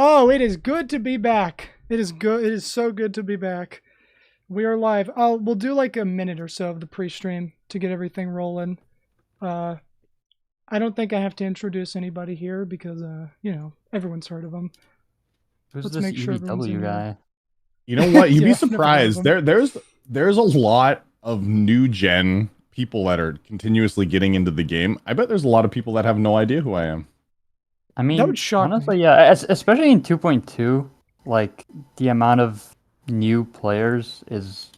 Oh, it is good to be back. It is good. It is so good to be back. We are live. We'll do like a minute or so of the pre-stream to get everything rolling. I don't think I have to introduce anybody here because everyone's heard of them. Who's Let's this make sure everyone's in EBW here. guy? You know what? You'd Yeah, be I've never heard of surprised. them. There's a lot of new gen people that are continuously getting into the game. I bet there's a lot of people that have no idea who I am. I mean, That would shock honestly, me. yeah, especially in 2.2, like the amount of new players is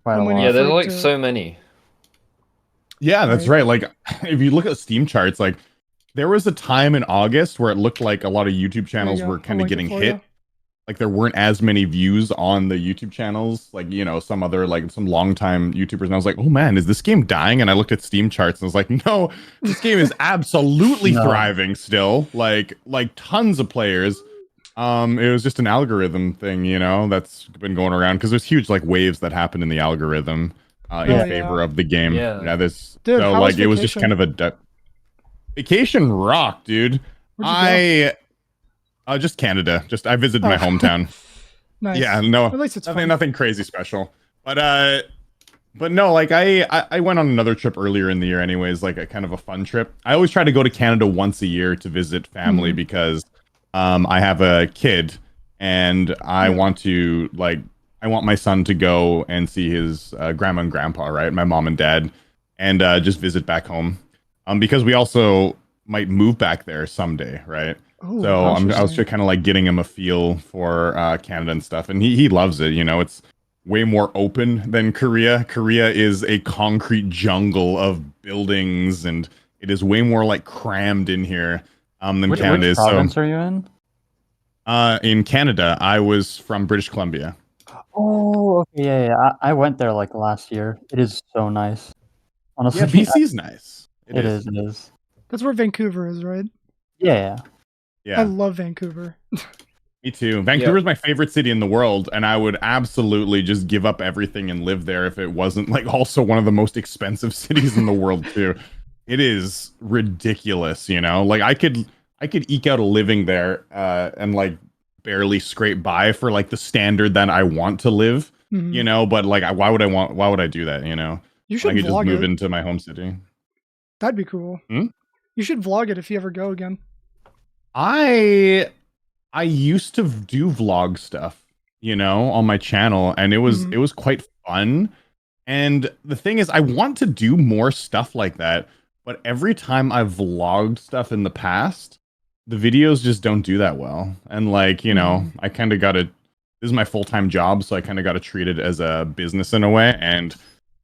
quite a And when lot. you Yeah, there's refer like to- so many. Yeah, that's Right. right. Like if you look at Steam charts, like there was a time in August where it looked like a lot of YouTube channels There you were go. kind I'll of link it getting for hit. you. Like there weren't as many views on the YouTube channels, like some other like some longtime YouTubers, and I was like, oh man, is this game dying? And I looked at Steam charts and I was like, no, this game is absolutely No. thriving still. Like tons of players. It was just an algorithm thing, that's been going around because there's huge like waves that happen in the algorithm in Oh, favor yeah. of the game. Yeah. There's Dude, so how was like it was just vacation? kind of a vacation rock, dude. Where'd you Just Canada. I visited my Oh. hometown. Nice. Yeah, no, At least it's fun. nothing crazy special. But no, like I went on another trip earlier in the year, anyways, like a kind of a fun trip. I always try to go to Canada once a year to visit family Mhm. because I have a kid and I Yeah. I want my son to go and see his grandma and grandpa, right? My mom and dad, and just visit back home. Because we also might move back there someday, right? Ooh, So I was interesting. just kind of like getting him a feel for Canada and stuff, and he loves it. It's way more open than Korea. Korea is a concrete jungle of buildings, and it is way more like crammed in here than Which Canada is. province are you in? In Canada, I was from British Columbia. Oh, okay, yeah. I went there like last year. It is so nice. Honestly, Yeah, BC's nice. It is. That's where Vancouver is, right? Yeah. I Yeah, love Vancouver. me too. Vancouver's my favorite city in the world, and I would absolutely just give up everything and live there if it wasn't like also one of the most expensive cities in the world too. It is ridiculous, Like I could eke out a living there and like barely scrape by for like the standard that I want to live, Mhm. But like why would I do that, You I should could just vlog move it. into my home city. That'd be cool. Hmm? You should vlog it if you ever go again. I used to do vlog stuff, on my channel, and it was Mhm. quite fun. And the thing is, I want to do more stuff like that, but every time I've vlogged stuff in the past, the videos just don't do that well. And like, I kind of got to this is my full-time job, so I kind of got to treat it as a business in a way. And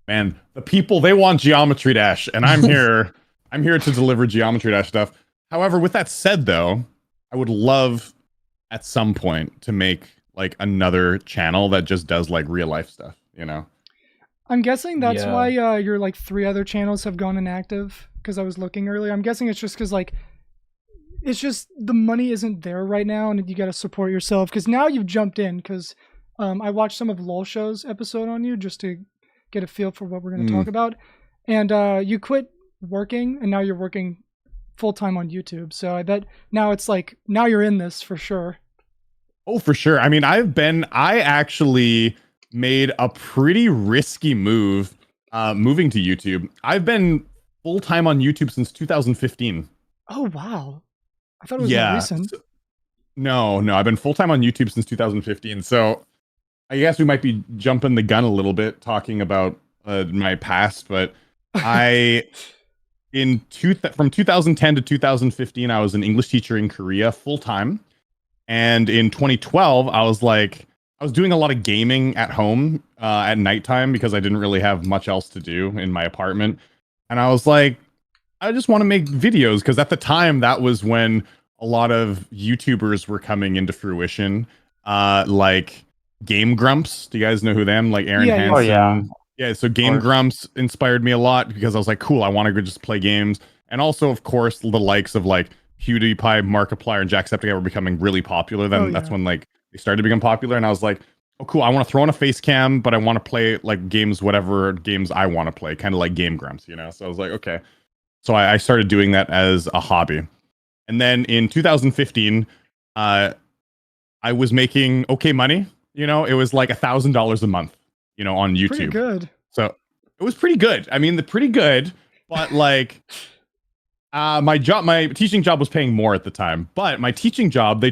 man, the people, they want Geometry Dash, and I'm here to deliver Geometry Dash stuff. However, with that said though, I would love at some point to make like another channel that just does like real life stuff, I'm guessing that's Yeah. why your like 3 other channels have gone inactive. Because I was looking earlier. I'm guessing it's just because like it's just the money isn't there right now, and you got to support yourself. Because now you've jumped in. Because I watched some of LolShow's episode on you just to get a feel for what we're going to talk about, and you quit working, and now you're working full time on YouTube. So I bet now it's like now you're in this for sure. Oh, for sure. I mean, I actually made a pretty risky move moving to YouTube. I've been full time on YouTube since 2015. Oh wow, I thought it was more recent. No, I've been full time on YouTube since 2015. So I guess we might be jumping the gun a little bit talking about my past, but from 2010 to 2015, I was an English teacher in Korea full time. And in 2012, I was doing a lot of gaming at home at nighttime because I didn't really have much else to do in my apartment. And I was like, I just want to make videos because at the time that was when a lot of YouTubers were coming into fruition. Like Game Grumps. Do you guys know who them? Like Aaron Yeah, yeah. Hansen. Oh, yeah. Yeah, so Game Grumps inspired me a lot because I was like, cool, I want to go just play games. And also, of course, the likes of like PewDiePie, Markiplier, and Jacksepticeye were becoming really popular. Then that's when like they started to become popular. And I was like, oh, cool, I want to throw in a face cam, but I want to play like games, whatever games I want to play, kind of like Game Grumps, So I was like, okay. So I started doing that as a hobby. And then in 2015, uh, I was making okay money. You know, it was like $1,000 a month. You know, on YouTube. Pretty good. So it was pretty good. I mean, pretty good, but like. My teaching job was paying more at the time, but my teaching job, they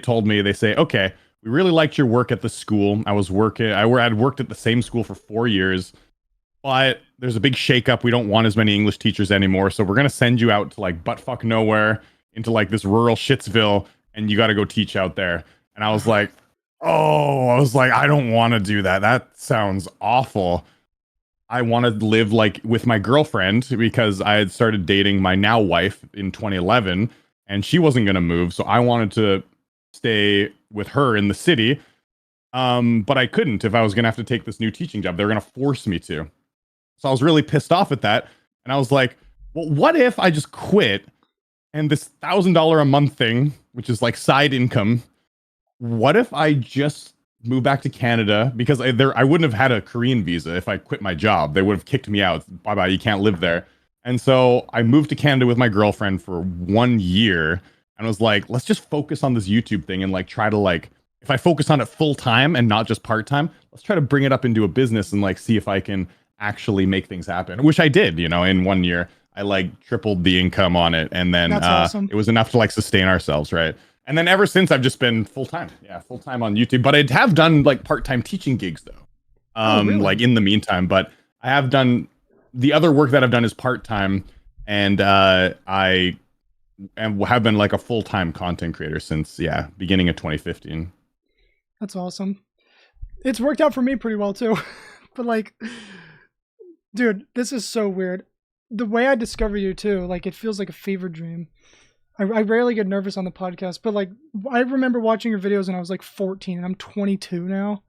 say, okay, we really liked your work at the school. I had worked at the same school for 4 years, but there's a big shakeup. We don't want as many English teachers anymore. So we're going to send you out to like buttfuck nowhere into like this rural shitsville, and you got to go teach out there. And I was like, I don't want to do that. That sounds awful. I wanted to live like with my girlfriend because I had started dating my now wife in 2011 and she wasn't going to move. So I wanted to stay with her in the city. But I couldn't if I was going to have to take this new teaching job. They were going to force me to. So I was really pissed off at that. And I was like, well, what if I just quit and this $1,000 a month thing, which is like side income, what if I just move back to Canada, because I wouldn't have had a Korean visa if I quit my job. They would have kicked me out. Bye-bye, you can't live there. And so I moved to Canada with my girlfriend for 1 year and was like, let's just focus on this YouTube thing and like try to like, if I focus on it full time and not just part time, let's try to bring it up into a business and like see if I can actually make things happen, which I did, you know, in 1 year. I like tripled the income on it. And then awesome. It was enough to like sustain ourselves, right? And then ever since I've just been full time on YouTube. But I have done like part-time teaching gigs though, really? like in the meantime. But I have done the other work that I've done is part-time, and I have been like a full-time content creator since beginning of 2015. That's awesome. It's worked out for me pretty well too. But like, dude, this is so weird. The way I discover you too, like it feels like a fever dream. I rarely get nervous on the podcast, but like I remember watching your videos when I was like 14 and I'm 22 now.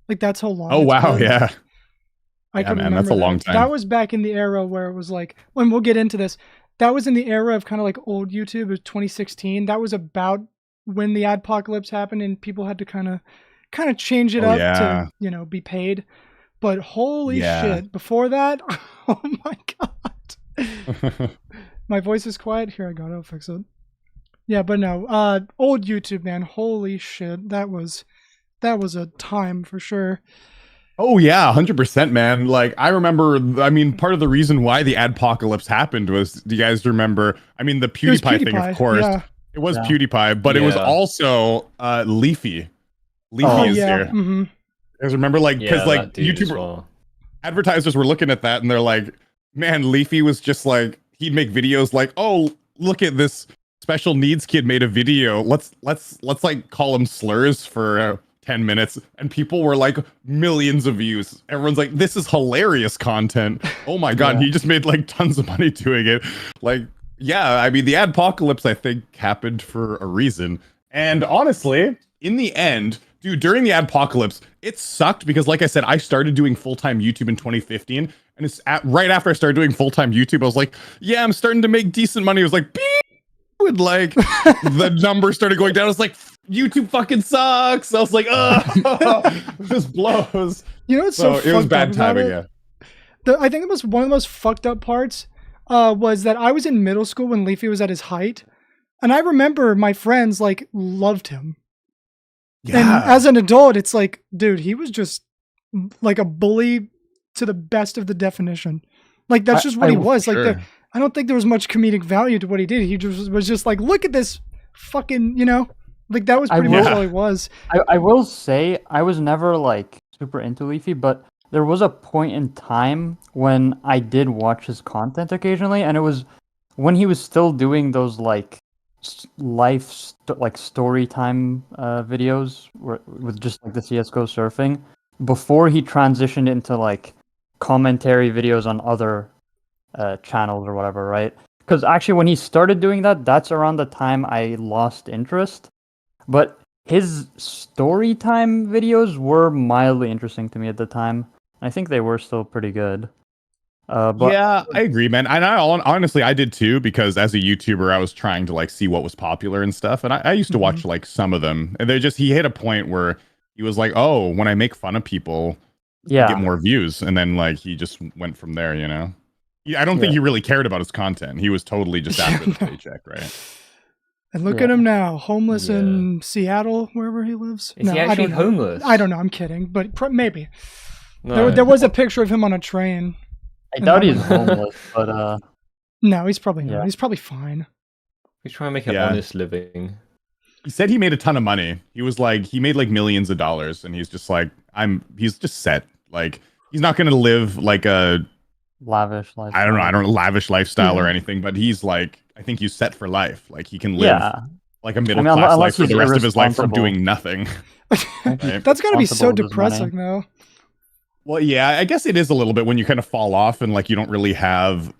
Like that's how long. Oh wow, been. yeah. I can remember that's a long time. That was back in the era where it was like, when we'll get into this, that was in the era of kind of like old YouTube. It was 2016. That was about when the adpocalypse happened and people had to kind of change it up to, you know, be paid. But holy shit, before that, oh my God. My voice is quiet. Here I go. I'll fix it. Yeah, but no. Old YouTube, man. Holy shit. That was a time for sure. Oh yeah, 100%, man. Like I remember. I mean, part of the reason why the adpocalypse happened was, do you guys remember? I mean, the PewDiePie thing, of course. Yeah. It was PewDiePie, but it was also Leafy. Leafy is there. Mm-hmm. You guys remember, like, because like YouTuber advertisers were looking at that and they're like, man, Leafy was just like, he'd make videos like, oh, look at this special needs kid made a video. Let's like call him slurs for 10 minutes, and people were like millions of views. Everyone's like, this is hilarious content. Oh my God, he just made like tons of money doing it. Like, yeah, I mean, the adpocalypse, I think, happened for a reason. And honestly, in the end, dude, during the adpocalypse, it sucked because, like I said, I started doing full-time YouTube in 2015. And it's right after I started doing full-time YouTube, I was like, yeah, I'm starting to make decent money. It was like, beep, and like the numbers started going down. I was like, YouTube fucking sucks. I was like, this blows. You know what's so it was bad timing, yeah. I think it was one of the most fucked up parts was that I was in middle school when Leafy was at his height. And I remember my friends like loved him. Yeah. And as an adult, it's like, dude, he was just like a bully to the best of the definition. Like that's just what he was. Sure. Like I don't think there was much comedic value to what he did. He just was just like, look at this fucking, you know, like that was pretty much all he was. I will say I was never like super into Leafy, but there was a point in time when I did watch his content occasionally, and it was when he was still doing those like story time videos with just like the CS:GO surfing before he transitioned into like commentary videos on other channels or whatever, right? Because actually when he started doing that, that's around the time I lost interest. But his story time videos were mildly interesting to me at the time. I think they were still pretty good. But yeah, I agree, man. And honestly, I did too, because as a YouTuber, I was trying to like see what was popular and stuff. And I used to watch like some of them, and he hit a point where he was like, oh, when I make fun of people, I get more views. And then like he just went from there, you know? I don't think he really cared about his content. He was totally just after the paycheck, right? And look Yeah. at him now, homeless Yeah. in Seattle, wherever he lives. Is he actually I don't know. homeless? I don't know. I'm kidding, but maybe. No. There was a picture of him on a train. I And doubt that he's was- homeless, but No, he's probably not. Yeah. He's probably fine. He's trying to make an Yeah. honest living. He said he made a ton of money. He was like, he made like millions of dollars, and he's just like, he's just set. Like, he's not gonna live like a, lavish life. I don't know, lavish lifestyle or Yeah. anything, but he's like, I think he's set for life. Like, he can live Yeah, like a middle unless class life for he's the rest of his life from irresponsible. doing nothing. Right? That's got to be so Responsible with his money. depressing, though. Well, yeah, I guess it is a little bit when you kind of fall off and like you don't really have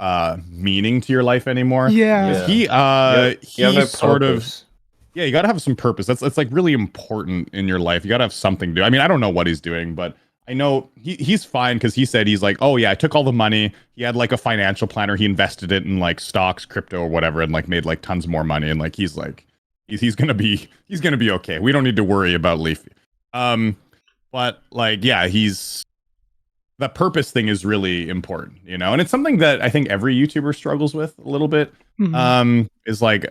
meaning to your life anymore. Yeah. Yeah. He You have no sort of, purpose. yeah, you got to have some purpose. That's like really important in your life. You got to have something to do. I mean, I don't know what he's doing, but I know he's fine because he said he's like, oh yeah, I took all the money. He had like a financial planner. He invested it in like stocks, crypto, or whatever, and like made like tons more money. And like he's gonna be okay. We don't need to worry about Leafy. But like yeah, the purpose thing is really important, you know, and it's something that I think every YouTuber struggles with a little bit. Mhm. Is like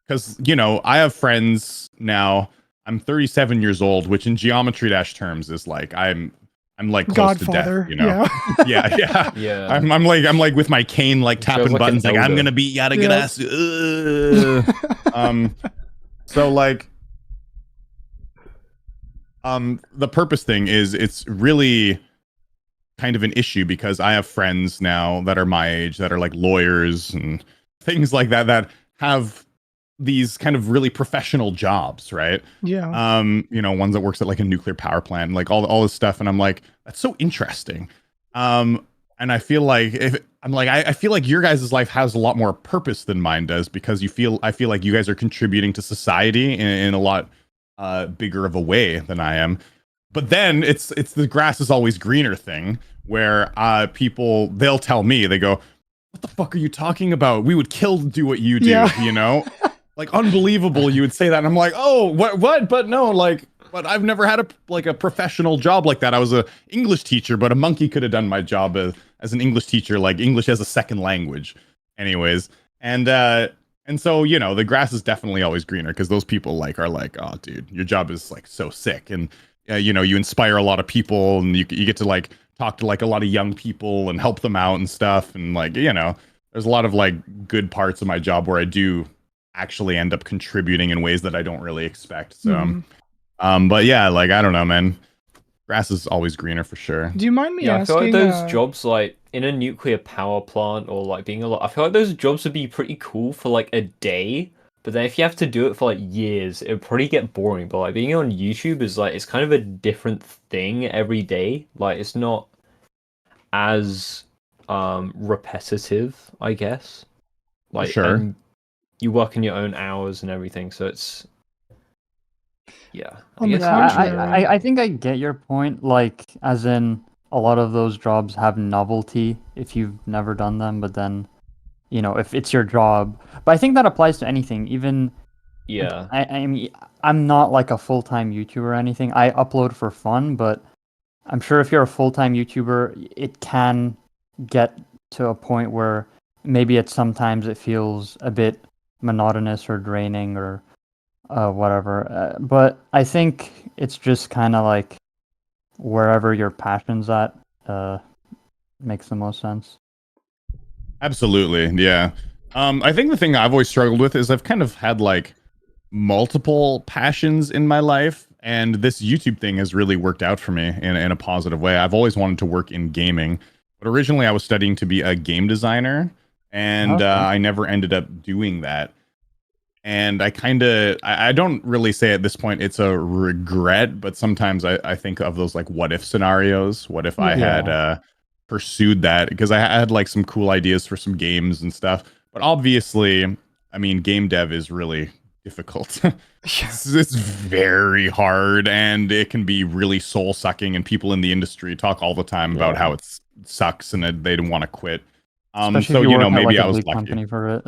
because you know I have friends now. I'm 37 years old, which in geometry dash terms is like I'm like close Godfather. to death, you know. Yeah. yeah. Yeah. I'm like with my cane like Feels tapping like an buttons like I'm elder. gonna beat Yada Yeah. Gadasu. So like the purpose thing is it's really kind of an issue because I have friends now that are my age that are like lawyers and things like that have these kind of really professional jobs, right? Yeah. You know, ones that works at like a nuclear power plant, like all this stuff, and I'm like, that's so interesting. And I feel like I feel like your guys' life has a lot more purpose than mine does because I feel like you guys are contributing to society in a lot bigger of a way than I am. But then it's the grass is always greener thing where people they'll tell me, they go, what the fuck are you talking about? We would kill to do what you do, Yeah. you know? Like unbelievable you would say that. And I'm like, oh, what? But no, like, but I've never had a professional job like that. I was a English teacher, but a monkey could have done my job as an English teacher, like English as a second language. Anyways. And so, you know, the grass is definitely always greener because those people are like, oh dude, your job is like so sick. And you know, you inspire a lot of people and you get to like talk to like a lot of young people and help them out and stuff. And like, you know, there's a lot of like good parts of my job where I do actually end up contributing in ways that I don't really expect. So, but yeah, like, I don't know, man, grass is always greener for sure. Do you mind me Yeah, I asking? feel like those jobs, like in a nuclear power plant or like being I feel like those jobs would be pretty cool for like a day. But then if you have to do it for like years, it would probably get boring. But like being on YouTube is like, it's kind of a different thing every day. Like it's not as repetitive, I guess. Like Sure. and you work in your own hours and everything, so it's yeah. On the guess Yeah, contrary. I think I get your point. Like, as in, a lot of those jobs have novelty if you've never done them, but then, you know, if it's your job. But I think that applies to anything. Even, yeah. I mean, I'm not like a full-time YouTuber or anything. I upload for fun, but I'm sure if you're a full-time YouTuber, it can get to a point where maybe sometimes it feels a bit monotonous or draining or whatever. But I think it's just kind of like wherever your passion's at makes the most sense. Absolutely. Yeah. I think the thing I've always struggled with is I've kind of had like multiple passions in my life, and this YouTube thing has really worked out for me in a positive way. I've always wanted to work in gaming, but originally I was studying to be a game designer, and Okay. I never ended up doing that. And I don't really say at this point it's a regret, but sometimes I think of those like what if scenarios. What if I had pursued that? Because I had like some cool ideas for some games and stuff. But obviously, I mean, game dev is really difficult. It's very hard, and it can be really soul sucking. And people in the industry talk all the time about how it sucks and that they don't want to quit. Especially So if you work know, at, maybe like, I a was big lucky. company for it.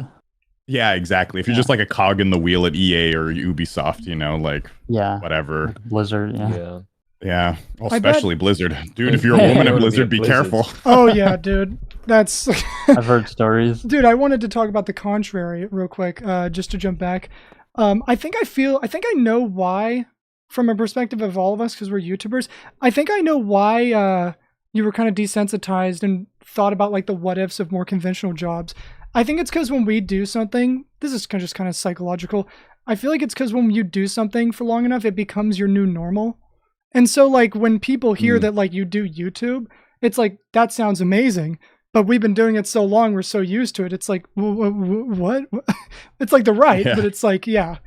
Yeah, exactly. If you're just like a cog in the wheel at EA or Ubisoft, you know, like Yeah. whatever. Like Blizzard, yeah. Yeah. Yeah. Well, I bet- especially Blizzard. Dude, if you're a Yeah, woman you at wanna be Blizzard, at be Blizzard. careful. Oh yeah, dude. That's I've heard stories. dude. I wanted to talk about the contrary real quick, just to jump back. I think I know why, from a perspective of all of us, because we're YouTubers. I think I know why you were kind of desensitized and thought about like the what ifs of more conventional jobs. I think it's because when we do something, this is just kind of psychological. I feel like it's because when you do something for long enough, it becomes your new normal. And so like when people hear that like you do YouTube, it's like, that sounds amazing. But we've been doing it so long, we're so used to it. It's like, what? It's like the right, Yeah. but it's like, yeah,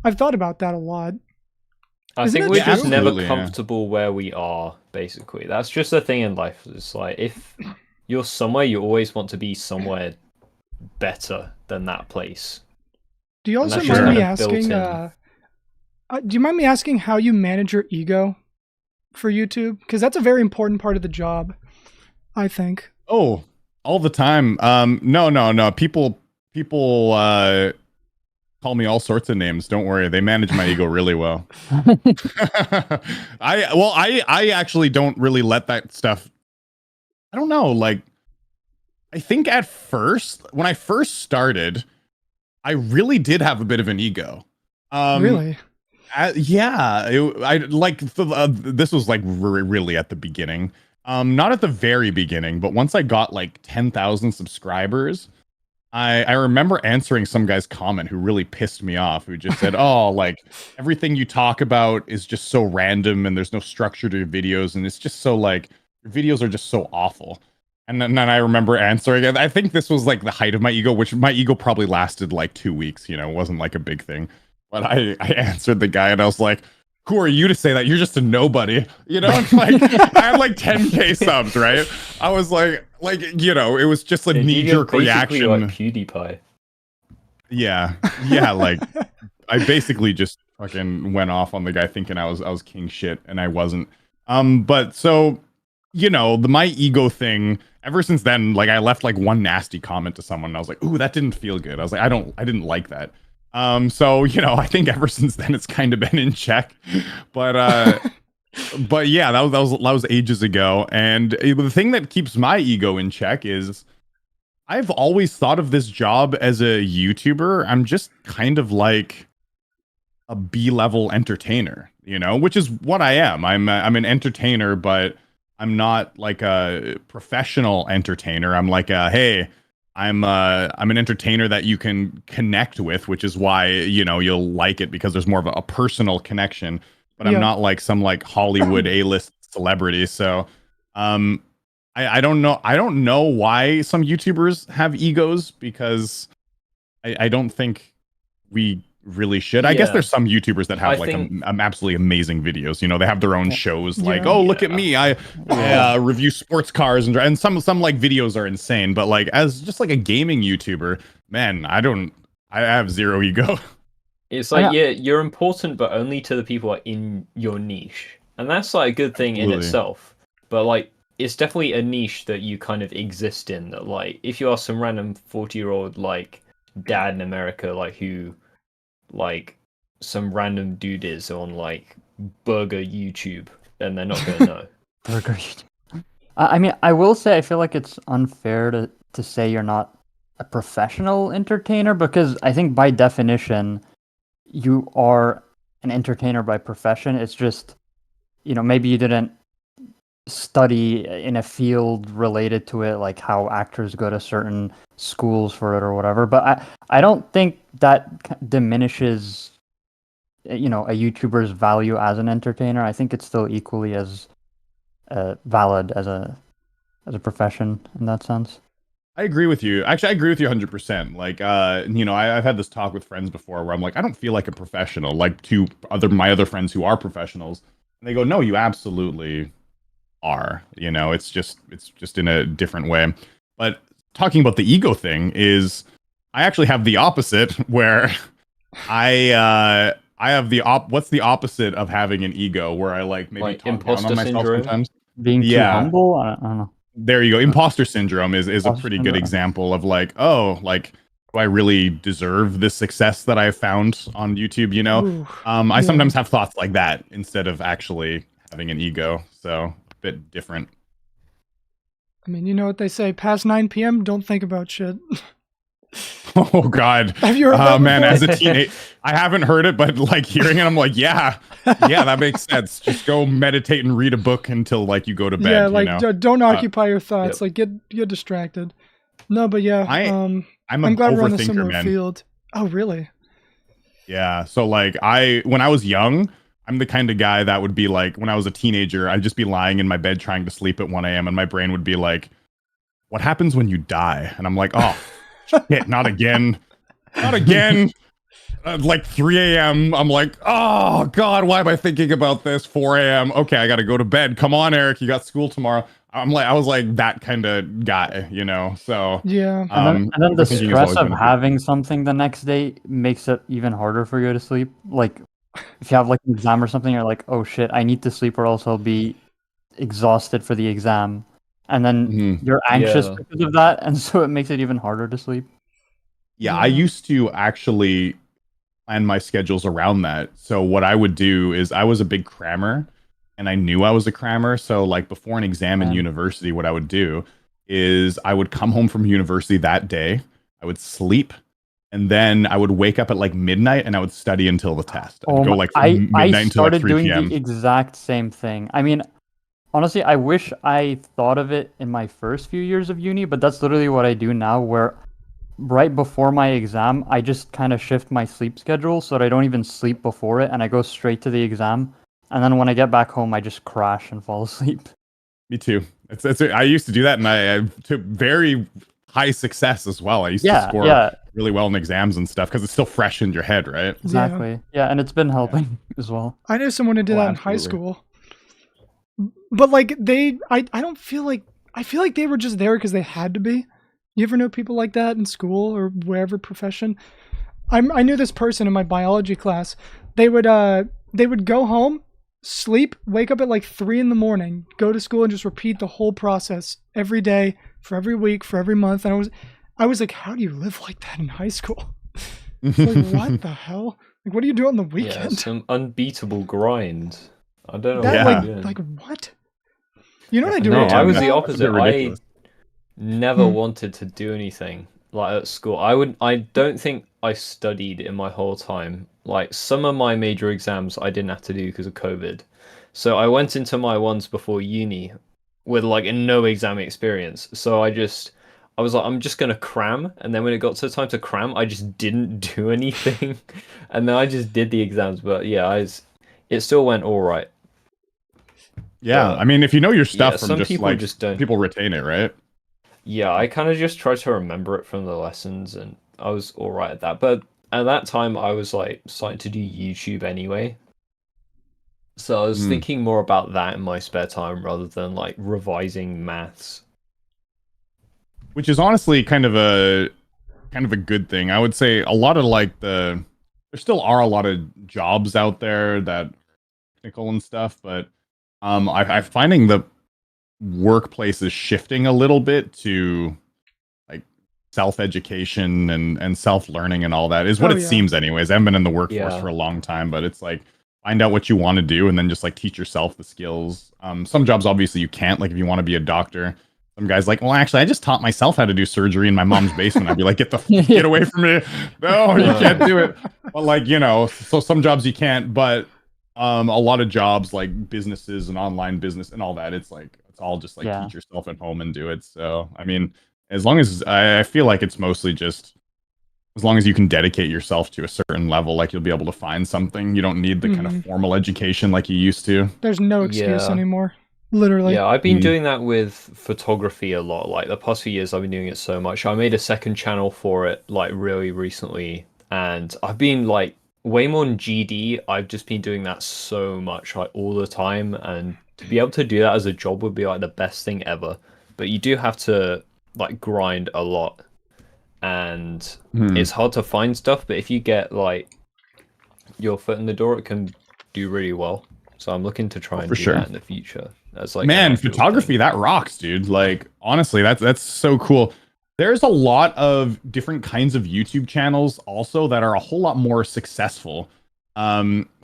I've thought about that a lot. I Isn't think it we're true? just never Absolutely, yeah. comfortable where we are, basically. That's just the thing in life. It's like, if you're somewhere, you always want to be somewhere better than that place. Do you And also that's just mind me kind of built asking, in. do you mind me asking how you manage your ego for YouTube? Because that's a very important part of the job, I think. Oh, all the time. No. People call me all sorts of names. Don't worry. They manage my ego really well. I actually don't really let that stuff. I don't know. Like, I think at first, when I first started, I really did have a bit of an ego. Really? Yeah, I like this was like really at the beginning. Not at the very beginning, but once I got like 10,000 subscribers, I remember answering some guy's comment who really pissed me off, who just said, "Oh, like everything you talk about is just so random and there's no structure to your videos and it's just so like your videos are just so awful." And then I remember answering it. I think this was like the height of my ego, which my ego probably lasted like 2 weeks, you know, it wasn't like a big thing. But I answered the guy and I was like, "Who are you to say that? You're just a nobody." You know, and like I had like 10K subs, right? I was like, you know, it was just a You're knee-jerk basically reaction. like PewDiePie. Yeah, like I basically just fucking went off on the guy thinking I was king shit, and I wasn't. But so, you know, my ego thing. Ever since then, like I left like one nasty comment to someone, and I was like, "Ooh, that didn't feel good." I was like, I didn't like that. So you know, I think ever since then it's kind of been in check. But yeah, that was ages ago. And the thing that keeps my ego in check is I've always thought of this job as a YouTuber. I'm just kind of like a B-level entertainer, you know, which is what I am. I'm an entertainer, but I'm not like a professional entertainer. I'm like hey, I'm an entertainer that you can connect with, which is why, you know, you'll like it because there's more of a personal connection. But I'm Yeah. not like some like Hollywood A-list celebrity. So I don't know. I don't know why some YouTubers have egos because I don't think we really should. I guess Yeah. there's some YouTubers that have I like think- absolutely amazing videos. You know, they have their own shows. Like, Yeah. oh, look at Yeah. me, I review sports cars and some like videos are insane. But like as just like a gaming YouTuber, man, I have zero ego. It's like, Yeah. yeah, you're important, but only to the people who are in your niche. And that's like a good thing in Absolutely. itself. But like, it's definitely a niche that you kind of exist in. That like, if you are some random 40-year-old like dad in America, like who, like, some random dude is on like burger YouTube, then they're not gonna know. Burger. I mean, I will say I feel like it's unfair to say you're not a professional entertainer because I think by definition you are an entertainer by profession. It's just, you know, maybe you didn't study in a field related to it, like how actors go to certain schools for it or whatever. But I don't think that diminishes, you know, a YouTuber's value as an entertainer. I think it's still equally as valid as a profession in that sense. I agree with you. Actually, I agree with you 100%. Like, you know, I've had this talk with friends before where I'm like, I don't feel like a professional, like to my other friends who are professionals. And they go, no, you absolutely are. You know, it's just in a different way. But talking about the ego thing is I actually have the opposite where I have what's the opposite of having an ego where I like maybe Like talk down imposter on myself syndrome? sometimes? Being too Yeah. humble, I don't know. There you go. Imposter syndrome is a Imposter pretty good syndrome. example of like, oh, like, do I really deserve this success that I've found on YouTube? You know, Ooh, I yeah. sometimes have thoughts like that instead of actually having an ego, so a bit different. I mean, you know what they say, past 9 p.m., don't think about shit. Oh God! Have you heard that man, before? as a teenager, I haven't heard it, but like hearing it, I'm like, yeah, that makes sense. Just go meditate and read a book until like you go to bed. Yeah, like you know? don't occupy your thoughts. Yep. Like get distracted. No, but yeah, I'm I'm an glad we're on a overthinker, similar man. field. Oh, really? Yeah. So like when I was young, I'm the kind of guy that would be like, when I was a teenager, I'd just be lying in my bed trying to sleep at 1 a.m. and my brain would be like, what happens when you die? And I'm like, oh shit, not again. Not again. Like 3 a.m. I'm like, oh God, why am I thinking about this? 4 a.m. Okay, I gotta go to bed. Come on, Eric, you got school tomorrow. I was like that kind of guy, you know. So Yeah. And then the overthinking has stress always of been a big- having something the next day makes it even harder for you to sleep. Like, if you have like an exam or something, you're like, oh shit, I need to sleep or else I'll be exhausted for the exam. And then Mhm. you're anxious Yeah. because of that, and so it makes it even harder to sleep. Yeah, I Yeah. used to actually plan my schedules around that. So what I would do is I was a big crammer and I knew I was a crammer. So like before an exam in Man. university, what I would do is I would come home from university that day, I would sleep, and then I would wake up at like midnight and I would study until the test. I'd go like from I midnight until like started 3 doing p.m. the exact same thing. I mean, honestly, I wish I thought of it in my first few years of uni, but that's literally what I do now, where right before my exam, I just kind of shift my sleep schedule so that I don't even sleep before it and I go straight to the exam. And then when I get back home, I just crash and fall asleep. Me too. I used to do that and I to very high success as well. I used to Yeah, score yeah, really well in exams and stuff because it's still fresh in your head, right? exactly. Yeah, and it's been helping as well. I knew someone who did Oh, that in high absolutely. school. But like I don't feel like I feel like they were just there because they had to be. You ever know people like that in school or wherever profession? I knew this person in my biology class. They would go home, sleep, wake up at like 3 in the morning, go to school and just repeat the whole process every day for every week for every month. And I was like, how do you live like that in high school? It's like, what the hell? Like, what do you do on the Yeah, weekend? some unbeatable grind. I don't know. That what Yeah. I'm doing. like what? You know what I do No, right I now? was that's the a opposite. bit ridiculous. Never Hmm. wanted to do anything like at school. I don't think I studied in my whole time. Like some of my major exams I didn't have to do because of COVID. So I went into my ones before uni with like no exam experience. So I was like, I'm just gonna cram, and then when it got to the time to cram, I just didn't do anything, and then I just did the exams. But yeah, it still went all right. Yeah, But I mean, if you know your stuff yeah, from some just people like just don't. people retain it, right? Yeah, I kind of just tried to remember it from the lessons, and I was all right at that. But at that time, I was like starting to do YouTube anyway, so I was Hmm. thinking more about that in my spare time rather than like revising maths. Which is honestly kind of a good thing. I would say a lot of like there still are a lot of jobs out there that are technical and stuff, but I'm finding the workplace is shifting a little bit to like self-education and self-learning and all that is what Oh, it yeah. seems anyways. I haven't been in the workforce Yeah. for a long time, but it's like find out what you want to do and then just like teach yourself the skills. Some jobs obviously you can't, like if you want to be a doctor. Some guys like, well, actually, I just taught myself how to do surgery in my mom's basement. I'd be like, get away from me! No, you can't do it. But like, you know, so some jobs you can't, but a lot of jobs like businesses and online business and all that, it's like it's all just like Yeah. teach yourself at home and do it. So I mean, as long as I feel like it's mostly just as long as you can dedicate yourself to a certain level, like you'll be able to find something. You don't need the kind of Mhm. formal education like you used to. There's no excuse Yeah. anymore. Literally. Yeah, I've been Mhm. doing that with photography a lot. Like the past few years, I've been doing it so much. I made a second channel for it like really recently, and I've been like way more on GD. I've just been doing that so much, like all the time, and to be able to do that as a job would be like the best thing ever. But you do have to like grind a lot, and Hmm. it's hard to find stuff. But if you get like your foot in the door, it can do really well. So I'm looking to try and for do sure. that in the future. That's like an Man, actual photography thing. that rocks, dude. Like honestly, that's so cool. There's a lot of different kinds of YouTube channels also that are a whole lot more successful.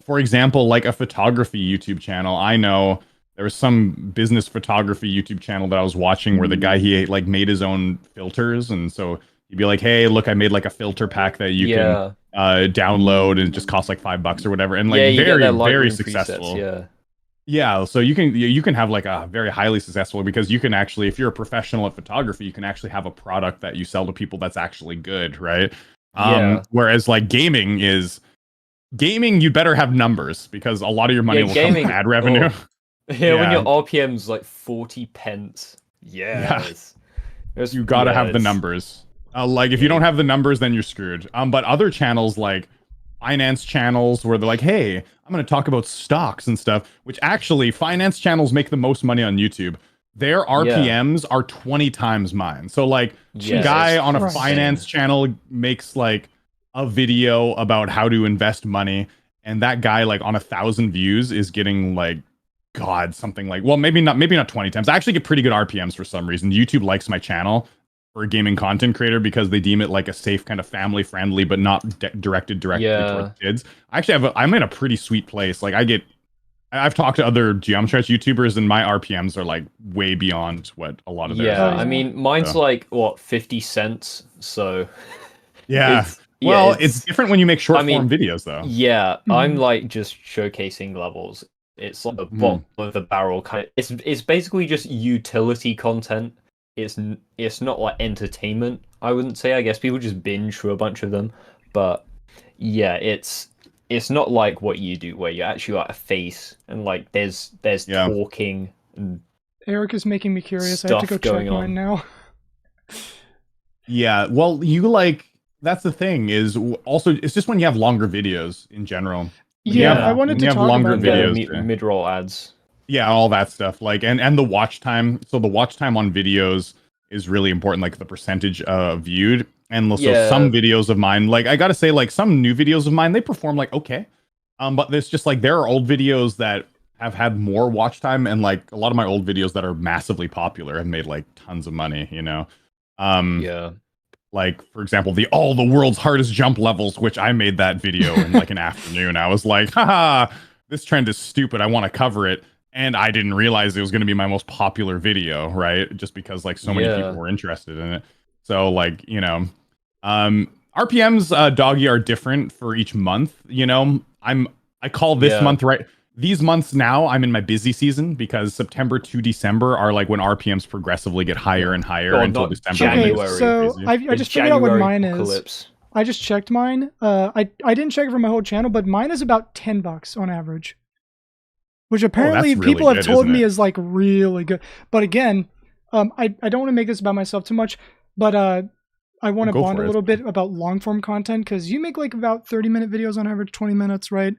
For example, like a photography YouTube channel. I know there was some business photography YouTube channel that I was watching where the guy he like made his own filters, and so he'd be like, "Hey, look, I made like a filter pack that you can download, and it just costs like $5 or whatever," and like you get that very Lightroom successful. presets, Yeah, so you can have like a very highly successful, because you can actually, if you're a professional at photography, you can actually have a product that you sell to people that's actually good, right? Whereas like gaming, you better have numbers, because a lot of your money will come from ad revenue. When your RPM's like 40 pence. Yes. You gotta have the numbers. Like if you don't have the numbers, then you're screwed. But other channels like finance channels where they're like, hey, I'm going to talk about stocks and stuff, which actually finance channels make the most money on YouTube. Their RPMs are 20 times mine. So like a guy on a finance channel makes like a video about how to invest money, and that guy like on 1,000 views is getting like something like, well, maybe not 20 times. I actually get pretty good RPMs for some reason. YouTube likes my channel for a gaming content creator because they deem it like a safe kind of family friendly, but not directed directly towards kids. Actually, I'm in a pretty sweet place. Like I've talked to other geometrydash YouTubers, and my RPMs are like way beyond what a lot of theirs. I mean, mine's like what 50 cents. So it's different when you make short form videos, though. Yeah, I'm like just showcasing levels. It's like the bottom of the barrel kind of. It's basically just utility content. It's not like entertainment, I wouldn't say. I guess people just binge through a bunch of them, but yeah, it's not like what you do where you actually like a face and like there's talking and Eric is making me curious. I have to go check mine now. Yeah, well, that's the thing is also it's just when you have longer videos in general. I wanted to talk longer about videos, mid-roll ads. Yeah, all that stuff. Like and the watch time. So the watch time on videos is really important, like the percentage viewed. And so some videos of mine, like I gotta say, like some new videos of mine, they perform like okay. But there's just like there are old videos that have had more watch time, and like a lot of my old videos that are massively popular have made like tons of money, you know. Like for example, the world's hardest jump levels, which I made that video in like an afternoon. I was like, haha, this trend is stupid. I want to cover it. And I didn't realize it was going to be my most popular video, right? Just because like so many people were interested in it. So like, you know, RPMs, Doggy, are different for each month. You know, I call this month these months now I'm in my busy season, because September to December are like when RPMs progressively get higher and higher until December. Okay, so I just figured out what mine is. I just checked mine. I didn't check it for my whole channel, but mine is about $10 on average. Which apparently people have told me is like really good. But again, I don't want to make this about myself too much, but I want to bond a little bit about long form content, because you make like about 30-minute videos on average, 20 minutes, right?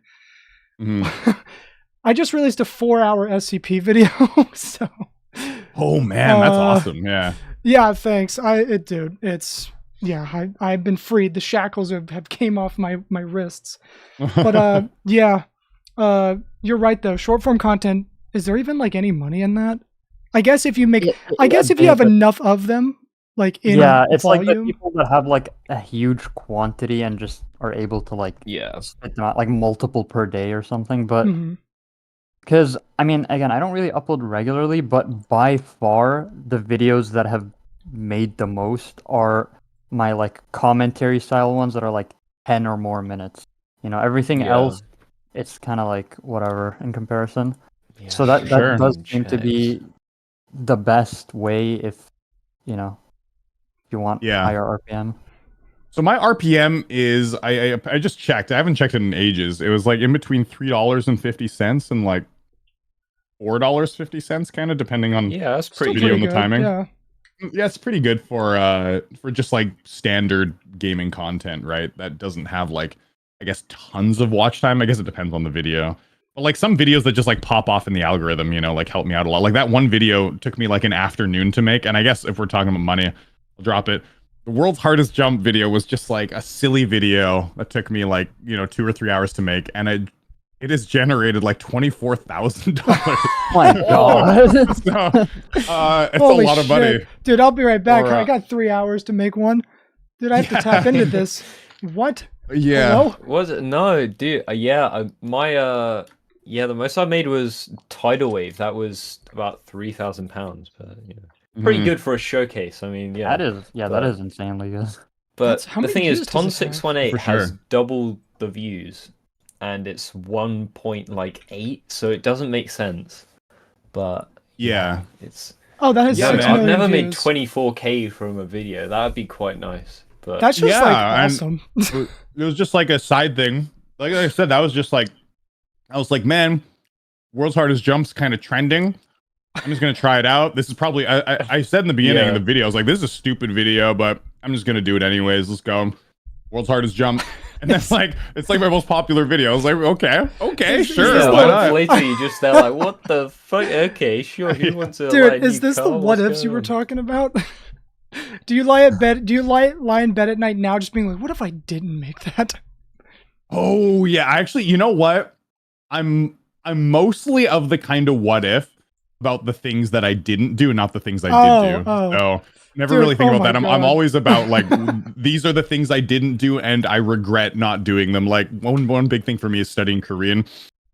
I just released a 4-hour SCP video, so. Oh man, that's awesome! Yeah. Yeah, thanks. I've been freed. The shackles have came off my wrists. But you're right though. Short form content, is there even like any money in that? I guess if you make, if you have enough of them, like in it's volume. like the people that have like a huge quantity and just are able to like spit them out like multiple per day or something. But because I mean, again, I don't really upload regularly, but by far the videos that have made the most are my like commentary style ones that are like 10 or more minutes. You know, everything else, it's kind of like whatever in comparison. Yeah, so that does seem to be the best way if you want higher RPM. So my RPM is I just checked. I haven't checked it in ages. It was like in between $3.50 and like $4.50, kind of depending on that's pretty video and the good, timing. Yeah, it's pretty good for just like standard gaming content, right? That doesn't have like I guess tons of watch time. I guess it depends on the video. But like some videos that just like pop off in the algorithm, like help me out a lot. Like that one video took me like an afternoon to make, and I guess if we're talking about money, I'll drop it. The world's hardest jump video was just like a silly video that took me like 2 or 3 hours to make, and it has generated like $24,000. Oh my god! So, it's a lot of money, dude. I'll be right back. I got 3 hours to make one. Dude, I have to tap into this. What? Yeah. Hello? Was it? No, dude. The most I made was Tidal Wave. That was about £3,000. But pretty Mhm. good for a showcase. I mean, yeah. That but- is insanely good. But How the many thing is, views does it have? Ton618 For has sure. double the views, and it's 1.8, so it doesn't make sense. But Yeah. it's Oh, that has Yeah, 6 man. million I've never made views. 24K from a video. That would be quite nice. But That's just like Yeah, and- awesome. It was just like a side thing. Like I said, that was just like, I was like, man, world's hardest jumps kind of trending. I'm just gonna try it out. This is probably I said in the beginning of the video, I was like, this is a stupid video, but I'm just gonna do it anyways. Let's go. World's hardest jump. And that's like it's like my most popular video. I was like, okay, sure. this Why the- not? later you just they're like, what the fuck? Okay, sure. Who wants to? Dude, like, is new this the car? what What's ifs you going were on? talking about? Do you lie in bed at night now just being like, what if I didn't make that? Oh yeah, actually, you know what? I'm mostly of the kind of what if about the things that I didn't do, not the things I did do. Oh. So never Dude, really think oh about my that. I'm God. always about like these are the things I didn't do and I regret not doing them. Like one big thing for me is studying Korean.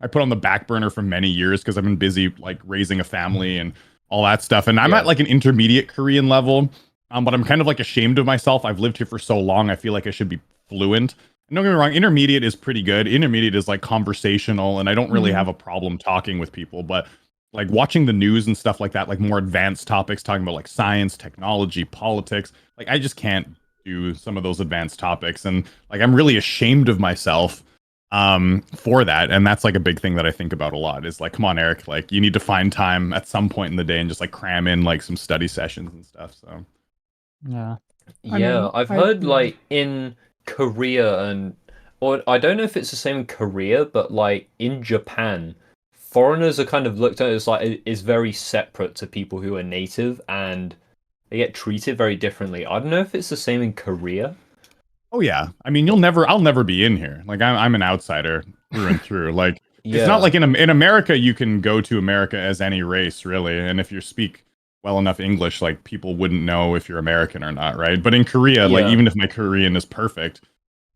I put on the back burner for many years because I've been busy like raising a family and all that stuff. And I'm Yeah. at like an intermediate Korean level. But I'm kind of like ashamed of myself. I've lived here for so long. I feel like I should be fluent. And don't get me wrong, intermediate is pretty good. Intermediate is like conversational, and I don't really Mhm. have a problem talking with people. But like watching the news and stuff like that, like more advanced topics, talking about like science, technology, politics, like I just can't do some of those advanced topics. And like I'm really ashamed of myself for that. And that's like a big thing that I think about a lot is like, come on, Eric, like you need to find time at some point in the day and just like cram in like some study sessions and stuff. So Yeah. I Yeah, mean, I've I- heard yeah. like in Korea or I don't know if it's the same in Korea, but like in Japan, foreigners are kind of looked at as like is very separate to people who are native and they get treated very differently. I don't know if it's the same in Korea. oh yeah, I mean I'll never be in here. Like I'm an outsider through and through. Like it's not like in America you can go to America as any race really, and if you speak well enough English, like people wouldn't know if you're American or not, right? But in Korea, like Yeah. even if my Korean is perfect,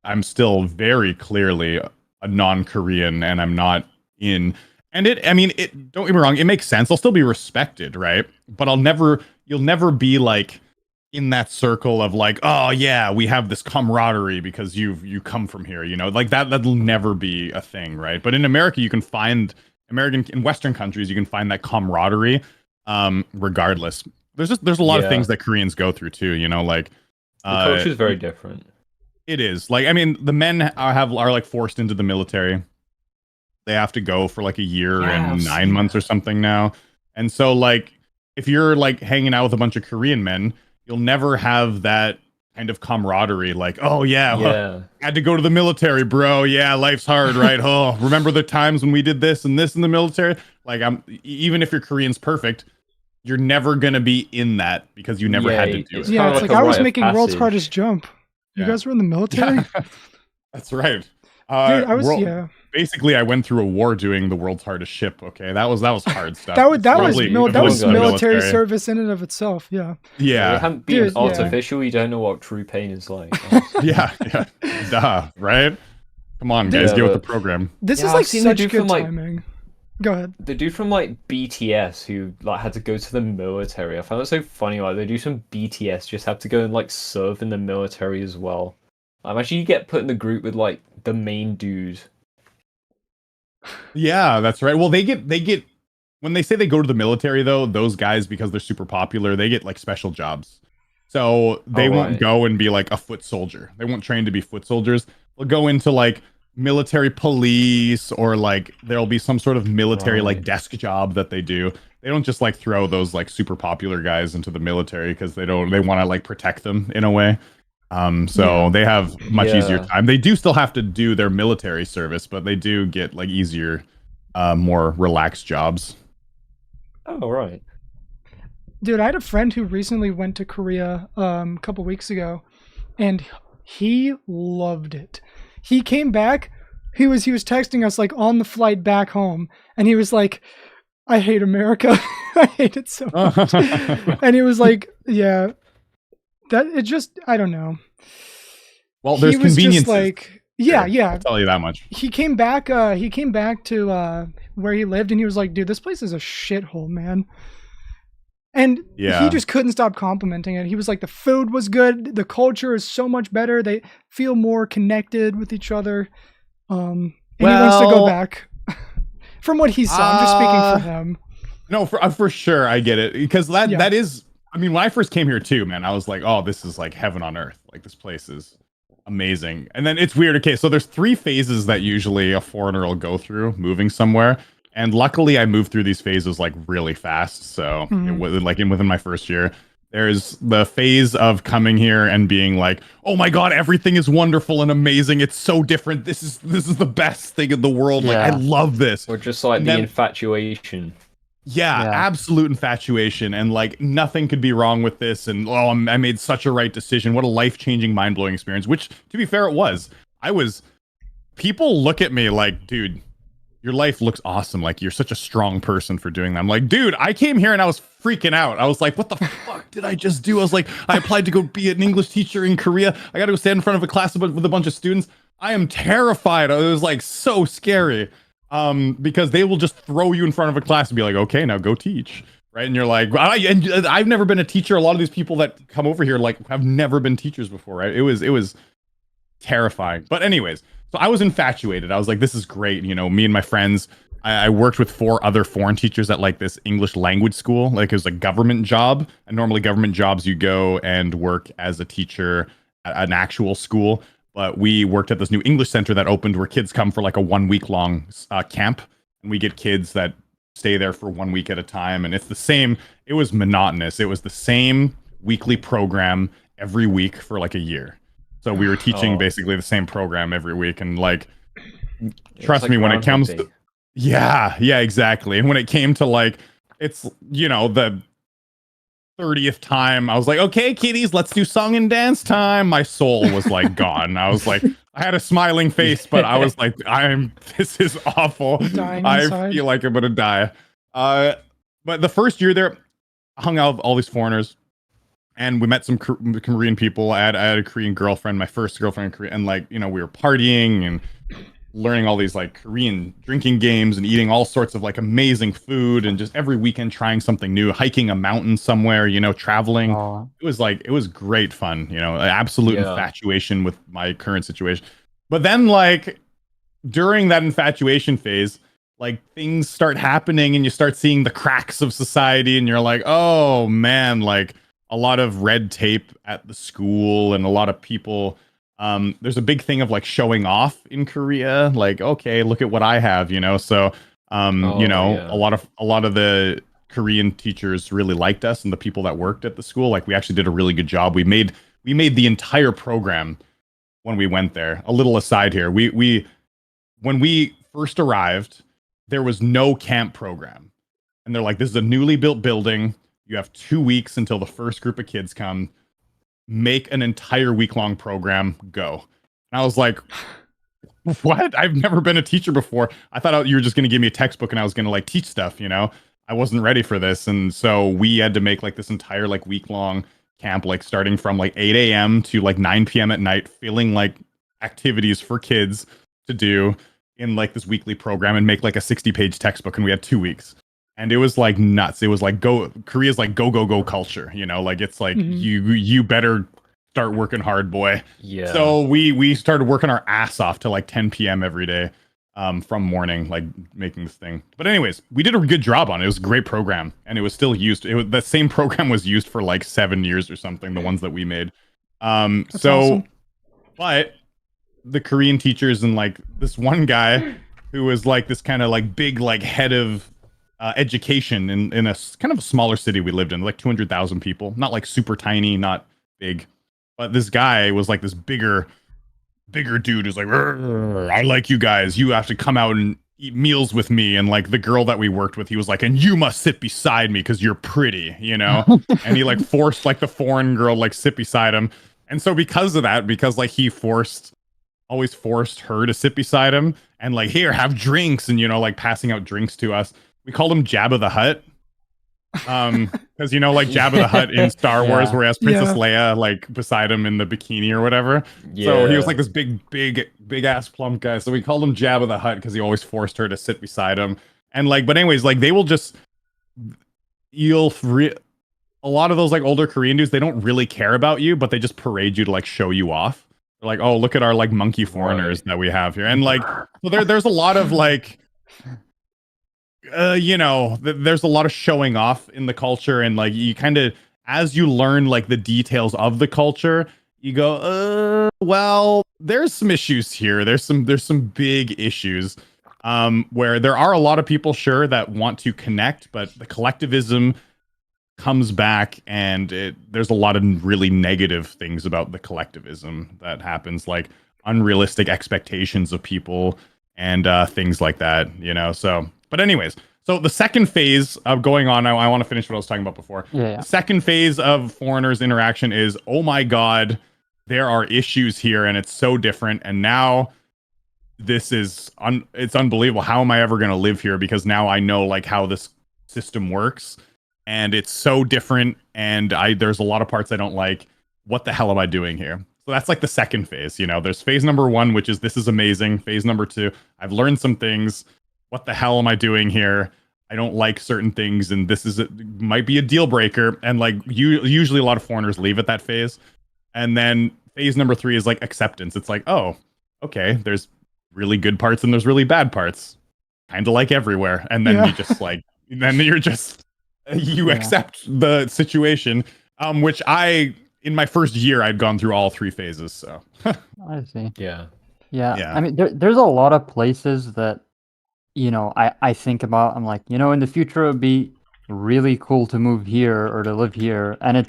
I'm still very clearly a non-Korean, and I'm not in. And don't get me wrong, it makes sense. I'll still be respected, right? But you'll never be like in that circle of like, oh yeah, we have this camaraderie because you come from here, you know, like that'll never be a thing, right? But in America, you can find in Western countries, you can find that camaraderie, regardless. There's a lot of Yeah. things that Koreans go through too, you know, like The culture is very different. it is like, I mean, the men are like forced into the military. They have to go for like a year Yeah, and I've 9 seen months or something now. And so like, if you're like hanging out with a bunch of Korean men, you'll never have that kind of camaraderie. Like, oh yeah, Yeah. had to go to the military, bro. Yeah, life's hard, right? Oh, remember the times when we did this and this in the military? Like, even if your Korean's perfect, you're never gonna be in that because you never Yeah, had to do it's it. Yeah, kinda it's like like a I was rite of making world's passage. hardest jump. You Yeah. guys were in the military? Yeah, that's right. Dude, I was world- Basically, I went through a war doing the world's hardest ship. Okay, that was hard stuff. That was Probably that was avoid the military service in and of itself. Yeah. If Yeah, you haven't been Dude, yeah. artificial, you don't know what true pain is like. honestly. yeah, duh, right? Come on, Dude, guys, get with the but- program. This Yeah, is I've like seen the such dude good from, like- timing. Go ahead. The dude from like BTS who like had to go to the military. I found it so funny. Like they do some BTS just have to go and like serve in the military as well. Actually, you get put in the group with like the main dude. Yeah, that's right. Well, they get when they say they go to the military though, those guys, because they're super popular, they get like special jobs. So they Oh, won't right. go and be like a foot soldier. They won't train to be foot soldiers. They'll go into like military police, or like there'll be some sort of military like Right. desk job that they do. They don't just like throw those like super popular guys into the military because they want to like protect them in a way. So Yeah. they have much easier Yeah. time. They do still have to do their military service, but they do get like easier, more relaxed jobs. Oh right. Dude, I had a friend who recently went to Korea a couple weeks ago, and he loved it. He came back. He was texting us like on the flight back home, and he was like, "I hate America. I hate it so much." And he was like, "Yeah, that it just I don't know." Well, there's he was conveniences. just like, Yeah, Sure. yeah. I'll tell you that much. He came back. He came back to where he lived, and he was like, "Dude, this place is a shithole, man." And Yeah. he just couldn't stop complimenting it. He was like, "The food was good. The culture is so much better. They feel more connected with each other." And he wants to go Well, back. From what he saw, I'm just speaking for him. No, for sure, I get it because that Yeah. that is. I mean, when I first came here too, man, I was like, oh, this is like heaven on earth. Like this place is amazing. And then it's weird. Okay, so there's 3 phases that usually a foreigner will go through moving somewhere. And luckily, I moved through these phases like really fast. So it was like within my first year. There's the phase of coming here and being like, "Oh my god, everything is wonderful and amazing. It's so different. This is the best thing in the world. Like I Yeah. love this." Or just like And the then- infatuation. Yeah, Yeah. absolute infatuation, and like nothing could be wrong with this. And I made such a right decision. What a life-changing, mind-blowing experience. Which, to be fair, it was. People look at me like, dude, your life looks awesome. Like you're such a strong person for doing that. I'm like, dude, I came here and I was freaking out. I was like, what the fuck did I just do? I was like, I applied to go be an English teacher in Korea. I got to go stand in front of a class with a bunch of students. I am terrified. It was like so scary. Because they will just throw you in front of a class and be like, okay, now go teach. Right. And you're like, I've never been a teacher. A lot of these people that come over here, like, have never been teachers before. Right. It was terrifying. But anyways, so I was infatuated. I was like, this is great. You know, me and my friends, I worked with 4 other foreign teachers at like this English language school. Like it was a government job. And normally government jobs, you go and work as a teacher at an actual school. But we worked at this new English center that opened where kids come for like a 1 week long camp. And we get kids that stay there for 1 week at a time. And it's the same. It was monotonous. It was the same weekly program every week for like a year. So we were teaching basically the same program every week. And like, trust like me, when it Groundhog comes Day. to, yeah, exactly. And when it came to like, it's, you know, the 30th time, I was like, okay, kiddies, let's do song and dance time. My soul was like gone. I was like, I had a smiling face, but I was like, this is awful. Dying I inside. feel like I'm gonna die. But the first year there, I hung out with all these foreigners, and we met some Korean people. I had a Korean girlfriend, my first girlfriend in Korea, and like, you know, we were partying and learning all these like Korean drinking games and eating all sorts of like amazing food, and just every weekend trying something new, hiking a mountain somewhere, you know, traveling. Oh, It was great fun, you know, absolute Yeah. infatuation with my current situation. But then like during that infatuation phase, like things start happening and you start seeing the cracks of society, and you're like, oh man, like a lot of red tape at the school and a lot of people. There's a big thing of like showing off in Korea, like, okay, look at what I have, you know. So you know, yeah. a lot of the Korean teachers really liked us, and the people that worked at the school, like we actually did a really good job. We made the entire program when we went there. A little aside here, we when we first arrived, there was no camp program, and they're like, this is a newly built building. You have 2 weeks until the first group of kids come. Make an entire week-long program, go. And I was like, what? I've never been a teacher before. I thought you were just going to give me a textbook and I was going to like teach stuff, you know? I wasn't ready for this. And so we had to make like this entire like week-long camp, like starting from like 8 a.m. to like 9 p.m. at night, filling like activities for kids to do in like this weekly program, and make like a 60-page textbook. And we had 2 weeks. And it was like nuts. It was like Korea's like go culture, you know, like it's like you better start working hard, boy. Yeah. So we started working our ass off till like 10 p.m. every day, from morning, like making this thing. But anyways, we did a good job on it. It was a great program, and it was still used. The same program was used for like 7 years or something, the ones that we made. That's So awesome. but the Korean teachers and like this one guy who was like this kind of like big like head of education in a kind of a smaller city we lived in, like 200,000 people, not like super tiny, not big, but this guy was like this bigger dude who's like, I like you guys, you have to come out and eat meals with me. And like the girl that we worked with, he was like, and you must sit beside me because you're pretty, you know. And he like forced like the foreign girl like sit beside him. And so because of that, because like he always forced her to sit beside him and like, here, have drinks, and you know, like passing out drinks to us. We called him Jabba the Hutt. Because like Jabba the Hutt in Star Wars, Yeah. where he has Princess Yeah. Leia like beside him in the bikini or whatever. Yeah. So he was like this big ass plump guy. So we called him Jabba the Hutt because he always forced her to sit beside him. And like, but anyways, like they will just a lot of those like older Korean dudes, they don't really care about you, but they just parade you to like show you off. They're like, oh, look at our like monkey foreigners that we have here, and like, so there's a lot of like, there's a lot of showing off in the culture, and like you kind of, as you learn like the details of the culture, you go, well, there's some issues here. There's some big issues, where there are a lot of people sure that want to connect, but the collectivism comes back, and there's a lot of really negative things about the collectivism that happens, like unrealistic expectations of people and things like that, so but anyways, so the second phase of going on, I want to finish what I was talking about before. Yeah. The second phase of foreigners interaction is, oh my god, there are issues here and it's so different, and now this is it's unbelievable. How am I ever going to live here, because now I know like how this system works, and it's so different, and there's a lot of parts I don't like. What the hell am I doing here? So that's like the second phase. There's phase number 1, which is this is amazing. Phase number 2, I've learned some things. What the hell am I doing here? I don't like certain things, and this might be a deal breaker. And like usually a lot of foreigners leave at that phase. And then phase number 3 is like acceptance. It's like, oh, okay, there's really good parts and there's really bad parts, kind of like everywhere. And then you just like, you accept the situation, which in my first year, I'd gone through all 3 phases. So I see. Yeah. Yeah. I mean, there's a lot of places that, I think about. I'm like, in the future, it would be really cool to move here or to live here. And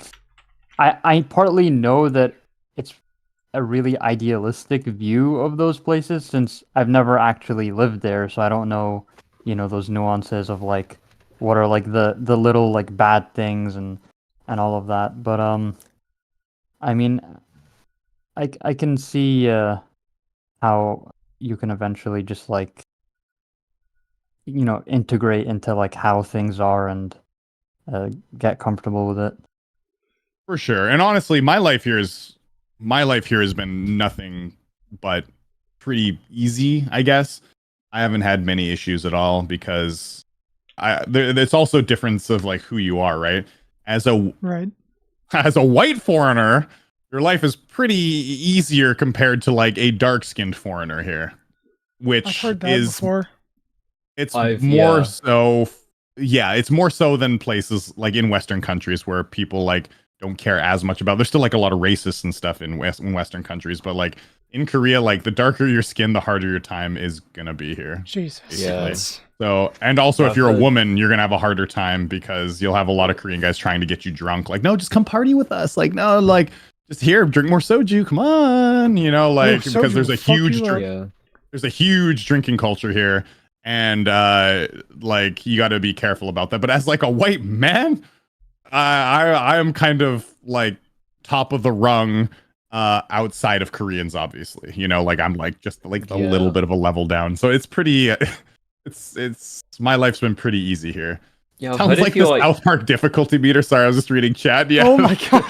I partly know that it's a really idealistic view of those places, since I've never actually lived there. So I don't know, those nuances of like, what are like the little like bad things and all of that. But I mean, I can see how you can eventually just like integrate into like how things are and get comfortable with it. for sure. And honestly, my life here has been nothing but pretty easy, I guess. I haven't had many issues at all, because there's also difference of like who you are, right? As a white foreigner, your life is pretty easier compared to like a dark-skinned foreigner here, which I've heard that before. It's more so, it's more so than places like in Western countries where people like don't care as much about. There's still like a lot of racists and stuff in Western countries, but like in Korea, like the darker your skin, the harder your time is gonna be here. Jesus. Yeah. So, and also if you're a woman, you're gonna have a harder time, because you'll have a lot of Korean guys trying to get you drunk. Like, no, just come party with us. Like, no, like just here, drink more soju. Come on, like because there's a huge drinking culture here, and like you got to be careful about that. But as like a white man, I am kind of like top of the rung outside of Koreans, obviously. Like I'm like just like a little bit of a level down. So it's pretty it's my life's been pretty easy here. Yeah, sounds like this South Park difficulty meter. Sorry, I was just reading chat. Yeah. Oh my god.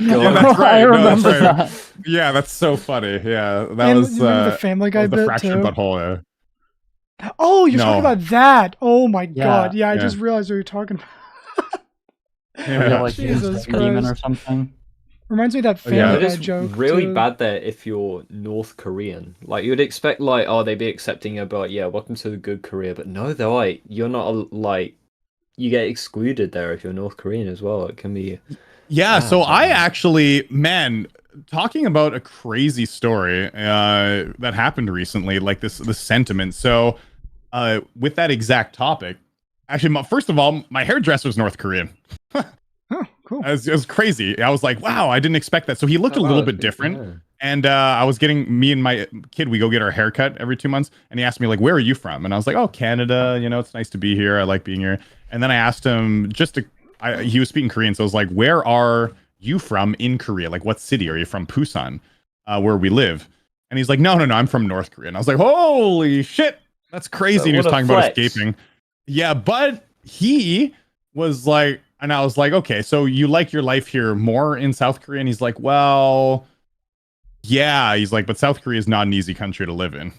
Yeah, that's right. I remember that. Yeah, that's so funny. Yeah, that And was you remember the Family Guy the bit fractured too? butthole. Oh, you're talking about that. Oh my god. Yeah, I Yeah. just realized what you're talking about. Yeah. Like Jesus demon or Christ. something. Reminds me of that Yeah. Family It Guy is joke. really too. bad there if you're North Korean. Like you'd expect, like, oh, they'd be accepting about, yeah, welcome to the good Korea. But no, they're like, you're not like, you get excluded there if you're North Korean as well. It can be. Yeah. So I actually, man, talking about a crazy story that happened recently, like this sentiment. So with that exact topic, actually, first of all, my hairdresser was North Korean. Oh, cool. It was crazy. I was like, wow, I didn't expect that. So he looked a little bit different. Yeah. And I was me and my kid, we go get our hair cut every 2 months. And he asked me, like, where are you from? And I was like, oh, Canada. It's nice to be here. I like being here. And then I asked him he was speaking Korean. So I was like, where are you from in Korea? Like, what city? Are you from Busan, where we live? And he's like, no, I'm from North Korea. And I was like, holy shit, that's crazy. And he was talking about escaping. Yeah, but he was like, and I was like, okay, so you like your life here more in South Korea? And he's like, well, yeah. He's like, but South Korea is not an easy country to live in.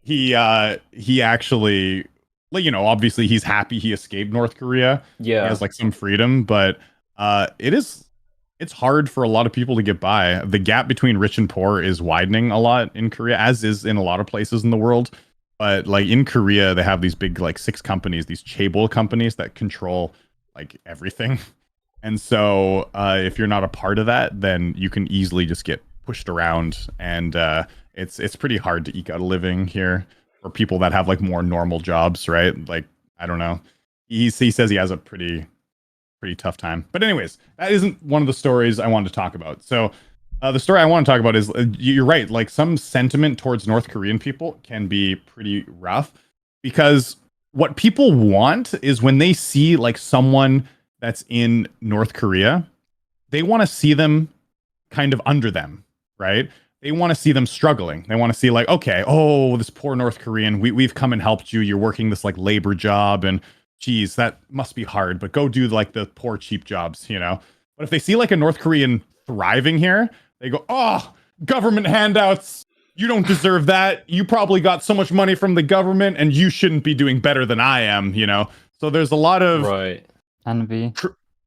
He actually, like, you know, obviously he's happy he escaped North Korea. Yeah. He has like some freedom, but it's hard for a lot of people to get by. The gap between rich and poor is widening a lot in Korea, as is in a lot of places in the world. But like in Korea, they have these big like 6 companies, these chaebol companies that control like everything. And so if you're not a part of that, then you can easily just get pushed around, and it's pretty hard to eke out a living here for people that have like more normal jobs, right? Like, I don't know. He says he has a pretty tough time. But anyways, that isn't one of the stories I wanted to talk about. So the story I want to talk about is you're right. Like some sentiment towards North Korean people can be pretty rough, because what people want is when they see like someone that's in North Korea, they want to see them kind of under them, right? They want to see them struggling. They want to see like, okay, oh, this poor North Korean, we've come and helped you. You're working this like labor job, and geez, that must be hard, but go do like the poor cheap jobs, you know? But if they see like a North Korean thriving here, they go, oh, government handouts. You don't deserve that. You probably got so much money from the government, and you shouldn't be doing better than I am, you know? So there's a lot of envy.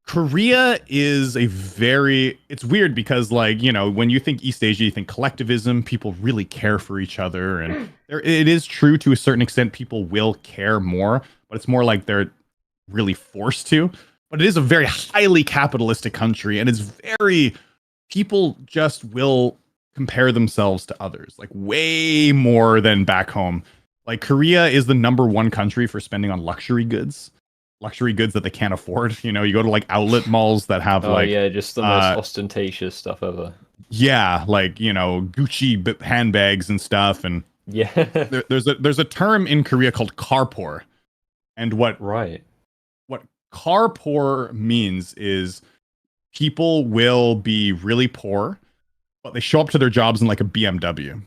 Korea is it's weird because, like, you know, when you think East Asia, you think collectivism, people really care for each other. And it is true to a certain extent, people will care more, but it's more like they're really forced to. But it is a very highly capitalistic country, and people just will compare themselves to others, like way more than back home. Like Korea is the #1 country for spending on luxury goods that they can't afford. You know, you go to like outlet malls that have just the most ostentatious stuff ever. Yeah, like, you know, Gucci handbags and stuff. And yeah, there's a term in Korea called carpoor, and what carpoor means is people will be really poor, but they show up to their jobs in like a BMW,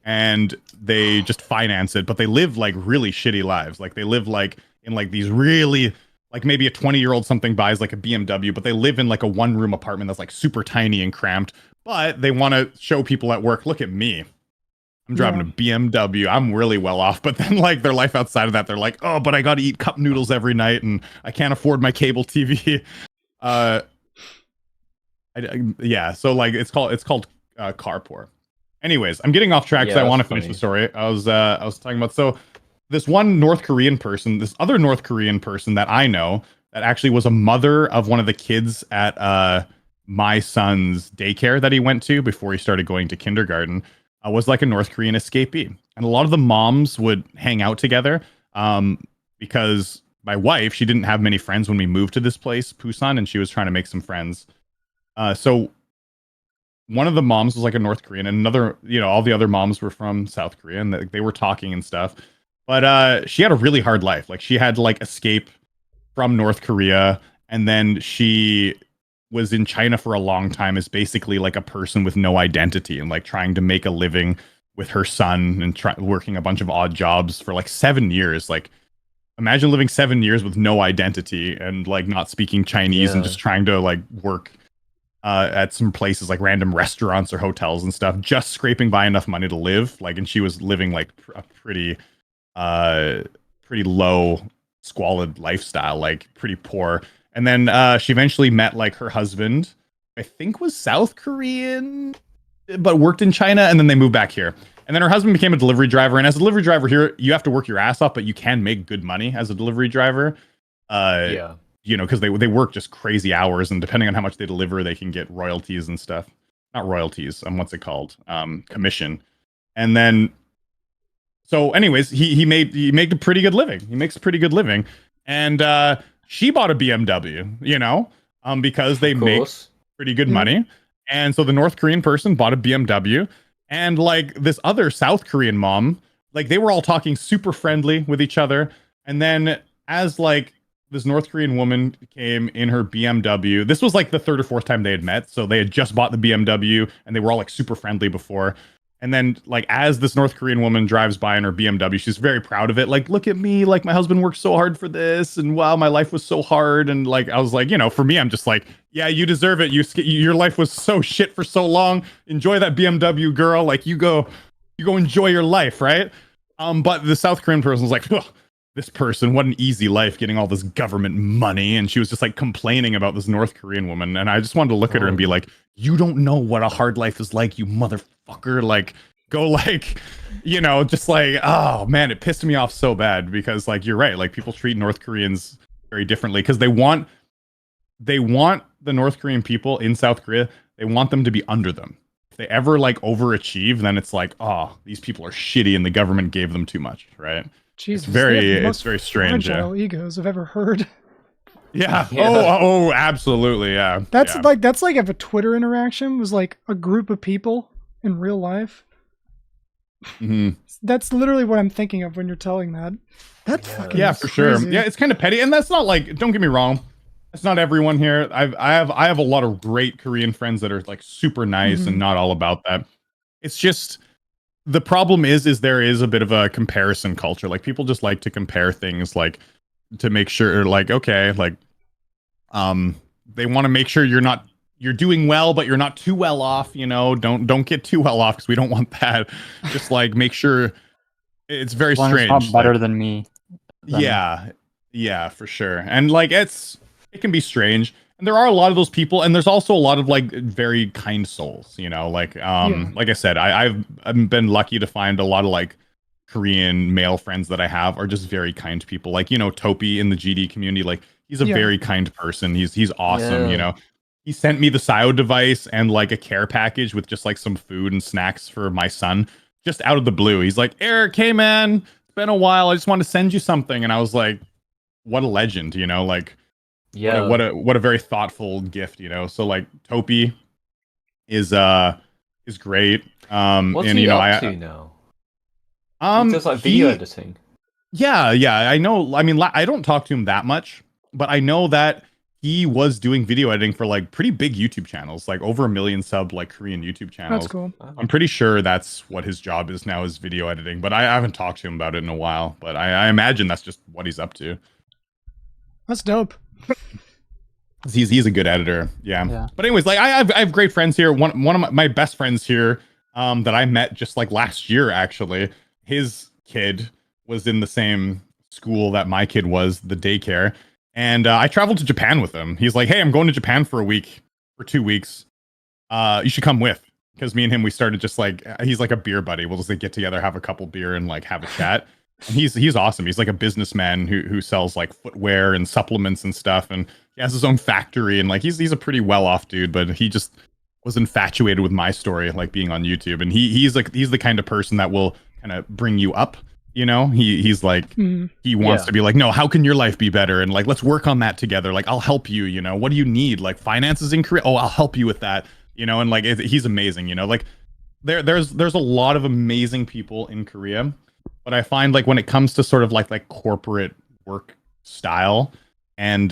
and they just finance it, but they live like really shitty lives. Like they live like in like these really, like maybe a 20-year-old something buys like a BMW, but they live in like a 1-room apartment that's like super tiny and cramped, but they want to show people at work, look at me. I'm driving a BMW. I'm really well off. But then like their life outside of that, they're like, oh, but I got to eat cup noodles every night, and I can't afford my cable TV. Yeah. So like it's called carpoor. Anyways, I'm getting off track because I want to finish the story. I was talking about, so this other North Korean person that I know that actually was a mother of one of the kids at my son's daycare that he went to before he started going to kindergarten, was like a North Korean escapee. And a lot of the moms would hang out together because my wife, she didn't have many friends when we moved to this place, Busan, and she was trying to make some friends. So one of the moms was like a North Korean, and another, you know, all the other moms were from South Korea, and they were talking and stuff. But she had a really hard life. Like she had to like escape from North Korea, and then she was in China for a long time as basically like a person with no identity, and like trying to make a living with her son, and working a bunch of odd jobs for like 7 years. Like imagine living 7 years with no identity and like not speaking Chinese and just trying to like work at some places like random restaurants or hotels and stuff, just scraping by enough money to live. Like, and she was living like a pretty low, squalid lifestyle, like pretty poor. And then she eventually met like her husband, I think was South Korean, but worked in China, and then they moved back here. And then her husband became a delivery driver. And as a delivery driver here, you have to work your ass off, but you can make good money as a delivery driver. You know, because they work just crazy hours, and depending on how much they deliver, they can get royalties and stuff. Not royalties, what's it called? Commission. And then, so anyways, he made a pretty good living. He makes a pretty good living, and she bought a BMW, you know, because they make pretty good money. And so the North Korean person bought a BMW, and like this other South Korean mom, like they were all talking super friendly with each other. And then as like this North Korean woman came in her BMW, this was like the 3rd or 4th time they had met. So they had just bought the BMW, and they were all like super friendly before. And then, like, as this North Korean woman drives by in her BMW, she's very proud of it. Like, look at me. Like, my husband worked so hard for this. And wow, my life was so hard. And like, I was like, for me, I'm just like, yeah, you deserve it. Your life was so shit for so long. Enjoy that BMW, girl. Like, you go enjoy your life, right? But the South Korean person was like, this person, what an easy life getting all this government money. And she was just like complaining about this North Korean woman. And I just wanted to look at her and be like, you don't know what a hard life is like, you motherfucker. Like, go like, just like, oh man, it pissed me off so bad because like, you're right. Like people treat North Koreans very differently because they want the North Korean people in South Korea, they want them to be under them. If they ever like overachieve, then it's like, oh, these people are shitty and the government gave them too much, right? Jesus, it's very strange. Fragile egos I've ever heard. Yeah. Yeah. Oh, absolutely. Yeah. That's yeah. like if a Twitter interaction was like a group of people in real life. Mm-hmm. That's literally what I'm thinking of when you're telling that. That's fucking yeah, for sure. crazy. Yeah, it's kind of petty, and that's not like. Don't get me wrong. It's not everyone here. I have a lot of great Korean friends that are like super nice and not all about that. It's just the problem is there is a bit of a comparison culture. Like people just like to compare things, like to make sure, like okay, like they want to make sure you're doing well, but you're not too well off. Don't get too well off because we don't want that. Just like make sure it's very strange. It's not better than me. Yeah, for sure. And like it can be strange. And there are a lot of those people, and there's also a lot of like very kind souls, like like I said, I've been lucky to find a lot of like Korean male friends that I have are just very kind people. Like, Topi in the GD community, like he's a very kind person. He's awesome, He sent me the SIO device and like a care package with just like some food and snacks for my son, just out of the blue. He's like, Eric, hey man, it's been a while. I just want to send you something. And I was like, what a legend, like Yeah. what a very thoughtful gift, So like Topi is great. What's and he up to now? He does like video editing. Yeah, I know. I mean, I don't talk to him that much, but I know that he was doing video editing for like pretty big YouTube channels, like over 1 million sub like Korean YouTube channels. That's cool. I'm pretty sure that's what his job is now, is video editing, but I haven't talked to him about it in a while, but I imagine that's just what he's up to. That's dope. He's a good editor. Yeah. But anyways, like I have great friends here. One of my best friends here that I met just like last year, actually. His kid was in the same school that my kid was, the daycare. And I traveled to Japan with him. He's like, hey, I'm going to Japan for 2 weeks. You should come with. Because me and him, we started just like, he's like a beer buddy. We'll just like get together, have a couple beer and like have a chat. And he's awesome. He's like a businessman who sells like footwear and supplements and stuff. And he has his own factory. And like, he's a pretty well-off dude, but he just was infatuated with my story, like being on YouTube. And he's the kind of person that will kind of bring you up. He's like, he wants to be like, no, how can your life be better? And like, let's work on that together. Like, I'll help you, what do you need? Like finances in Korea. Oh, I'll help you with that, and like, he's amazing, like there's a lot of amazing people in Korea, but I find like when it comes to sort of like corporate work style and,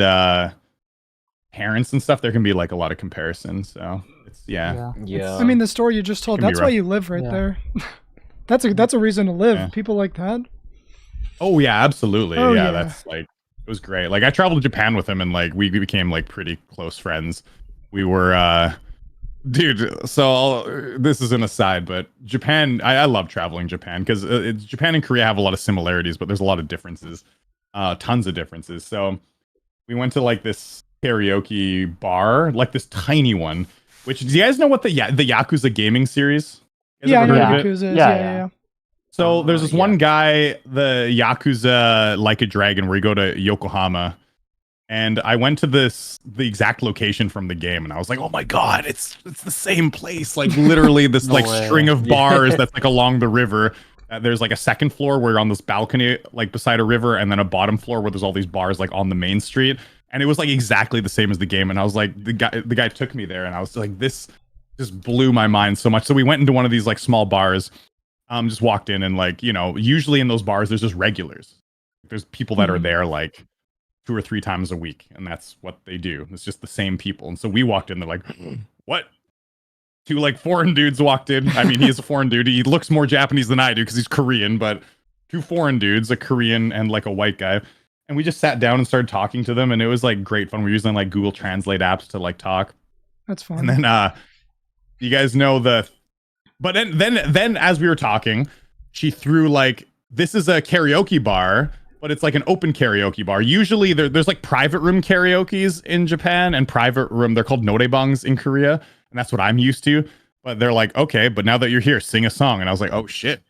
parents and stuff, there can be like a lot of comparisons. So it's, yeah. I mean, the story you just told, that's why you live right there. That's a reason to live. Yeah. People like that. Oh yeah, absolutely. Oh, yeah. That's like, it was great. Like I traveled to Japan with him and like we became like pretty close friends. We were dude, so this is an aside, but Japan, I love traveling Japan because Japan and Korea have a lot of similarities, but there's a lot of differences. Tons of differences. So we went to like this karaoke bar, like this tiny one, which, do you guys know what the Yakuza gaming series? Yeah, I know Yakuza is. Yeah. So there's this one guy, the Yakuza Like a Dragon, where you go to Yokohama, and I went to the exact location from the game, and I was like, oh my god, it's the same place, like literally this string of bars that's like along the river. There's like a second floor where you're on this balcony like beside a river, and then a bottom floor where there's all these bars like on the main street, and it was like exactly the same as the game. And I was like, the guy took me there, and I was like, this just blew my mind so much. So we went into one of these like small bars, just walked in, and like, usually in those bars there's just regulars. There's people that are there like 2 or 3 times a week, and that's what they do. It's just the same people. And so we walked in, they're like, what two like foreign dudes walked in. I mean, he's a foreign dude. He looks more Japanese than I do because he's Korean, but two foreign dudes, a Korean and like a white guy. And we just sat down and started talking to them, and it was like great fun. We're using like Google Translate apps to like talk. That's fun. And then you guys know but then as we were talking, she threw like, this is a karaoke bar, but it's like an open karaoke bar. Usually there's like private room karaoke's in Japan, and private room, they're called norebangs in Korea, and that's what I'm used to. But they're like, okay, but now that you're here, sing a song. And I was like, oh shit.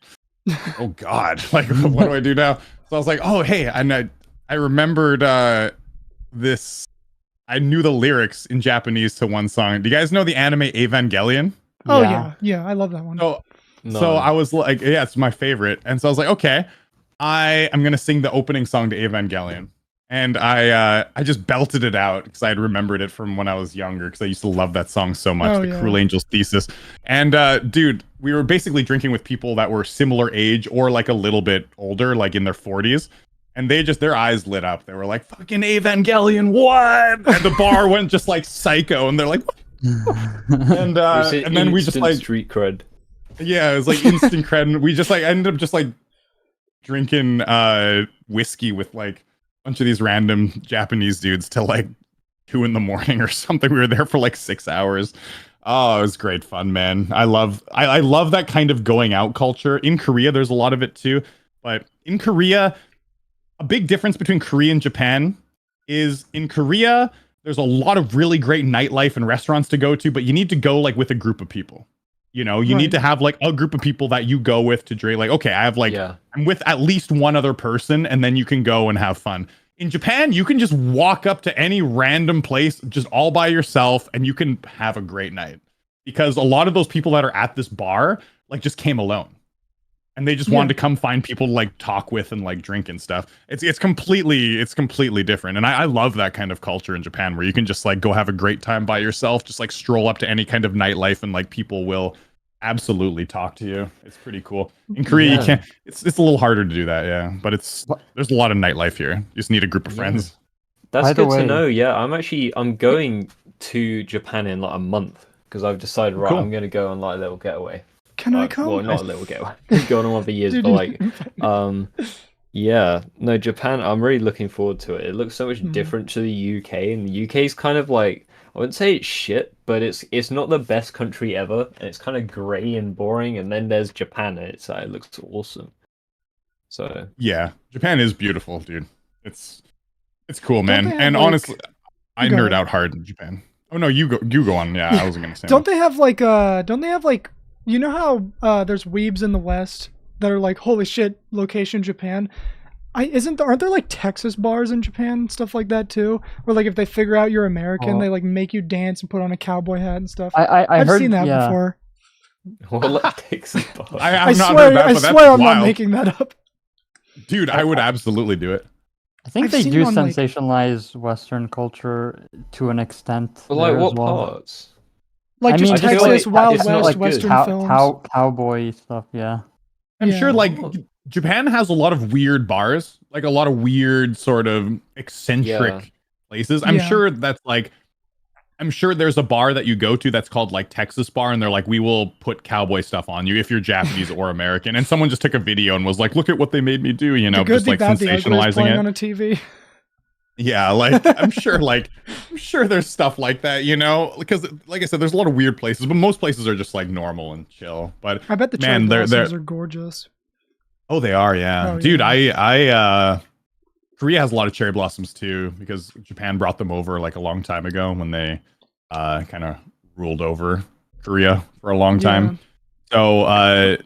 Oh God. Like, what do I do now? So I was like, oh hey, and I remembered this. I knew the lyrics in Japanese to one song. Do you guys know the anime Evangelion? Oh yeah, I love that one. So I was like, yeah, it's my favorite. And so I was like, okay, I am gonna sing the opening song to Evangelion. And I just belted it out because I had remembered it from when I was younger, because I used to love that song so much, The Cruel Angel's Thesis. And dude, we were basically drinking with people that were similar age or like a little bit older, like in their 40s. And they just, their eyes lit up. They were like, fucking Evangelion, what? And the bar went just like psycho. And they're like, and then we just like street cred. Yeah, it was like instant cred. And we just like ended up just like drinking whiskey with like a bunch of these random Japanese dudes till like 2 a.m. or something. We were there for like 6 hours. Oh, it was great fun, man. I love that kind of going out culture. In Korea, there's a lot of it too. But in Korea, a big difference between Korea and Japan is in Korea, there's a lot of really great nightlife and restaurants to go to, but you need to go like with a group of people. You know, you need to have like a group of people that you go with to drink. Like, okay, I have like, I'm with at least one other person, and then you can go and have fun. In Japan, you can just walk up to any random place just all by yourself, and you can have a great night. Because a lot of those people that are at this bar like just came alone. And they just wanted to come find people to like talk with and like drink and stuff. It's completely different. And I love that kind of culture in Japan, where you can just like go have a great time by yourself, just like stroll up to any kind of nightlife, and like people will absolutely talk to you. It's pretty cool. In Korea, you can't. It's a little harder to do that, but there's a lot of nightlife here. You just need a group of friends. That's good to know. Yeah, I'm going to Japan in like a month, because I've decided I'm going to go on like a little getaway. Can I come? Well, not a little getaway. Going on one for years, but like, no, Japan. I'm really looking forward to it. It looks so much different to the UK, and the UK is kind of like, I wouldn't say it's shit, but it's not the best country ever, and it's kind of grey and boring. And then there's Japan, and it looks awesome. So yeah, Japan is beautiful, dude. It's cool, man. And honestly, I nerd out hard in Japan. Oh no, you go on. Yeah, I wasn't gonna say. Don't they have like you know how there's weebs in the West that are like, holy shit, location Japan? Aren't there like Texas bars in Japan and stuff like that too? Where like if they figure out you're American, they like make you dance and put on a cowboy hat and stuff. I've seen that before. Well, Texas bars. I swear I'm not making that up. Dude, I would absolutely do it. I think they do sensationalize Western culture to an extent. But like what parts? Like just Texas, Wild West, Western films. Cowboy stuff, yeah. I'm sure like Japan has a lot of weird bars, like a lot of weird sort of eccentric places. I'm sure that's like, I'm sure there's a bar that you go to that's called like Texas Bar, and they're like, we will put cowboy stuff on you if you're Japanese or American. And someone just took a video and was like, look at what they made me do, you know, just like sensationalizing it on a TV. Yeah, like I'm sure there's stuff like that, you know, because like I said, there's a lot of weird places, but most places are just like normal and chill. But I bet the cherry blossoms are gorgeous. Oh, they are, yeah. Oh, dude, I Korea has a lot of cherry blossoms too, because Japan brought them over like a long time ago when they kind of ruled over Korea for a long time. So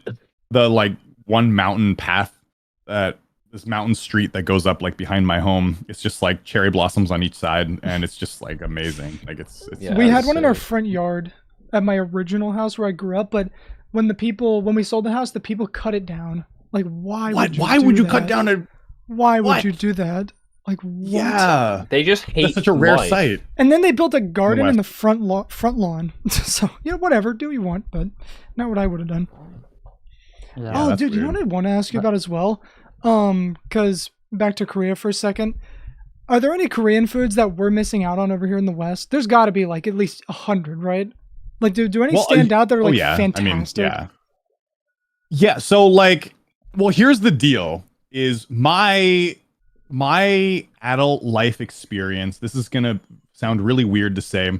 the like one mountain path this mountain street that goes up like behind my home, it's just like cherry blossoms on each side, and it's just like amazing. Like it's we had one in our front yard at my original house where I grew up, but when we sold the house, the people cut it down. Like why would you cut down a why would you do that? Like what? Yeah, they just hate. That's such a rare sight. And then they built a garden in the front lawn. So whatever, do what you want, but not what I would have done. Yeah, oh, dude, weird. You know what I want to ask you about as well? Because back to Korea for a second. Are there any Korean foods that we're missing out on over here in the West? There's got to be like at least 100, right? Like, do any Well, stand out that are like yeah. fantastic? I mean, yeah. So like, well, here's the deal: is my adult life experience. This is gonna sound really weird to say.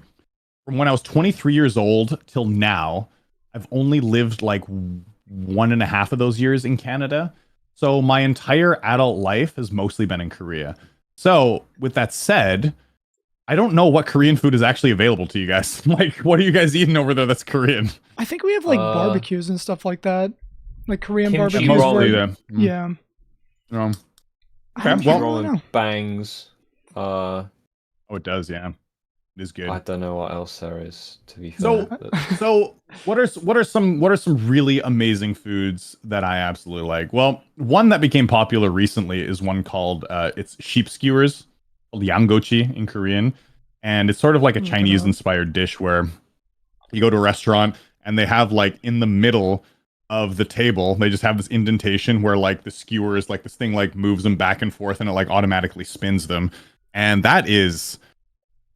From when I was 23 years old till now, I've only lived like 1.5 of those years in Canada. So my entire adult life has mostly been in Korea. So with that said, I don't know what Korean food is actually available to you guys. Like, what are you guys eating over there that's Korean? I think we have like barbecues and stuff like that, like Korean Kimchi barbecues. roll. Yeah. Okay, I don't well, really know. Bangs. Oh, it does. Yeah, it is good. I don't know what else there is, to be fair. So, but- so what are some really amazing foods that I absolutely like? Well, one that became popular recently is one called it's sheep skewers, called yamgochi in Korean, and it's sort of like a Chinese inspired dish where you go to a restaurant and they have like in the middle of the table they just have this indentation where like the skewer is like this thing like moves them back and forth and it like automatically spins them, and that is,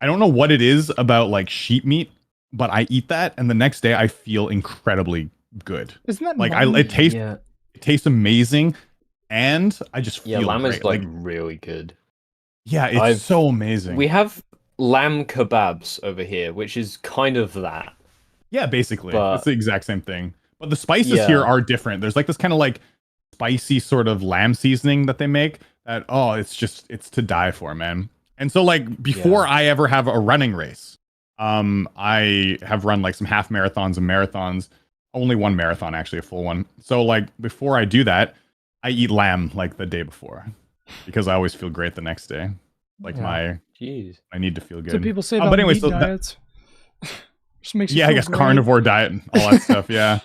I don't know what it is about like sheep meat, but I eat that and the next day I feel incredibly good. Isn't that Like mutton? it tastes amazing, and I just feel lamb great. is like really good. Yeah, it's so amazing. We have lamb kebabs over here, which is kind of that. Yeah, basically, But- it's the exact same thing. But the spices here are different. There's like this kind of like spicy sort of lamb seasoning that they make that, oh, it's to die for, man. And so like before I ever have a running race, I have run like some half marathons and marathons, only one marathon, actually a full one. So like before I do that, I eat lamb like the day before because I always feel great the next day. Like I need to feel good. So people say about but anyway, meat so diets. Just makes you I feel guess great. carnivore diet and all that stuff. Yeah.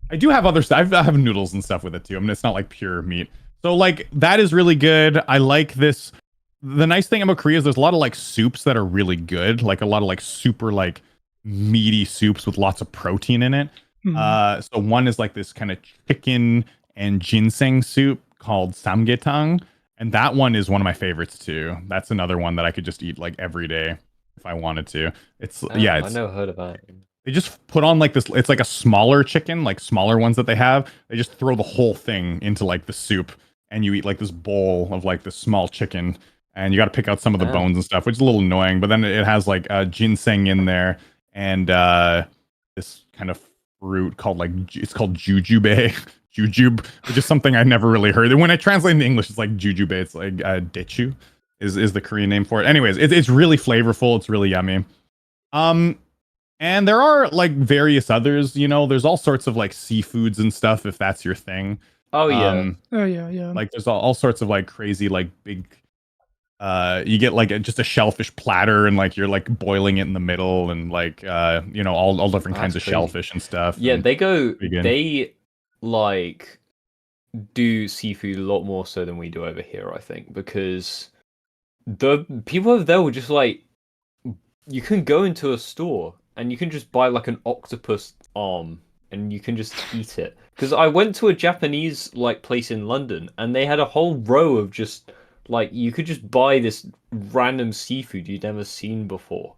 I do have other stuff. I have noodles and stuff with it too. I mean, it's not like pure meat. So like that is really good. I like this. The nice thing about Korea is there's a lot of like soups that are really good. Like a lot of like super like meaty soups with lots of protein in it. So one is like this kind of chicken and ginseng soup called samgyetang. And that one is one of my favorites too. That's another one that I could just eat like every day if I wanted to. I never heard of that. They just put on like this, it's like a smaller chicken, like smaller ones that they have. They just throw the whole thing into like the soup and you eat like this bowl of like this small chicken and you got to pick out some of the bones and stuff, which is a little annoying. But then it has like ginseng in there and this kind of fruit called like, it's called jujube, jujube, which is something I've never really heard. And when I translate into English, it's like jujube. It's like dechu is the Korean name for it. Anyways, it's really flavorful. It's really yummy. And there are like various others, you know, there's all sorts of like seafoods and stuff if that's your thing. Oh yeah. Yeah. Like there's all sorts of like crazy like big you get like just a shellfish platter and like you're like boiling it in the middle and like you know all different kinds of shellfish and stuff. Yeah, and they like do seafood a lot more so than we do over here, I think, because the people over there were just like, you can go into a store and you can just buy like an octopus arm and you can just eat it. Because I went to a Japanese like place in London and they had a whole row of just like, you could just buy this random seafood you'd never seen before.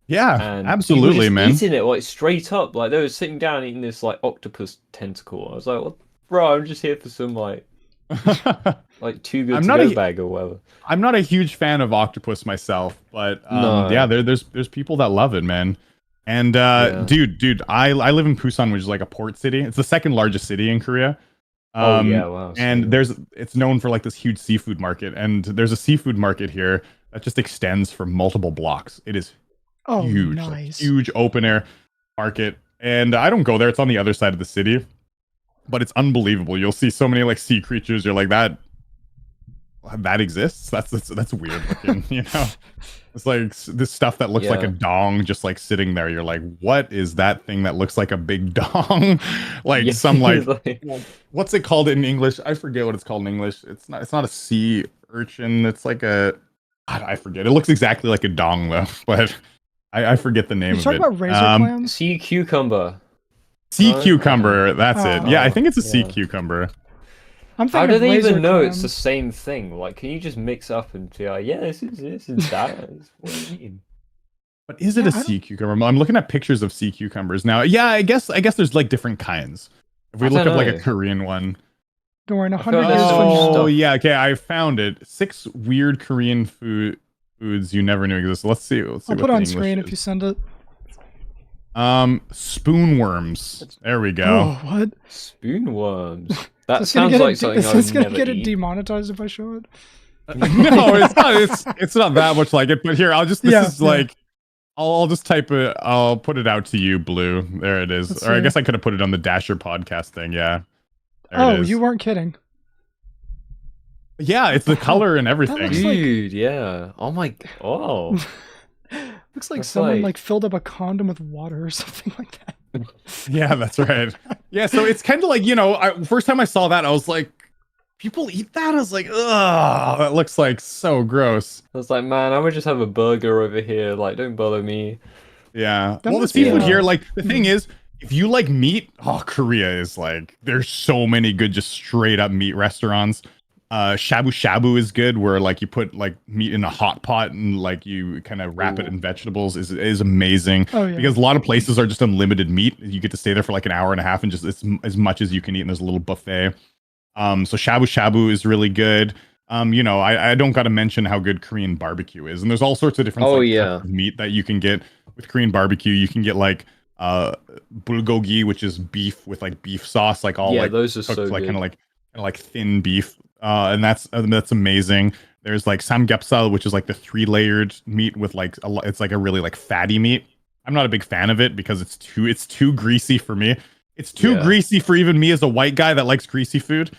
Yeah, And absolutely, just man. eating it like straight up, like they were sitting down eating this like octopus tentacle. I was like, well, bro, I'm just here for some like too good to go bag or whatever. I'm not a huge fan of octopus myself, but yeah, there's people that love it, man. And dude, I live in Busan, which is like a port city. It's the second largest city in Korea. Wow. And it's known for like this huge seafood market, and there's a seafood market here that just extends for multiple blocks. It is huge, nice. like, huge open air market. And I don't go there; it's on the other side of the city, but it's unbelievable. You'll see so many like sea creatures. You're like, that exists. That's weird looking, you know. It's like this stuff that looks like a dong just like sitting there. You're like, what is that thing that looks like a big dong? Like some like what's it called in English? I forget what it's called in English. It's not a sea urchin. It's like I forget. It looks exactly like a dong though, but I forget the name of it. You talking about razor clams? Sea cucumber. Sea cucumber, that's it. Yeah, I think it's a sea cucumber. I'm How thinking do of they razor even know clams. it's the same thing? Like, can you just mix up and be like, yeah, this is that? What do you mean? But is it Yeah, a I sea cucumber? I'm looking at pictures of sea cucumbers now. Yeah, I guess there's like different kinds. If we I look don't up like a know. Korean one. Don't worry, in I feel 100 like there's years so from much now. Oh stuff. yeah, okay, I found it. 6 weird Korean foods you never knew existed. Let's see I'll what put the it on English screen is. if you send it. Spoonworms. There we go. Oh, what? Spoonworms. Is That this gonna sounds get like it, something is I this would gonna never get it eat. demonetized if I show it? No, it's not. It's not that much like it. But here, I'll just. This Yeah, is yeah. like. I'll just type it. I'll put it out to you, Blue. There it is. Let's Or I see. guess I could have put it on the Dasher podcast thing. Yeah. There Oh, it is. you weren't kidding. Yeah, it's the the hell? color and everything. looks like- Dude, yeah. Oh my. Oh. Looks like That's someone like- like filled up a condom with water or something like that. Yeah, that's right. Yeah, so it's kind of like, first time I saw that, I was like, people eat that? I was like, ugh, that looks like so gross. I was like, man, I would just have a burger over here. Like, don't bother me. Yeah. That Well, the must be seafood a- here, like, the thing is, if you like meat, Korea is like, there's so many good, just straight up meat restaurants. Shabu shabu is good, where like you put like meat in a hot pot and like you kind of wrap it in vegetables is amazing. Oh yeah. Because a lot of places are just unlimited meat. You get to stay there for like an hour and a half and just as much as you can eat, and there's a little buffet. So shabu shabu is really good. I don't got to mention how good Korean barbecue is, and there's all sorts of different types of meat that you can get with Korean barbecue. You can get like bulgogi, which is beef with like beef sauce, like all like those are cooked, so like good. kind of like thin beef, and that's amazing. There's like samgyeopsal, which is like the 3-layered meat with like it's like a really like fatty meat. I'm not a big fan of it because it's too greasy for me. It's too greasy for even me as a white guy that likes greasy food.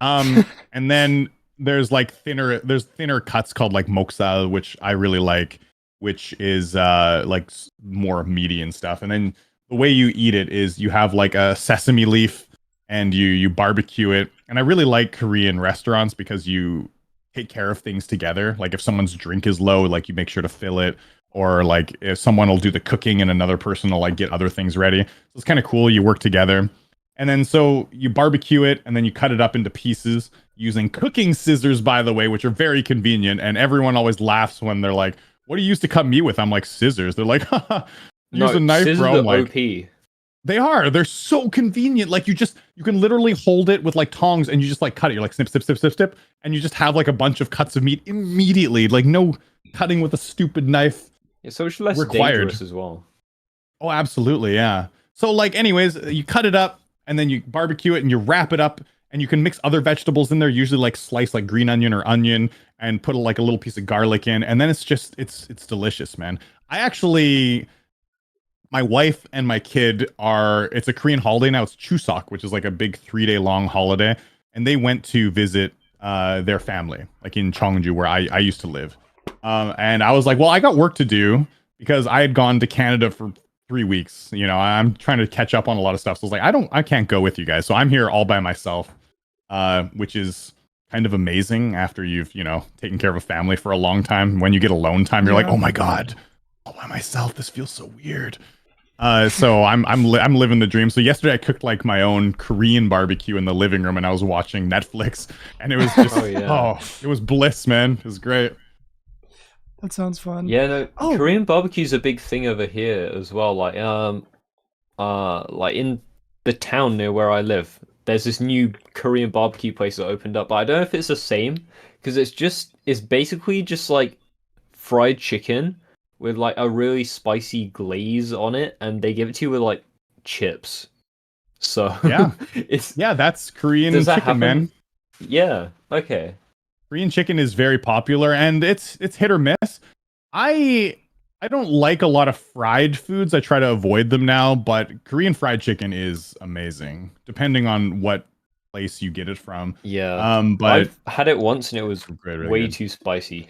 And then there's thinner cuts called like moksal, which I really like, which is like more meaty and stuff. And then the way you eat it is you have like a sesame leaf and you barbecue it. And I really like Korean restaurants because you take care of things together. Like if someone's drink is low, like you make sure to fill it, or like if someone will do the cooking and another person will like get other things ready. So it's kind of cool. You work together. And then so you barbecue it and then you cut it up into pieces using cooking scissors, by the way, which are very convenient. And everyone always laughs when they're like, what do you use to cut meat with? I'm like, scissors. They're like, haha, use a knife, scissors bro. are I'm like, OP. they're so convenient. Like you can literally hold it with like tongs and you just like cut it. You're like snip, snip, snip, snip, snip. And you just have like a bunch of cuts of meat immediately. Like no cutting with a stupid knife. It's so much less required. dangerous as well. Oh, absolutely. Yeah. So like, anyways, you cut it up and then you barbecue it and you wrap it up and you can mix other vegetables in there, usually like slice like green onion or onion, and put like a little piece of garlic in. And then it's delicious, man. My wife and my kid it's a Korean holiday now. It's Chuseok, which is like a big 3-day long holiday. And they went to visit their family, like in Cheongju, where I used to live. And I was like, well, I got work to do because I had gone to Canada for 3 weeks. I'm trying to catch up on a lot of stuff. So I was like, I can't go with you guys. So I'm here all by myself, which is kind of amazing after you've, taken care of a family for a long time. When you get alone time, you're like, oh my God, all by myself. This feels so weird. So I'm living the dream. So yesterday I cooked like my own Korean barbecue in the living room and I was watching Netflix and it was just, it was bliss, man. It was great. That sounds fun. Yeah, no, Oh. Korean barbecue's a big thing over here as well. Like in the town near where I live, there's this new Korean barbecue place that opened up, but I don't know if it's the same because it's basically just like fried chicken with like a really spicy glaze on it, and they give it to you with like chips. So Yeah. it's That's Korean Does that chicken, happen? man. yeah, okay. Korean chicken is very popular and it's hit or miss. I don't like a lot of fried foods. I try to avoid them now, but Korean fried chicken is amazing, depending on what place you get it from. Yeah. But I've had it once and it was really way good. too spicy.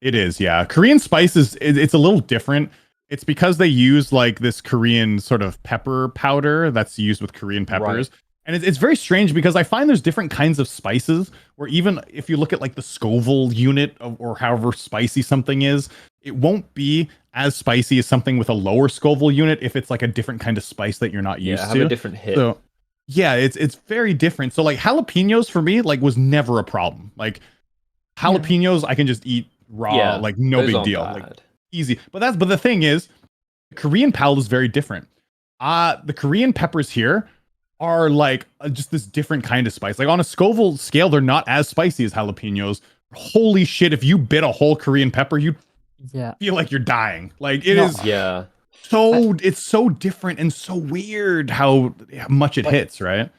It is, yeah. Korean spice it's a little different. It's because they use like this Korean sort of pepper powder that's used with Korean peppers. Right. And it's very strange because I find there's different kinds of spices where even if you look at like the Scoville unit or however spicy something is, it won't be as spicy as something with a lower Scoville unit if it's like a different kind of spice that you're not used Yeah, to. have a different hit. So yeah, it's very different. So like jalapenos for me like was never a problem. Like jalapenos I can just eat raw, Yeah, like no those big aren't deal. bad. Like easy. But the thing is, Korean palette is very different. The Korean peppers here are like just this different kind of spice. Like on a Scoville scale, they're not as spicy as jalapenos. Holy shit, if you bit a whole Korean pepper, you'd feel like you're dying. Like it is it's so different and so weird how much it hits, right?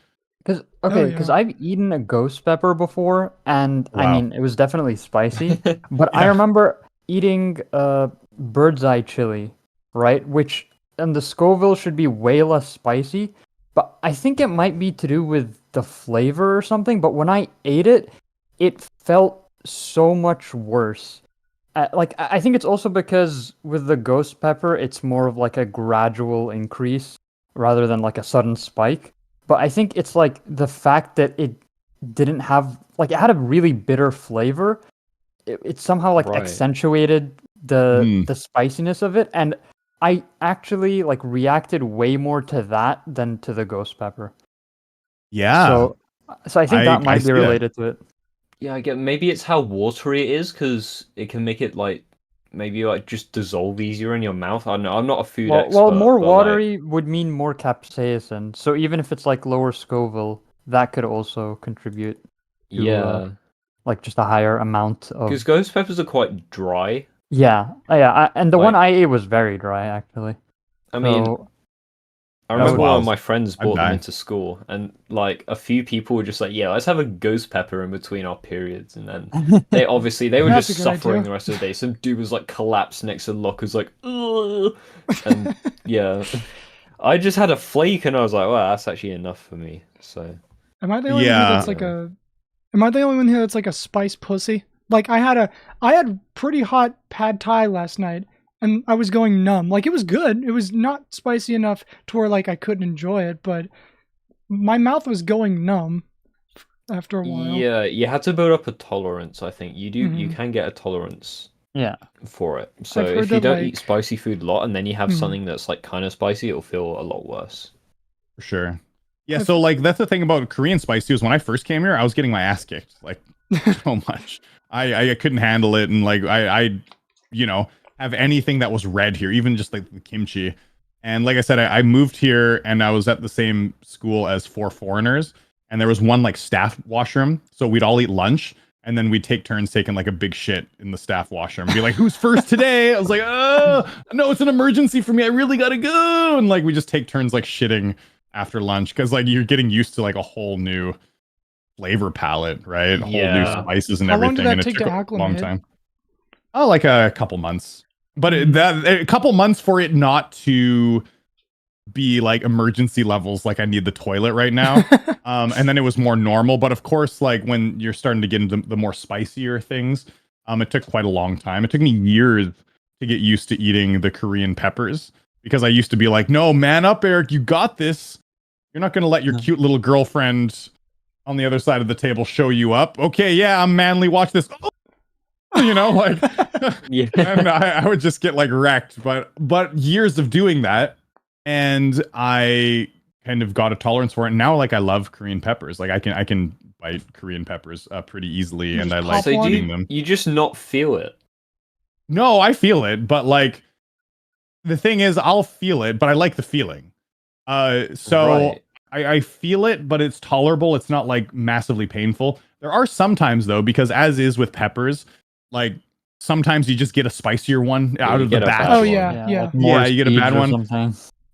Because I've eaten a ghost pepper before, and I mean it was definitely spicy. But I remember eating bird's eye chili, right? Which and the Scoville should be way less spicy. But I think it might be to do with the flavor or something. But when I ate it, it felt so much worse. I think it's also because with the ghost pepper, it's more of like a gradual increase rather than like a sudden spike. But I think it's like the fact that it didn't have like it had a really bitter flavor. It somehow like accentuated the spiciness of it, and I actually like reacted way more to that than to the ghost pepper. Yeah. So I think that might be related to it. Yeah, I get maybe it's how watery it is because it can make it like maybe like just dissolve easier in your mouth. I don't know. I'm not a food expert. Well, more but, watery would mean more capsaicin. So even if it's like lower Scoville, that could also contribute. To, like just a higher amount of. Because ghost peppers are quite dry. Yeah, and the one I ate was very dry actually. I mean, I remember one of my friends brought them into school, and like a few people were just like, "Yeah, let's have a ghost pepper in between our periods," and then they were just suffering the rest of the day. Some dude was like collapsed next to the lockers, like, ugh! And I just had a flake, and I was like, "Well, that's actually enough for me." So, am I the only one that's like Am I the only one here that's like a spice pussy? Like I had pretty hot pad thai last night, and I was going numb. Like it was good. It was not spicy enough to where like I couldn't enjoy it, but my mouth was going numb after a while. Yeah, you had to build up a tolerance. I think you do. You can get a tolerance. For it. So if you don't eat spicy food a lot, and then you have something that's like kind of spicy, it'll feel a lot worse. For sure. Yeah, so like that's the thing about Korean spice too, is when I first came here, I was getting my ass kicked like so much. I couldn't handle it, and like I have anything that was red here, even just like the kimchi. And like I said, I moved here and I was at the same school as 4 foreigners, and there was one like staff washroom, so we'd all eat lunch and then we'd take turns taking like a big shit in the staff washroom. Be like, who's first today? I was like, oh no, it's an emergency for me. I really gotta go. And like we just take turns like shitting after lunch, because like you're getting used to like a whole new flavor palette, right? Whole new spices and everything. And it took a long time. Oh, like a couple months. But a couple months for it not to be like emergency levels, like I need the toilet right now. And then it was more normal. But of course, like when you're starting to get into the more spicier things, it took quite a long time. It took me years to get used to eating the Korean peppers, because I used to be like, no, man up, Eric, you got this. You're not going to let your cute little girlfriend on the other side of the table show you up. Okay, yeah, I'm manly. Watch this. You know, like, and I would just get like wrecked. But years of doing that, and I kind of got a tolerance for it. And now, like, I love Korean peppers. Like, I can bite Korean peppers pretty easily, and I like eating them. You just not feel it? No, I feel it, but like, the thing is, I'll feel it, but I like the feeling. I feel it, but it's tolerable. It's not like massively painful. There are sometimes though, because as is with peppers, like sometimes you just get a spicier one out of the batch. Oh yeah. You get a bad one.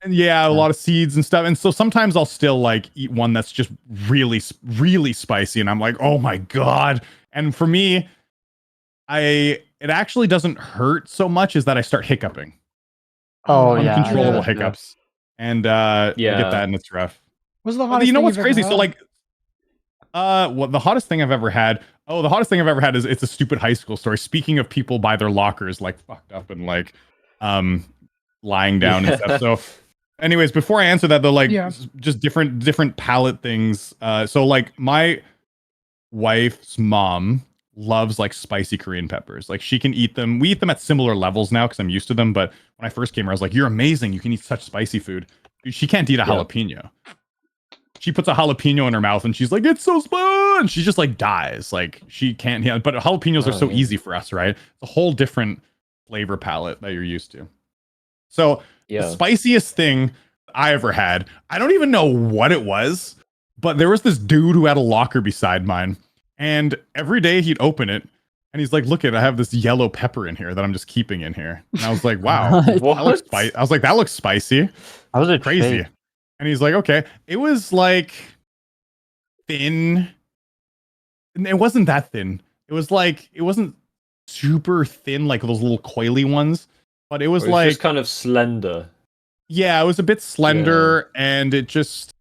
And a lot of seeds and stuff. And so sometimes I'll still like eat one that's just really, really spicy, and I'm like, oh my god. And for me, it actually doesn't hurt so much as that I start hiccuping. Uncontrollable hiccups. And I get that, and it's rough. What's the hottest you know thing what's you've crazy? ever So like, the hottest thing I've ever had. Oh, the hottest thing I've ever had is it's a stupid high school story. Speaking of people by their lockers, like fucked up and like, lying down and stuff. So, anyways, before I answer that though, like, just different palate things. So like my wife's mom loves like spicy Korean peppers. Like she can eat them. We eat them at similar levels now because I'm used to them. But when I first came here, I was like, "You're amazing. You can eat such spicy food." Dude, she can't eat a jalapeno. She puts a jalapeno in her mouth and she's like, "It's so spicy," and she just like dies. Like she can't. But jalapenos are so easy for us, right? It's a whole different flavor palette that you're used to. So the Yeah. spiciest thing I ever had, I don't even know what it was, but there was this dude who had a locker beside mine, and every day he'd open it, and he's like, "Look, I have this yellow pepper in here that I'm just keeping in here." And I was like, "Wow, that looks What? spicy." I was like, "That looks spicy, How was it crazy." shaped? And he's like, "Okay." It was like thin. It wasn't that thin. It was like it wasn't super thin like those little coily ones, but it was Or it's like just kind of slender. yeah, it was a bit slender and it just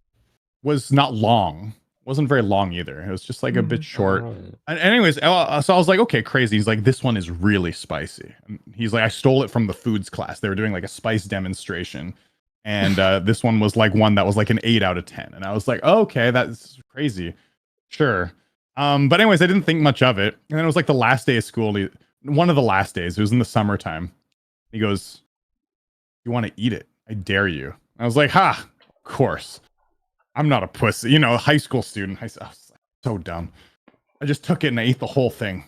was not long. Wasn't very long either. It was just like a bit short. Alright. And anyways, so I was like, okay, crazy. He's like, this one is really spicy. And he's like, I stole it from the foods class. They were doing like a spice demonstration. And this one was like one that was like an 8 out of 10. And I was like, oh, okay, that's crazy. Sure. But anyways, I didn't think much of it. And then it was like the last day of school. One of the last days. It was in the summertime. He goes, you want to eat it? I dare you. I was like, ha, of course. I'm not a pussy. You know, high school student. I was like, so dumb. I just took it and I ate the whole thing.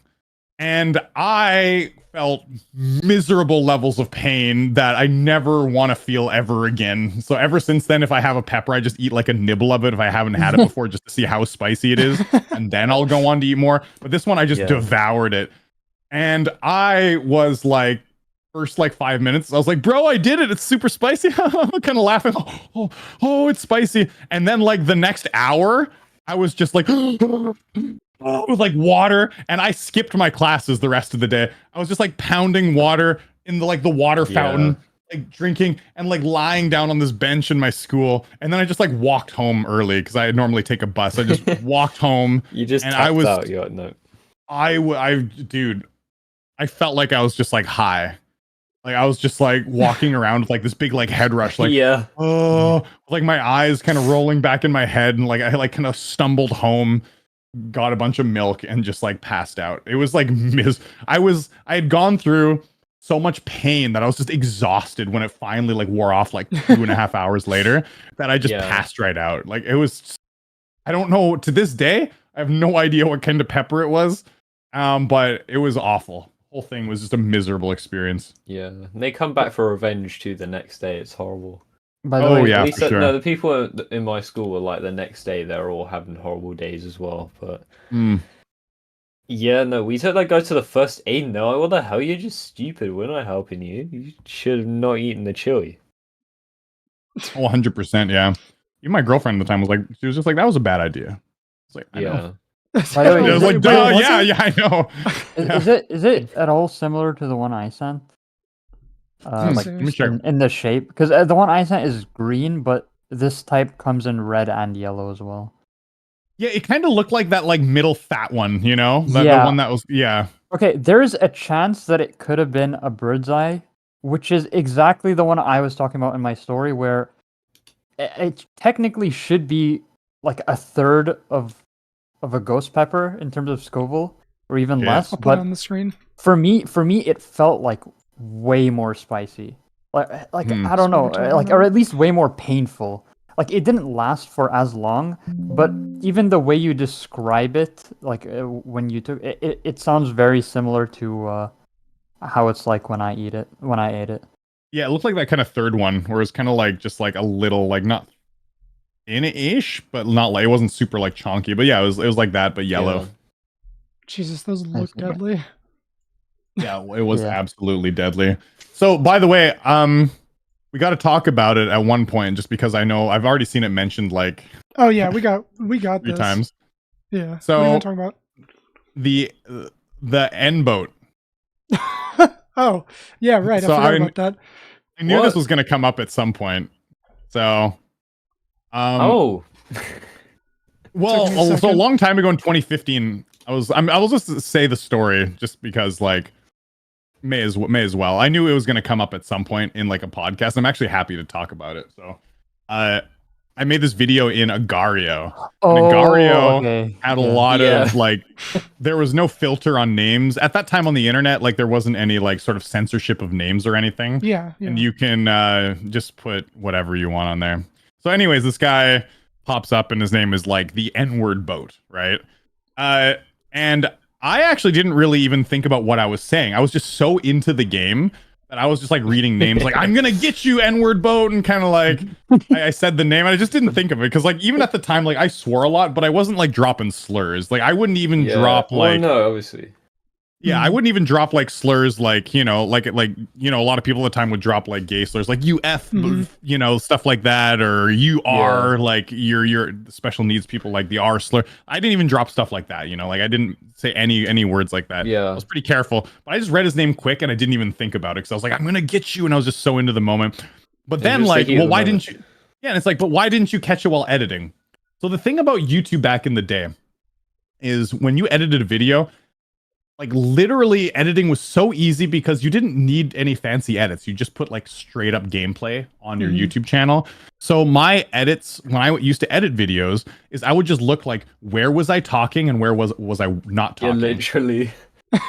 And I felt miserable levels of pain that I never want to feel ever again. So ever since then, if I have a pepper, I just eat like a nibble of it if I haven't had it before, just to see how spicy it is. And then I'll go on to eat more. But this one, I just devoured it. And I was like, first like 5 minutes, I was like, bro, I did it. It's super spicy. I'm kind of laughing. Oh, it's spicy. And then like the next hour, I was just like, with like water, and I skipped my classes the rest of the day. I was just like pounding water in the water fountain, like drinking and like lying down on this bench in my school. And then I just like walked home early because I normally take a bus. I just walked home. You just and tapped I was out. You're like, no. Dude, I felt like I was just like high. Like I was just like walking around with like this big like head rush, like oh, like my eyes kind of rolling back in my head, and like I like kind of stumbled home, got a bunch of milk, and just like passed out. It was like I had gone through so much pain that I was just exhausted when it finally like wore off like 2.5 hours later, that I just passed right out. Like it was, I don't know, to this day I have no idea what kind of pepper it was, but it was awful. Whole thing was just a miserable experience. Yeah, and they come back for revenge too the next day. It's horrible. By the way, yeah, at least for sure. No, the people in my school were like the next day they're all having horrible days as well. But yeah, no, we took that guy to the first aid. No, like, what the hell? You're just stupid. We're not helping you. You should have not eaten the chili. 100%, yeah. Even my girlfriend at the time was like, she was just like, that was a bad idea. It's like, I know. By the way, I was like, duh, yeah, I know. Is it at all similar to the one I sent? Like let me check. in the shape, because the one I sent is green, but this type comes in red and yellow as well. Yeah, it kind of looked like that like middle fat one, you know? The one that was, Okay, there's a chance that it could have been a bird's eye, which is exactly the one I was talking about in my story, where it technically should be like a third of a ghost pepper in terms of Scoville, or even less. I'll put but it on the screen. For me, it felt like way more spicy. Like I don't know, or at least way more painful. Like it didn't last for as long, but even the way you describe it, like when you took it, it sounds very similar to how it's like when I ate it. Yeah, it looked like that kind of third one, where it's kind of like just like a little like not thin-ish, but not like it wasn't super like chonky. But yeah, it was like that, but yellow. Yeah. Jesus, those look deadly. Yeah, it was absolutely deadly. So, by the way, we got to talk about it at one point, just because I know I've already seen it mentioned like. Oh yeah, we got 3 this. times. Yeah. So what are you talking about? The N boat. Oh yeah, right. So I forgot about that. I knew this was going to come up at some point. So. Oh. Well, so a long time ago in 2015, I'll just say the story just because like may as well. I knew it was going to come up at some point in like a podcast. I'm actually happy to talk about it. So, I made this video in Agario. And Agario had a lot of like, there was no filter on names at that time on the internet. Like there wasn't any like sort of censorship of names or anything. Yeah. And you can just put whatever you want on there. So anyways, this guy pops up and his name is like the N-word boat, right? And I actually didn't really even think about what I was saying. I was just so into the game that I was just like reading names, like I'm gonna get you, N-word boat, and kind of like I said the name, and I just didn't think of it because like even at the time, like I swore a lot, but I wasn't like dropping slurs. Like I wouldn't even drop like no, obviously. yeah, I wouldn't even drop like slurs like, you know, like you know, a lot of people at the time would drop like gay slurs like you F, you know, stuff like that, or you are like you're special needs people like the R slur. I didn't even drop stuff like that, you know, like I didn't say any words like that. Yeah. I was pretty careful, but I just read his name quick and I didn't even think about it because I was like, I'm gonna get you, and I was just so into the moment. But then like, well, why didn't you? Yeah, and it's like, but why didn't you catch it while editing? So the thing about YouTube back in the day is when you edited a video, like literally editing was so easy because you didn't need any fancy edits. You just put like straight up gameplay on your YouTube channel. So my edits when I used to edit videos is I would just look like where was I talking and where was I not talking. Yeah, literally.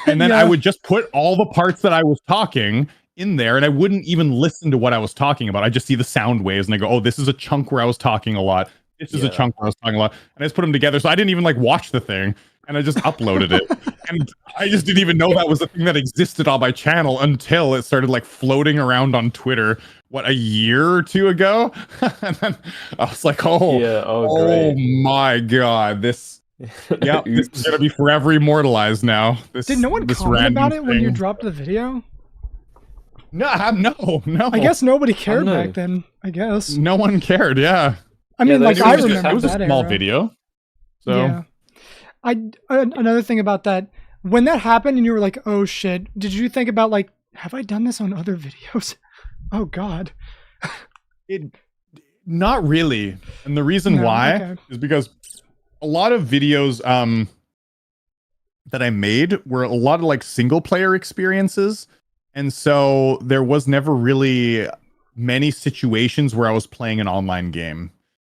And then I would just put all the parts that I was talking in there, and I wouldn't even listen to what I was talking about. I just see the sound waves and I go, oh, this is a chunk where I was talking a lot. This is a chunk where I was talking a lot. And I just put them together. So I didn't even like watch the thing. And I just uploaded it. And I just didn't even know that was a thing that existed on my channel until it started like floating around on Twitter, what, a year or two ago? And then I was like, oh my God, this this is gonna be forever immortalized now. Did no one comment about it when you dropped the video? No. I guess nobody cared back then, I guess. No one cared, yeah. I mean, like, I remember it was a small era. video. So yeah. Another thing about that, when that happened and you were like, oh shit, did you think about like, have I done this on other videos? Oh God. Not really. And the reason why is because a lot of videos that I made were a lot of like single player experiences. And so there was never really many situations where I was playing an online game.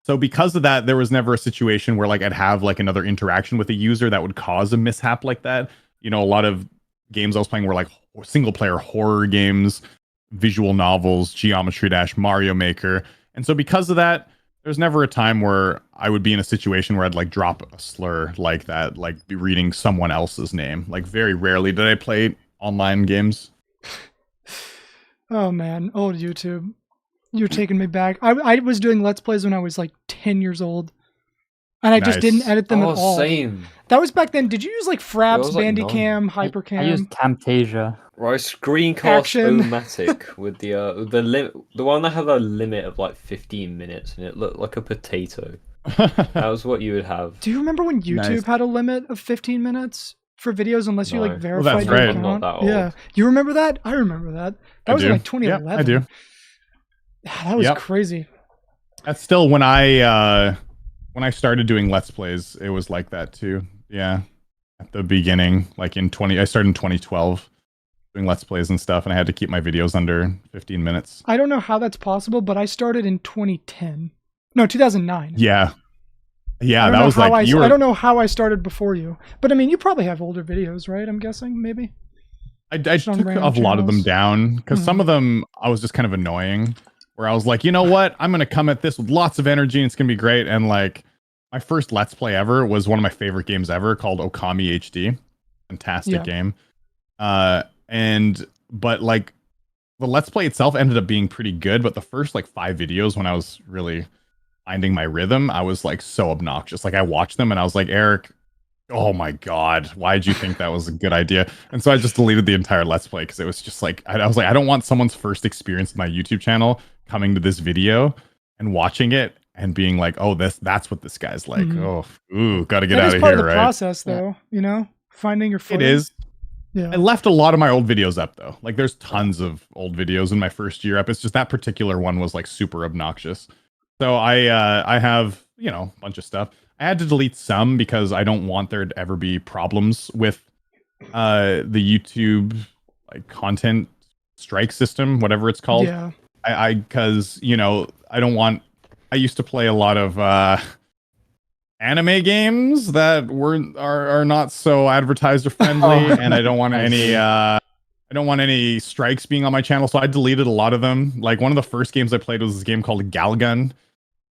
So because of that, there was never a situation where like I'd have like another interaction with a user that would cause a mishap like that. You know, a lot of games I was playing were like single player horror games, visual novels, Geometry Dash, Mario Maker. And so because of that, there's never a time where I would be in a situation where I'd like drop a slur like that, like be reading someone else's name. Like very rarely did I play online games. Oh man, old YouTube. You're taking me back. I was doing Let's Plays when I was like 10 years old. And I just didn't edit them at all. Same. That was back then. Did you use like Fraps, Bandicam, Hypercam? I used Camtasia. Right, screencast-o-matic with the one that had a limit of like 15 minutes and it looked like a potato. That was what you would have. Do you remember when YouTube had a limit of 15 minutes for videos unless you like verified your account? Yeah. You remember that? I remember that. That was in like 2011. Yeah, I do. That was crazy. That's still when I started doing Let's Plays, it was like that too. Yeah. At the beginning, like I started in 2012 doing Let's Plays and stuff, and I had to keep my videos under 15 minutes. I don't know how that's possible, but I started in 2010. No, 2009. Yeah. Yeah, that was like I don't know how I started before you. But I mean, you probably have older videos, right? I'm guessing, maybe? I took a lot of them down because some of them I was just kind of annoying. Where I was like, you know what? I'm going to come at this with lots of energy and it's going to be great. And like my first Let's Play ever was one of my favorite games ever called Okami HD. Fantastic game. But like the Let's Play itself ended up being pretty good. But the first like 5 videos when I was really finding my rhythm, I was like so obnoxious. Like I watched them and I was like, Eric, oh my God, why'd you think that was a good idea? And so I just deleted the entire Let's Play because it was just like, I was like, I don't want someone's first experience with my YouTube channel coming to this video and watching it and being like, oh, that's what this guy's like. Oh, gotta get out of here, right? It's part of the process, though, you know, finding your footing. It is. Yeah. I left a lot of my old videos up, though. Like, there's tons of old videos in my first year up. It's just that particular one was like super obnoxious. So I have, you know, a bunch of stuff. I had to delete some because I don't want there to ever be problems with the YouTube like content strike system, whatever it's called. Yeah. Because, you know, I used to play a lot of anime games that are not so advertiser friendly, and I don't want any strikes being on my channel, so I deleted a lot of them. Like one of the first games I played was this game called Galgun.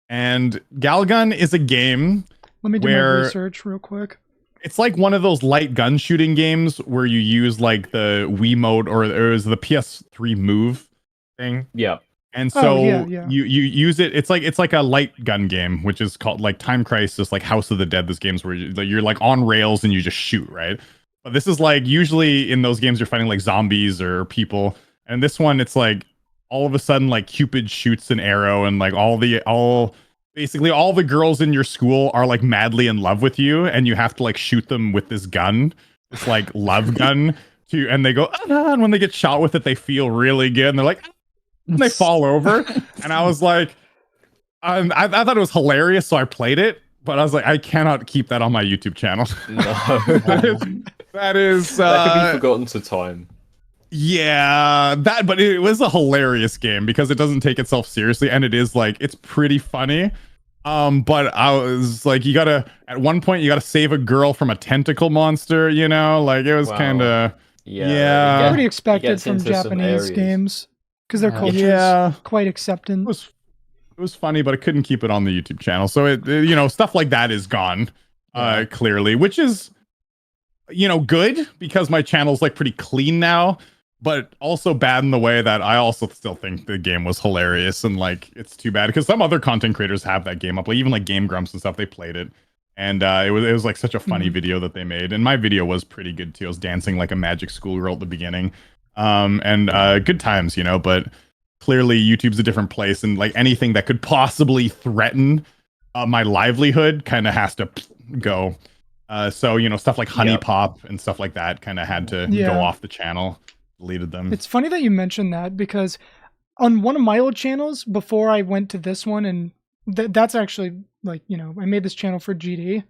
And Galgun is a game Let me do my research real quick. It's like one of those light gun shooting games where you use like the Wii mode or it was the PS3 Move thing. Yeah. And Oh, so yeah. you use it. It's like a light gun game, which is called like Time Crisis, like House of the Dead. This game's where you're like on rails and you just shoot, right? But this is like usually in those games you're fighting like zombies or people, and this one it's like all of a sudden like Cupid shoots an arrow and like basically all the girls in your school are like madly in love with you, and you have to like shoot them with this gun, this like love gun, and they go and when they get shot with it, they feel really good, and they're like. And they fall over, and I was like, I thought it was hilarious, so I played it. But I was like, I cannot keep that on my YouTube channel. No. that is that could be forgotten to time. Yeah, but it was a hilarious game because it doesn't take itself seriously, and it is like it's pretty funny. But I was like, at one point you gotta save a girl from a tentacle monster. You know, like it was kind of yeah. Pretty expected from Japanese games. Because their culture is quite accepting. It was funny, but I couldn't keep it on the YouTube channel. So it stuff like that is gone, clearly, which is, good because my channel's like pretty clean now, but also bad in the way that I also still think the game was hilarious and like it's too bad because some other content creators have that game up, like even like Game Grumps and stuff. They played it, and it was like such a funny video that they made, and my video was pretty good too. I was dancing like a magic schoolgirl at the beginning. And good times, but clearly YouTube's a different place, and like anything that could possibly threaten my livelihood kind of has to go. So stuff like Honey Pop and stuff like that kind of had to go off the channel, deleted them. It's funny that you mentioned that because on one of my old channels before I went to this one, and that's actually like, I made this channel for GD,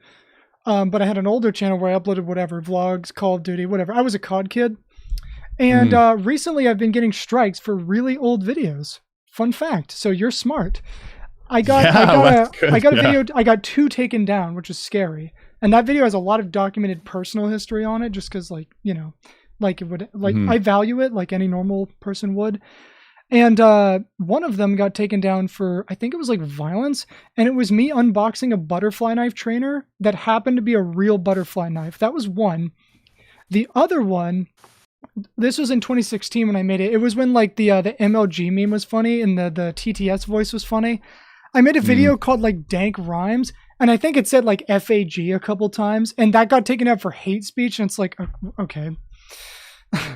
but I had an older channel where I uploaded whatever, vlogs, Call of Duty, whatever. I was a COD kid. And recently I've been getting strikes for really old videos. Fun fact. So you're smart. I got a video. I got 2 taken down, which is scary. And that video has a lot of documented personal history on it, just because, like, it would, like, I value it like any normal person would. And one of them got taken down for, I think it was like violence, and it was me unboxing a butterfly knife trainer that happened to be a real butterfly knife. That was one. The other one. This was in 2016 when I made it. It was when like the MLG meme was funny and the TTS voice was funny. I made a video called like Dank Rhymes, and I think it said like FAG a couple times, and that got taken out for hate speech. And it's like, okay,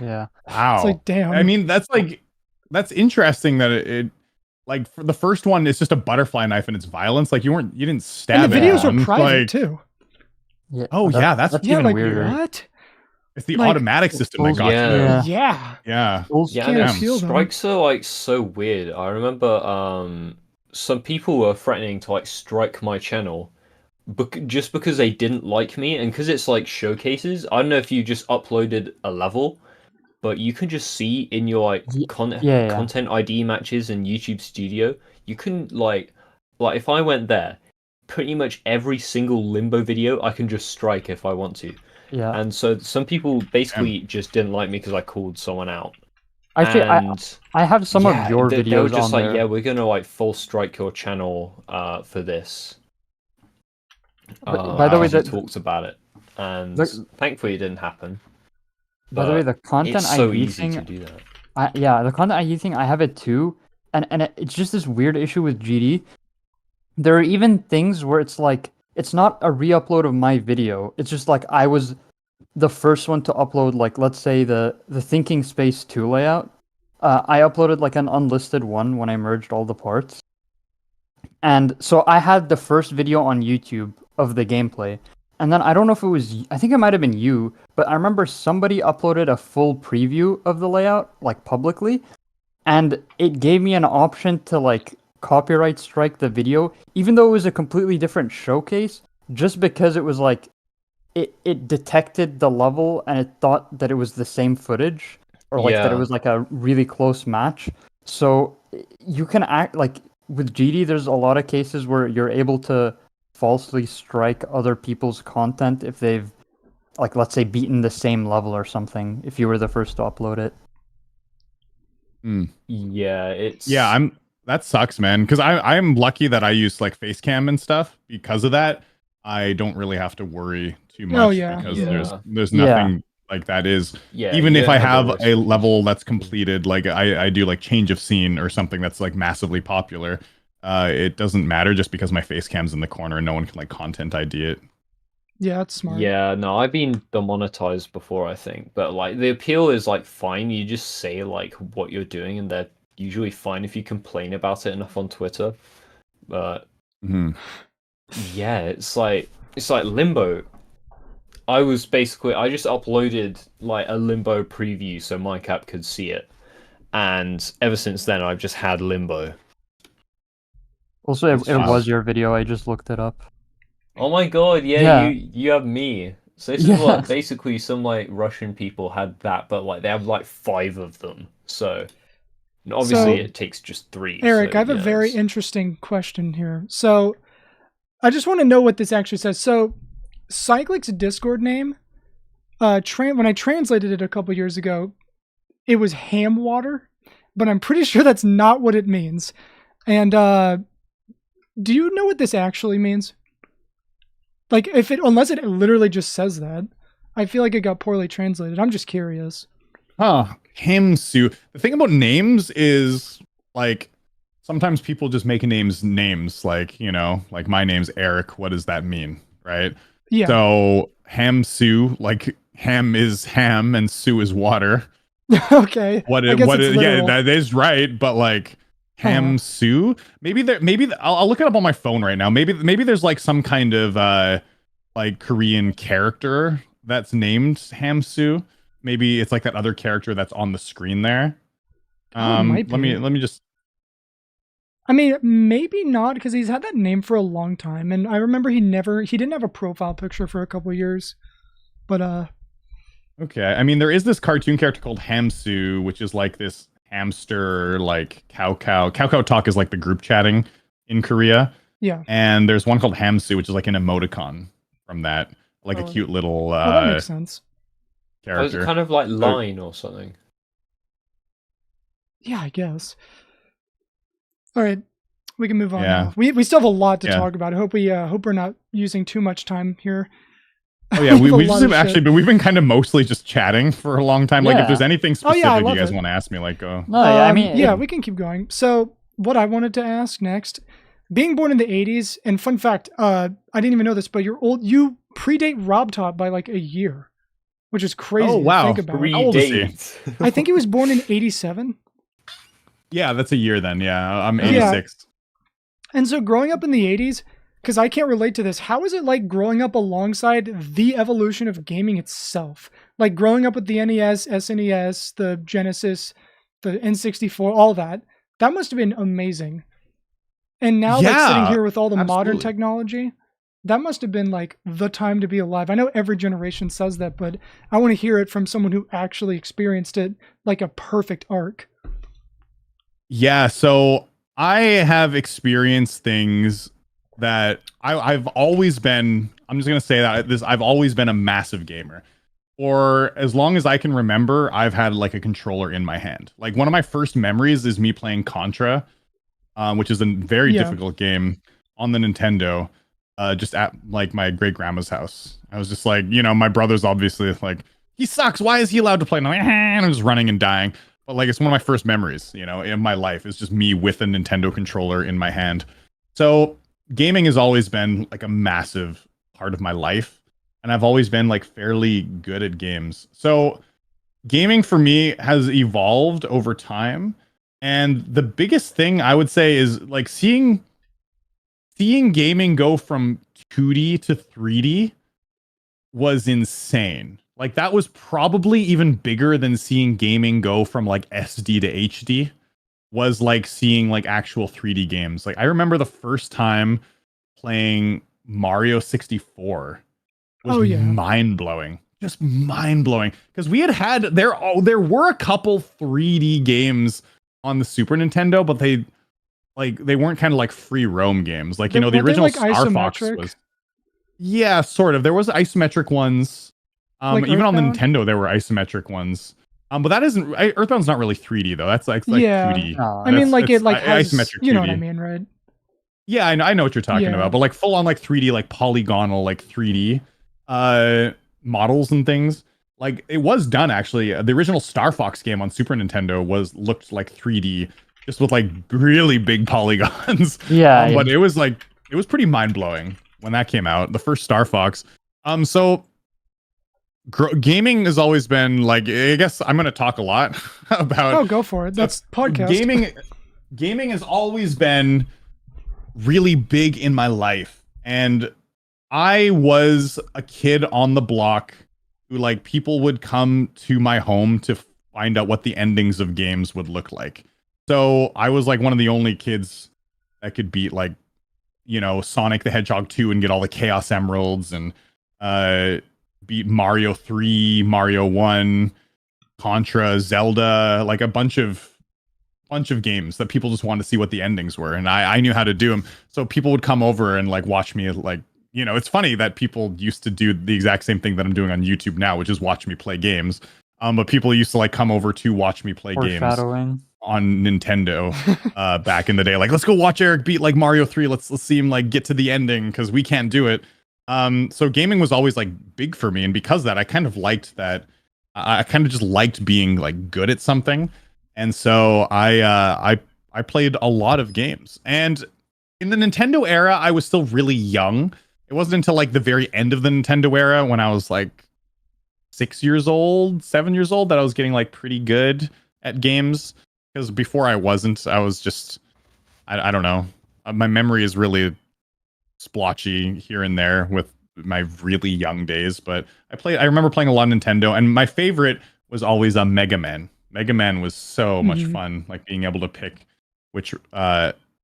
yeah, wow. It's like, damn. I mean, that's interesting that it like for the first one, it's just a butterfly knife and it's violence. Like you didn't stab. And the videos were private like, too. Yeah. Oh yeah, that's even like, weirder. What? It's the automatic system that got you. Yeah. Strikes are like so weird. I remember some people were threatening to like strike my channel just because they didn't like me, and because it's like showcases. I don't know if you just uploaded a level, but you can just see in your like content ID matches in YouTube Studio, you can like if I went there, pretty much every single Limbo video I can just strike if I want to. Yeah. And so some people basically just didn't like me because I called someone out. Actually, I have some of your videos they were just on like, there. we're gonna like full strike your channel for this. By the way, they talked about it, and thankfully it didn't happen. By the way, the content it's so ID easy thing, to do that. the content ID thing, I have it too, and it's just this weird issue with GD. There are even things where it's like it's not a re-upload of my video. It's just like I was the first one to upload, like let's say the Thinking Space 2 layout. I uploaded like an unlisted one when I merged all the parts. And so I had the first video on YouTube of the gameplay. And then I don't know if it was, I think it might have been you, but I remember somebody uploaded a full preview of the layout, like publicly. And it gave me an option to like copyright strike the video, even though it was a completely different showcase, just because it was like, it detected the level and it thought that it was the same footage, or like that it was like a really close match. So you can act like with GD, there's a lot of cases where you're able to falsely strike other people's content if they've, like, let's say, beaten the same level or something, if you were the first to upload it. Yeah, that sucks, man, because I'm lucky that I use like face cam and stuff. Because of that, I don't really have to worry too much Oh, yeah. because Yeah. there's Yeah. nothing like that is. Yeah, Even you if don't I have the have risk a of level just- that's completed, like I do like change of scene or something that's like massively popular, it doesn't matter just because my face cam's in the corner and no one can like content ID it. Yeah, that's smart. Yeah, no, I've been demonetized before, I think, but like the appeal is like fine. You just say like what you're doing, and they're usually fine if you complain about it enough on Twitter. But Mhm. yeah, it's like Limbo. I just uploaded like a Limbo preview so MyCap could see it, and ever since then I've just had Limbo. Also, It's it just- was your video. I just looked it up. Oh my god, yeah, Yeah. you have me. So this is Yeah. what basically some like Russian people had that, but like they have like 5 of them. So and obviously So, it takes just 3. Eric, so, I have a yeah, very it's- interesting question here. So, I just want to know what this actually says. So, Cyclic's Discord name, when I translated it a couple years ago, it was ham water, but I'm pretty sure that's not what it means. And do you know what this actually means? Like, unless it literally just says that, I feel like it got poorly translated. I'm just curious. Huh. Hamsu. The thing about names is like sometimes people just make names like, like my name's Eric. What does that mean? Right? Yeah. So Hamsu, like ham is ham and Sue is water. Okay. I guess it's yeah, literal. that is right, but like Hamsu, I'll look it up on my phone right now. Maybe there's like some kind of like Korean character that's named Hamsu. Maybe it's like that other character that's on the screen there. Oh, it might let be. me just I mean, maybe not, because he's had that name for a long time, and I remember he didn't have a profile picture for a couple years. But okay. I mean, there is this cartoon character called Hamsu, which is like this hamster, like cow. Cow talk is like the group chatting in Korea. yeah. And there's one called Hamsu, which is like an emoticon from that, like a Oh. cute little Well, that makes sense. Oh, is it character. kind of like line or something? Yeah, I guess. All right, we can move on Yeah. now. We still have a lot to Yeah. talk about. I hope we're not using too much time here. Oh yeah, have a we've lot just of actually, shit. but we've been kind of mostly just chatting for a long time. Like if Yeah. there's anything Oh, yeah, specific I you love guys it. want to ask me, like go. No, yeah, I mean, yeah, we can keep going. So, what I wanted to ask next, being born in the '80s, and fun fact, I didn't even know this, but you predate RobTop by like a year, which is crazy Oh, wow. to think about. How old is he? Predate. I think he was born in '87. Yeah, that's a year then. Yeah, I'm Yeah. 86. And so growing up in the 80s, because I can't relate to this, how is it like growing up alongside the evolution of gaming itself? Like growing up with the NES, SNES, the Genesis, the N64, all that. That must have been amazing. And now, like sitting Yeah, here with all the modern absolutely. technology, that must have been like the time to be alive. I know every generation says that, but I want to hear it from someone who actually experienced it like a perfect arc. Yeah, so I have experienced things that I've always been. I'm just gonna say that I've always been a massive gamer. For as long as I can remember, I've had like a controller in my hand. Like one of my first memories is me playing Contra, which is a very Yeah. difficult game on the Nintendo, just at like my great grandma's house. I was just like, my brother's obviously like, he sucks. Why is he allowed to play? And I'm just running and dying. But like, it's one of my first memories, in my life. It's just me with a Nintendo controller in my hand. So gaming has always been like a massive part of my life. And I've always been like fairly good at games. So gaming for me has evolved over time. And the biggest thing I would say is like seeing gaming go from 2D to 3D was insane. Like that was probably even bigger than seeing gaming go from like SD to HD, was like seeing like actual 3D games. Like I remember the first time playing Mario 64 was Oh, yeah. mind-blowing. Just mind-blowing. Because there were a couple 3D games on the Super Nintendo, but they weren't kind of like free roam games. Like, the Weren't they, original like, Star Fox isometric? was. Yeah, sort of. There was isometric ones. Like Even on the Earthbound? Nintendo, there were isometric ones. But that isn't Earthbound's not really 3D though. That's like Yeah. 2D. No, I mean, like It's it like has, isometric you know what I 2D. mean, right? Yeah, I know what you're talking Yeah. about. But like full on like 3D, like polygonal, like 3D. models and things. Like it was done actually. The original Star Fox game on Super Nintendo looked like 3D, just with like really big polygons. Yeah, But it was pretty mind blowing when that came out. The first Star Fox. So gaming has always been like. I guess I'm gonna talk a lot about. Oh, go for it. That's podcast. Gaming has always been really big in my life, and I was a kid on the block who like people would come to my home to find out what the endings of games would look like. So I was like one of the only kids that could beat like, Sonic the Hedgehog 2 and get all the Chaos Emeralds, and beat Mario 3, Mario 1, Contra, Zelda, like a bunch of games that people just wanted to see what the endings were, and I knew how to do them. So people would come over and like watch me like. It's funny that people used to do the exact same thing that I'm doing on YouTube now, which is watch me play games. But people used to like come over to watch me play games on Nintendo back in the day. Like, let's go watch Eric beat like Mario 3. Let's see him like get to the ending because we can't do it. So gaming was always like big for me, and because of that, I kind of liked that. I kind of just liked being like good at something, and so I played a lot of games. And in the Nintendo era, I was still really young. It wasn't until like the very end of the Nintendo era when I was like 6 years old, 7 years old that I was getting like pretty good at games. Because before I wasn't, I was just, I don't know. My memory is really splotchy here and there with my really young days. But I remember playing a lot of Nintendo, and my favorite was always a Mega Man. Mega Man was so much fun, like being able to pick which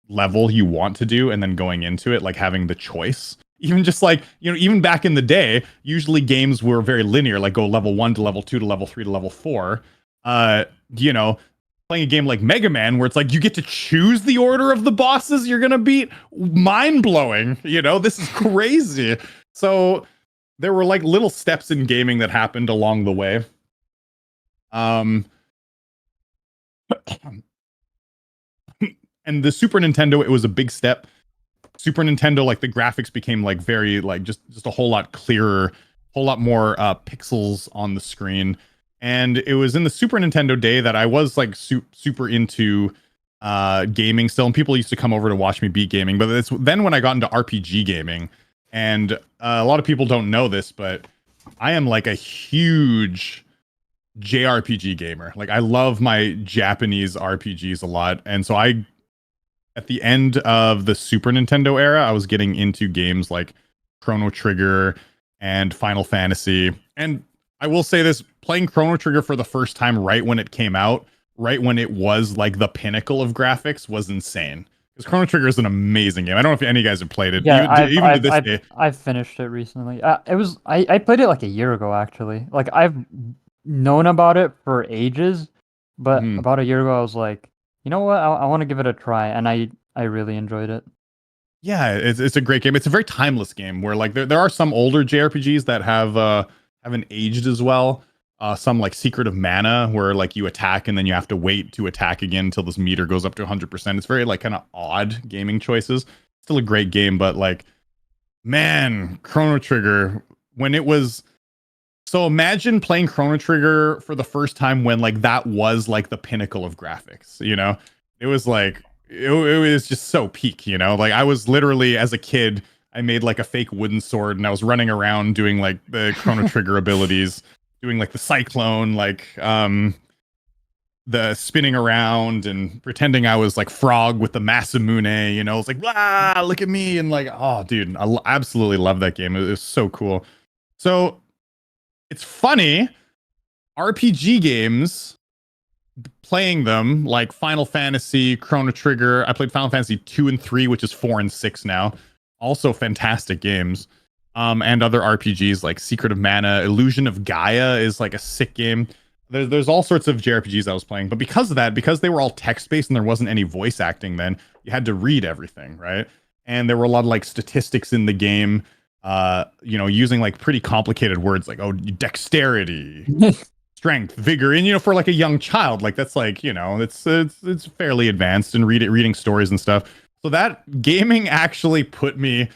level you want to do and then going into it, like having the choice. Even just like, even back in the day, usually games were very linear, like go level 1 to level 2 to level 3 to level 4. Playing a game like Mega Man where it's like you get to choose the order of the bosses you're going to beat, mind-blowing. This is crazy. So there were like little steps in gaming that happened along the way. And the Super Nintendo, it was a big step. Super Nintendo, like the graphics became like very like just a whole lot clearer, whole lot more pixels on the screen. And it was in the Super Nintendo day that I was like super into gaming still, and people used to come over to watch me beat gaming. But it's then when I got into RPG gaming, and a lot of people don't know this, but I am like a huge JRPG gamer. Like I love my Japanese RPGs a lot, and so at the end of the Super Nintendo era, I was getting into games like Chrono Trigger and Final Fantasy. And I will say this, playing Chrono Trigger for the first time right when it came out, right when it was like the pinnacle of graphics, was insane. Because Chrono Trigger is an amazing game. I don't know if any of you guys have played it. Yeah, even to this day. I've finished it recently. I played it like a year ago, actually. Like, I've known about it for ages, but about a year ago, I was like, you know what? I want to give it a try, and I really enjoyed it. Yeah, it's a great game. It's a very timeless game where like there are some older JRPGs that haven't aged as well. Some like Secret of Mana, where like you attack and then you have to wait to attack again until this meter goes up to 100%. It's very like kind of odd gaming choices. Still a great game, but like, man, Chrono Trigger when it was. So imagine playing Chrono Trigger for the first time when like that was like the pinnacle of graphics, It was like it was just so peak, Like I was literally as a kid, I made like a fake wooden sword and I was running around doing like the Chrono Trigger abilities, doing like the cyclone, like the spinning around and pretending I was like Frog with the Masamune, It's like, ah, look at me, and like, oh dude, I absolutely love that game. It was so cool. So it's funny, RPG games, playing them like Final Fantasy, Chrono Trigger. I played Final Fantasy 2 and 3, which is 4 and 6 now. Also fantastic games. And other RPGs like Secret of Mana, Illusion of Gaia is like a sick game. There's all sorts of JRPGs I was playing, but because of that, because they were all text-based and there wasn't any voice acting then, you had to read everything, right? And there were a lot of like statistics in the game. Using like pretty complicated words like, dexterity, strength, vigor, and for like a young child, like that's like, it's fairly advanced in reading stories and stuff. So that gaming actually put me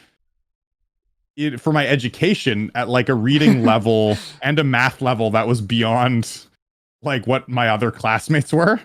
for my education at like a reading level and a math level that was beyond like what my other classmates were.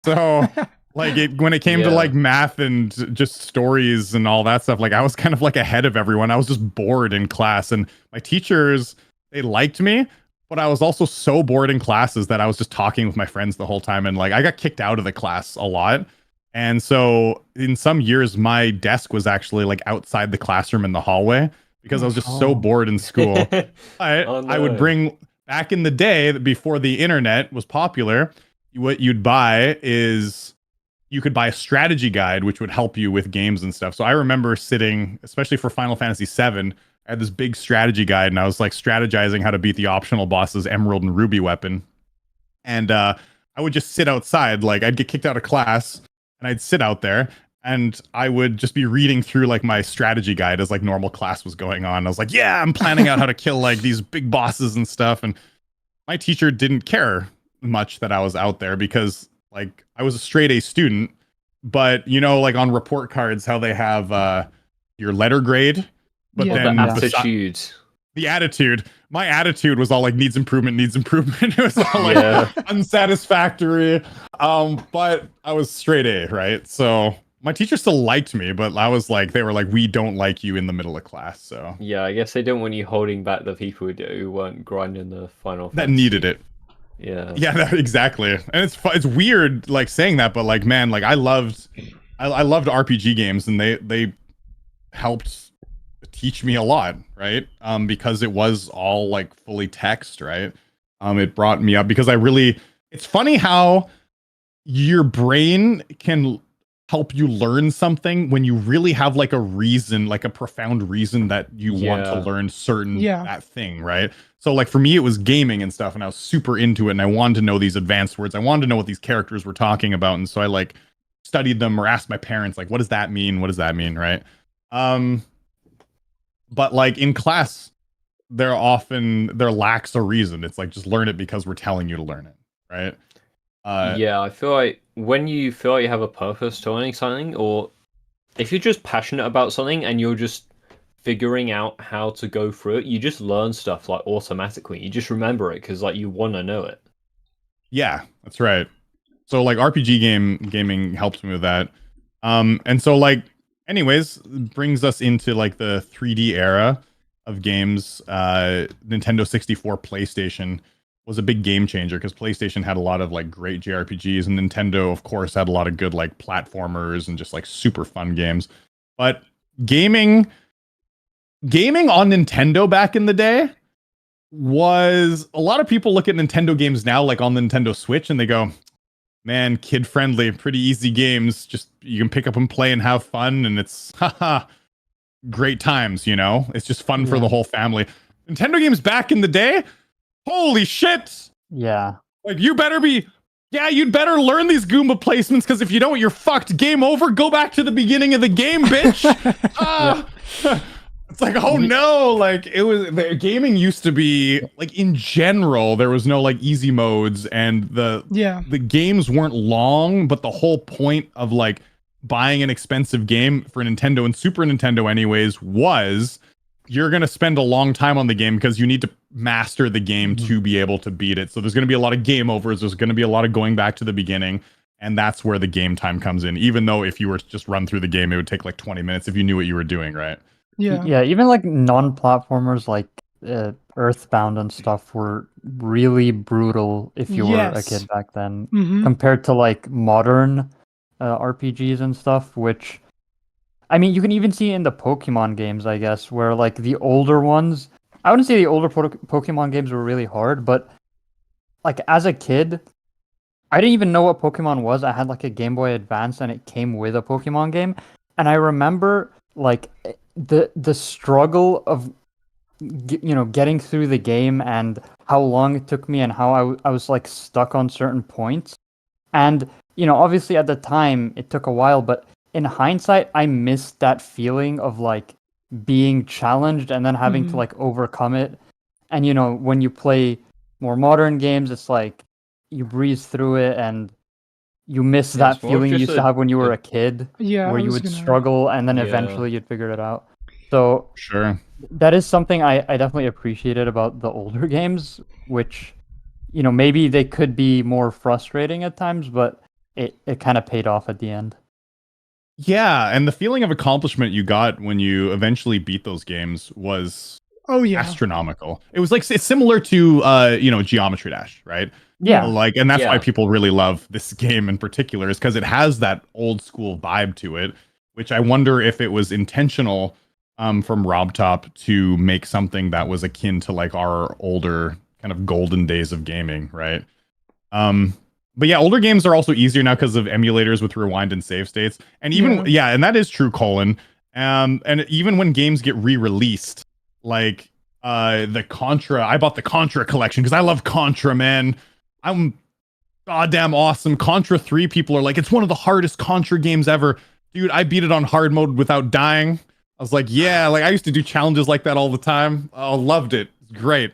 So like when it came to like math and just stories and all that stuff, like I was kind of like ahead of everyone. I was just bored in class, and my teachers, they liked me, but I was also so bored in classes that I was just talking with my friends the whole time, and like I got kicked out of the class a lot. And so in some years my desk was actually like outside the classroom in the hallway because I was just so bored in school. But I would bring, back in the day before the internet was popular, what you'd buy is you could buy a strategy guide, which would help you with games and stuff. So I remember sitting, especially for Final Fantasy VII, I had this big strategy guide, and I was like strategizing how to beat the optional bosses, Emerald and Ruby weapon. And I would just sit outside, like I'd get kicked out of class, and I'd sit out there, and I would just be reading through like my strategy guide as like normal class was going on. I was like, yeah, I'm planning out how to kill like these big bosses and stuff. And my teacher didn't care much that I was out there because like I was a straight A student, but you know, like on report cards, how they have your letter grade, but then the attitude. My attitude was all like needs improvement. It was all like unsatisfactory. But I was straight A, right? So my teacher still liked me, but I was like, they were like, we don't like you in the middle of class. So yeah, I guess they don't want you holding back the people who weren't grinding the Final Fantasy. That needed it. Yeah, exactly. And it's weird like saying that, but like, man, like I loved RPG games, and they helped teach me a lot, right? Because it was all like fully text, right? It brought me up because it's funny how your brain can help you learn something when you really have like a reason, like a profound reason that you want to learn that thing, right? So like for me, it was gaming and stuff, and I was super into it, and I wanted to know these advanced words. I wanted to know what these characters were talking about, and so I like studied them or asked my parents, like, what does that mean? What does that mean, right? But like in class, there lacks a reason. It's like just learn it because we're telling you to learn it, right? Yeah, I feel like when you feel like you have a purpose to learning something, or if you're just passionate about something and you're just figuring out how to go through it, you just learn stuff like automatically. You just remember it because like you want to know it. Yeah, that's right. So like RPG gaming helps me with that. And so like anyways, brings us into like the 3D era of games. Nintendo 64, PlayStation was a big game changer because PlayStation had a lot of like great JRPGs, and Nintendo, of course, had a lot of good like platformers and just like super fun games. But gaming on Nintendo back in the day was, a lot of people look at Nintendo games now, like on the Nintendo Switch, and they go, man, kid friendly, pretty easy games. Just you can pick up and play and have fun, and it's great times, you know? It's just fun for the whole family. Nintendo games back in the day, holy shit! Yeah. Like you'd better learn these Goomba placements, because if you don't, you're fucked. Game over. Go back to the beginning of the game, bitch. It's like, oh no, like the gaming used to be like, in general, there was no like easy modes, and the games weren't long, but the whole point of like buying an expensive game for Nintendo and Super Nintendo anyways was you're going to spend a long time on the game because you need to master the game to be able to beat it. So there's going to be a lot of game overs, there's going to be a lot of going back to the beginning, and that's where the game time comes in. Even though if you were to just run through the game, it would take like 20 minutes if you knew what you were doing, right? Yeah, even like non-platformers like Earthbound and stuff were really brutal if you were a kid back then, compared to like modern RPGs and stuff, which, I mean, you can even see in the Pokemon games, I guess, where like the older ones, I wouldn't say the older Pokemon games were really hard, but like as a kid, I didn't even know what Pokemon was. I had like a Game Boy Advance and it came with a Pokemon game, and I remember like the struggle of getting through the game and how long it took me and how I was like stuck on certain points. And obviously at the time it took a while, but in hindsight I missed that feeling of like being challenged and then having to like overcome it. And when you play more modern games, it's like you breeze through it and you miss that feeling you used to have when you were a kid, where you would struggle and then eventually you'd figure it out. So Sure. that is something I definitely appreciated about the older games, which, maybe they could be more frustrating at times, but it kind of paid off at the end. Yeah, and the feeling of accomplishment you got when you eventually beat those games was Oh yeah. astronomical. It was like it's similar to Geometry Dash, right? Yeah. Like, and that's why Yeah. people really love this game in particular, is because it has that old school vibe to it, which I wonder if it was intentional from RobTop to make something that was akin to like our older kind of golden days of gaming, right? But yeah, older games are also easier now because of emulators with rewind and save states. And even and that is true, Colin. And even when games get re-released, like the Contra, I bought the Contra collection because I love Contra, man. I'm goddamn awesome. Contra 3, people are like, it's one of the hardest Contra games ever. Dude, I beat it on hard mode without dying. I was like, yeah, like I used to do challenges like that all the time. I loved it. It's great.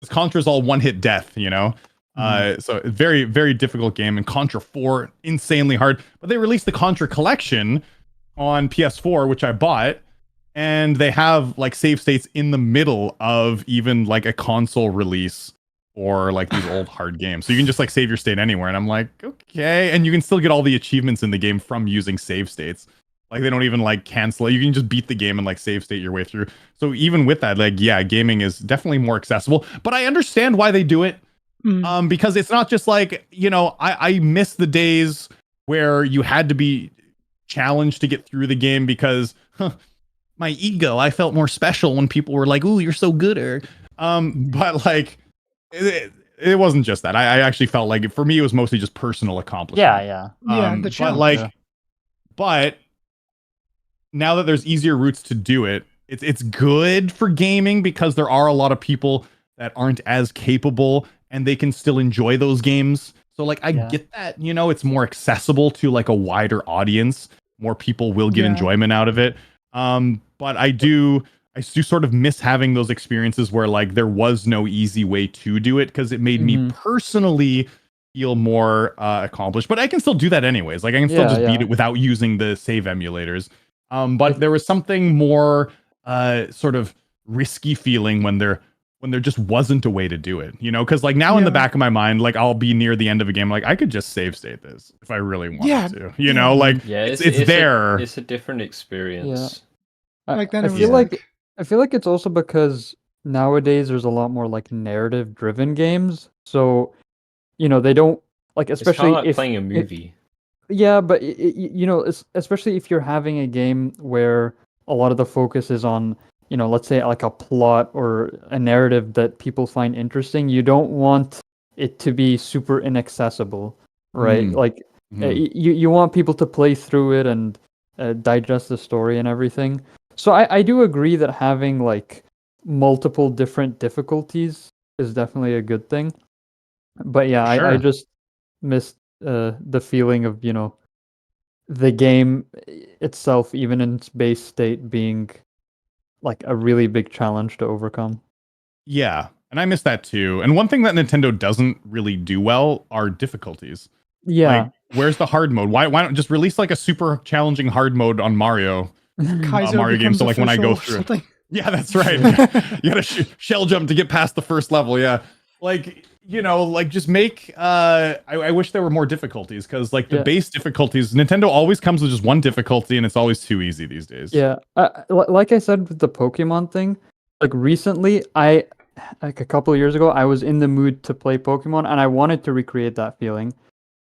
This Contra's all one-hit death, So very, very difficult game. And Contra 4, insanely hard. But they released the Contra collection on PS4, which I bought, and they have like save states in the middle of even like a console release or like these old hard games. So you can just like save your state anywhere. And I'm like, okay. And you can still get all the achievements in the game from using save states. Like they don't even like cancel it. You can just beat the game and like save state your way through. So even with that, like, yeah, gaming is definitely more accessible, but I understand why they do it. Because it's not just like, I miss the days where you had to be challenged to get through the game because my ego, I felt more special when people were like, ooh, you're so good, Eric. But like it wasn't just that. I actually felt like for me it was mostly just personal accomplishment. Yeah. The challenge. But now that there's easier routes to do it, it's good for gaming because there are a lot of people that aren't as capable and they can still enjoy those games. So like I get that, it's more accessible to like a wider audience. More people will get enjoyment out of it. But I do sort of miss having those experiences where like there was no easy way to do it because it made me personally feel more accomplished. But I can still do that anyways. Like I can still just beat it without using the save emulators. But there was something more sort of risky feeling when there just wasn't a way to do it, because like now in the back of my mind, like I'll be near the end of a game, like I could just save state this if I really wanted to, like it's there. It's a different experience. Like then I feel like it's also because nowadays there's a lot more like narrative driven games. So, they don't like, especially it's like if playing a movie. But especially if you're having a game where a lot of the focus is on, let's say like a plot or a narrative that people find interesting, you don't want it to be super inaccessible, right? Like you want people to play through it and digest the story and everything. So I do agree that having like multiple different difficulties is definitely a good thing. But yeah, Sure. I just missed the feeling of, the game itself, even in its base state, being like a really big challenge to overcome. Yeah, and I miss that too. And one thing that Nintendo doesn't really do well are difficulties. Yeah. Like, where's the hard mode? Why don't just release like a super challenging hard mode on Mario Mario game? So like when I go through it. Yeah, that's right. You gotta shell jump to get past the first level. Yeah, like like just make. I wish there were more difficulties because like the base difficulties, Nintendo always comes with just one difficulty, and it's always too easy these days. Yeah, like I said with the Pokemon thing, like recently, like a couple of years ago, I was in the mood to play Pokemon, and I wanted to recreate that feeling.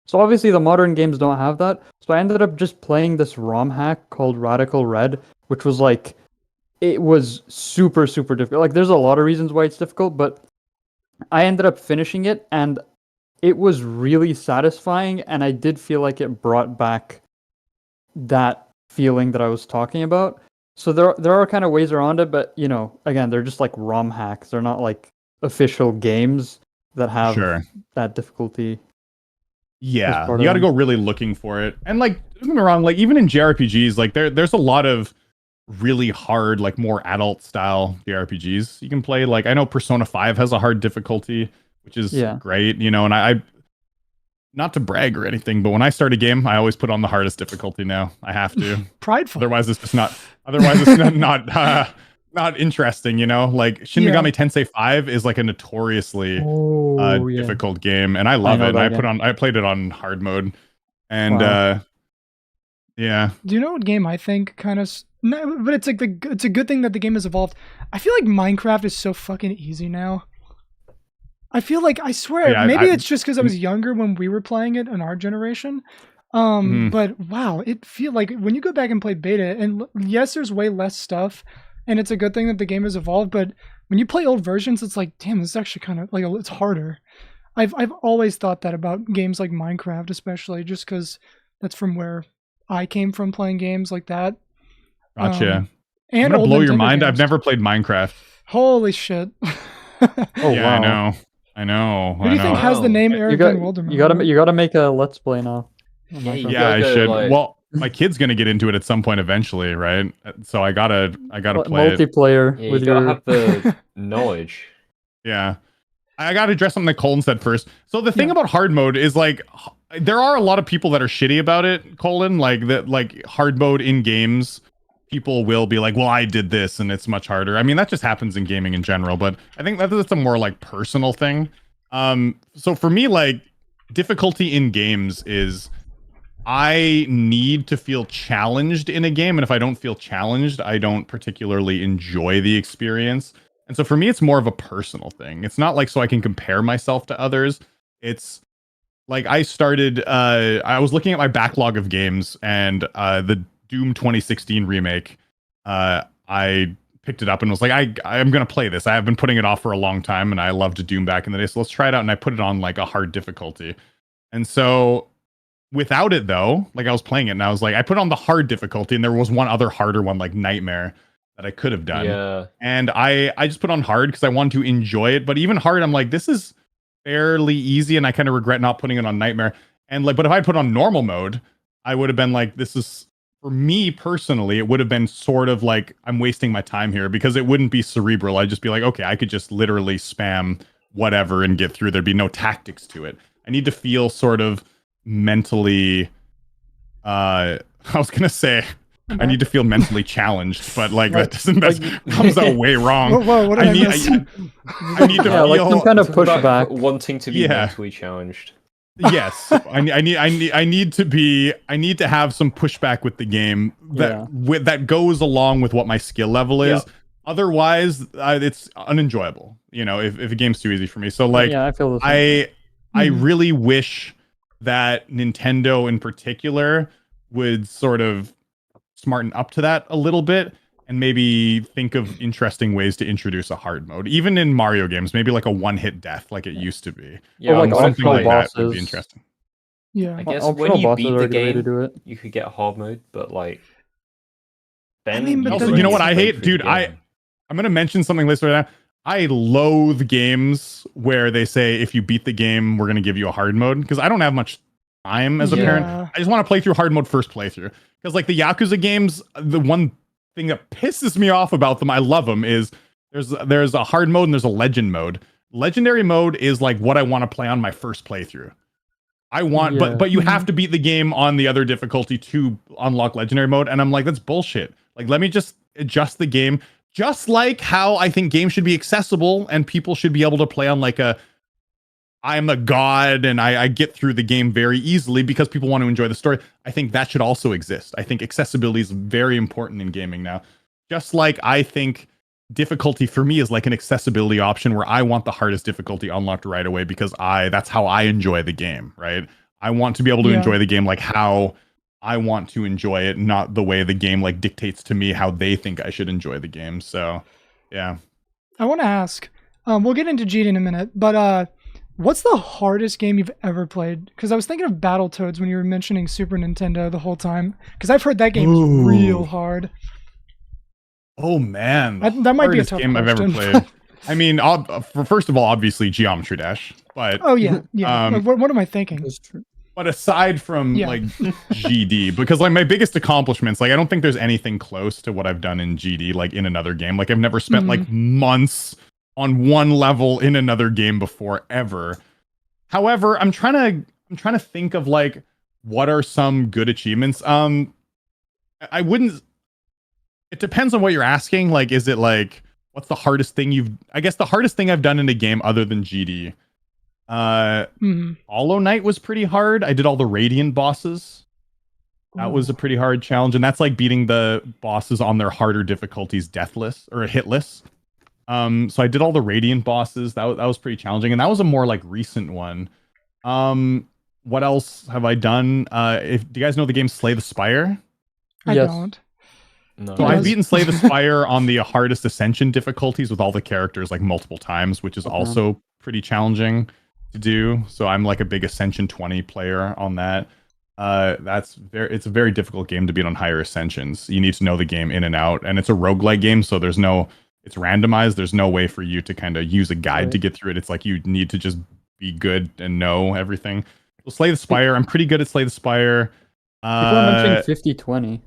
So obviously the modern games don't have that. So I ended up just playing this ROM hack called Radical Red, which was like, it was super, super difficult. Like there's a lot of reasons why it's difficult, but I ended up finishing it and it was really satisfying. And I did feel like it brought back that feeling that I was talking about. So there are kind of ways around it, but again, they're just like ROM hacks. They're not like official games that have that difficulty. Yeah, you got to go really looking for it. And like, don't get me wrong, like even in JRPGs, like there's a lot of really hard, like more adult style JRPGs you can play. Like I know Persona 5 has a hard difficulty, which is great, and not to brag or anything, but when I start a game, I always put on the hardest difficulty now. I have to. Prideful. Otherwise, it's just not. Otherwise, it's not interesting. You know, like Shin Megami Tensei 5 is like a notoriously difficult game, and I love it. And I played it on hard mode, and yeah. Do you know what game I think kind of? No, but it's like it's a good thing that the game has evolved. I feel like Minecraft is so fucking easy now. I feel like, I swear, maybe it's just because I was younger when we were playing it in our generation. But wow, it feel like when you go back and play beta, and yes, there's way less stuff, and it's a good thing that the game has evolved. But when you play old versions, it's like, damn, this is actually kind of like it's harder. I've always thought that about games like Minecraft, especially just because that's from where I came from playing games like that. Gotcha. And I'm gonna blow your mind. Games. I've never played Minecraft. Holy shit! Wow. I know. Who do you think has the name EricVanWilderman? You gotta make a let's play now. Yeah, I should. Well, my kid's gonna get into it at some point eventually, right? So I gotta play multiplayer it. with you gotta have the knowledge. Yeah, I gotta address something that Colin said first. So the thing about hard mode is like, there are a lot of people that are shitty about it, Colin. Like that, like hard mode in games. People will be like, well, I did this and it's much harder. I mean, that just happens in gaming in general, but I think that's a more like personal thing. So for me, like difficulty in games is I need to feel challenged in a game. And if I don't feel challenged, I don't particularly enjoy the experience. And so for me, it's more of a personal thing. It's not like so I can compare myself to others. It's like I was looking at my backlog of games and the Doom 2016 remake, I picked it up and was like, I'm gonna play this. I have been putting it off for a long time, and I loved Doom back in the day, so let's try it out. And I put it on like a hard difficulty. And so without it though, like I was playing it and I was like, I put on the hard difficulty, and there was one other harder one, like Nightmare, that I could have done. Yeah. And I just put on hard because I wanted to enjoy it. But even hard, I'm like, this is fairly easy, and I kind of regret not putting it on Nightmare. And like, but if I put on normal mode, I would have been like, this is, for me personally, it would have been sort of like I'm wasting my time here, because it wouldn't be cerebral. I'd just be like, okay, I could just literally spam whatever and get through. There'd be no tactics to it. I need to feel sort of mentally, I was going to say, I need to feel mentally challenged, but like that comes out way wrong. Whoa, what did I miss? I need to feel like some kind of pushback. Wanting to be mentally challenged. Yes, I need to have some pushback with the game that goes along with what my skill level is. Yeah. Otherwise, it's unenjoyable. You know, if a game's too easy for me. So like, I feel the same. I really wish that Nintendo in particular would sort of smarten up to that a little bit, and maybe think of interesting ways to introduce a hard mode, even in Mario games, maybe like a one-hit death like it used to be. Yeah, like something like bosses. that would be interesting. Yeah, I guess when you beat the game, you could get hard mode, but like, then also, you know what I hate, dude? I'm gonna mention something later right now. I loathe games where they say if you beat the game, we're gonna give you a hard mode, because I don't have much time as a parent. I just want to play through hard mode first playthrough, because like the Yakuza games, the one thing that pisses me off about them, I love them, is there's a hard mode and there's a legend mode. Legendary mode is like what I want to play on my first playthrough. I want, but you have to beat the game on the other difficulty to unlock legendary mode, and I'm like, that's bullshit. Like, let me just adjust the game, just like how I think games should be accessible and people should be able to play on like I'm a god and I get through the game very easily because people want to enjoy the story. I think that should also exist. I think accessibility is very important in gaming now. Just like I think difficulty for me is like an accessibility option where I want the hardest difficulty unlocked right away because that's how I enjoy the game, right? I want to be able to enjoy the game like how I want to enjoy it, not the way the game like dictates to me how they think I should enjoy the game. So, yeah. I want to ask, we'll get into GD in a minute, but what's the hardest game you've ever played? Because I was thinking of Battletoads when you were mentioning Super Nintendo the whole time. Because I've heard that game is real hard. Oh man, that might be a tough game I've ever played. I mean, first of all, obviously Geometry Dash, but what am I thinking? But aside from like GD, because like my biggest accomplishments, like I don't think there's anything close to what I've done in GD, like in another game. Like I've never spent like months on one level in another game before ever. However, I'm trying I'm trying to think of like what are some good achievements. I wouldn't. It depends on what you're asking. Like, is it like what's the hardest thing you've? I guess the hardest thing I've done in a game other than GD. Hollow Knight was pretty hard. I did all the Radiant bosses. That was a pretty hard challenge, and that's like beating the bosses on their harder difficulties, deathless or hitless. So I did all the Radiant bosses. That was pretty challenging, and that was a more like recent one. What else have I done? Do you guys know the game Slay the Spire? I Yes. don't. No. So I've beaten Slay the Spire on the hardest Ascension difficulties with all the characters like multiple times, which is also pretty challenging to do. So I'm like a big Ascension 20 player on that. It's a very difficult game to beat on higher Ascensions. You need to know the game in and out, and it's a roguelike game, so it's randomized. There's no way for you to kind of use a guide to get through it. It's like you need to just be good and know everything. So Slay the Spire, I'm pretty good at Slay the Spire. People are mentioning 50-20.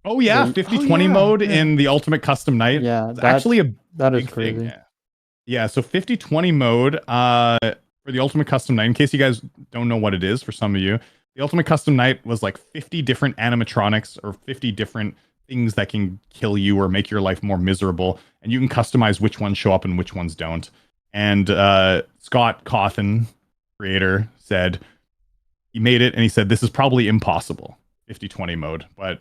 Oh yeah, 50-20 mode in the Ultimate Custom Night. Yeah, it's actually that is big crazy. thing. Yeah, so 50-20 mode for the Ultimate Custom Night, in case you guys don't know what it is for some of you, the Ultimate Custom Night was like 50 different animatronics or 50 different things that can kill you or make your life more miserable, and you can customize which ones show up and which ones don't. And Scott Cawthon, creator, said he made it, and he said this is probably impossible, 50-20 mode, but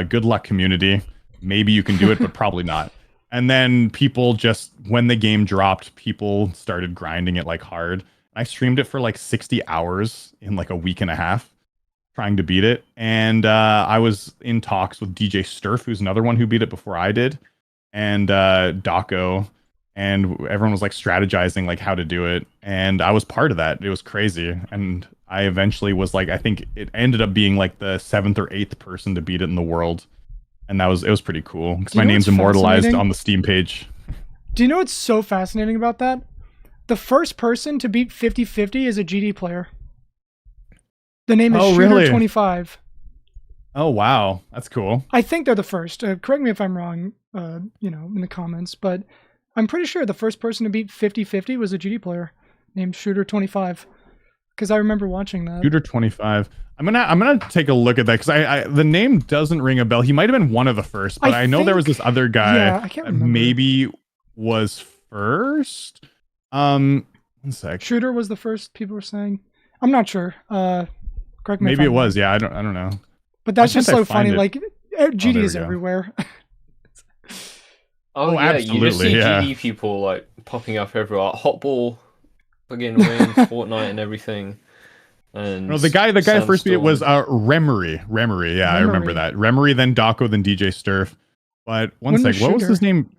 good luck, community. Maybe you can do it, but probably not. And then people just, when the game dropped, people started grinding it like hard. I streamed it for like 60 hours in like a week and a half trying to beat it. And I was in talks with DJ Sturf, who's another one who beat it before I did, and Daco, and everyone was like strategizing like how to do it. And I was part of that. It was crazy. And I eventually was like, I think it ended up being like the 7th or 8th person to beat it in the world. And it was pretty cool because my name's immortalized on the Steam page. Do you know what's so fascinating about that? The first person to beat 50-50 is a GD player. The name is Shooter25. Oh, wow. That's cool. I think they're the first. Correct me if I'm wrong, in the comments, but I'm pretty sure the first person to beat 50-50 was a GD player named Shooter25. Because I remember watching that. Shooter25. I'm gonna take a look at that because the name doesn't ring a bell. He might have been one of the first, but I know there was this other guy. Yeah, I can't remember. Maybe was first. 1 sec. Shooter was the first. People were saying. I'm not sure. Correct me. Maybe it was. Yeah, I don't know. But that's just so funny. Like GD is go. everywhere. Oh yeah, absolutely, you just see yeah. GD people like popping up everywhere. Hotball, fucking win Fortnite and everything. And no, the guy first beat it was Remery. Remery, yeah, I remember that. Remery, then Daco, then DJ Sturf. But one sec, what was his name?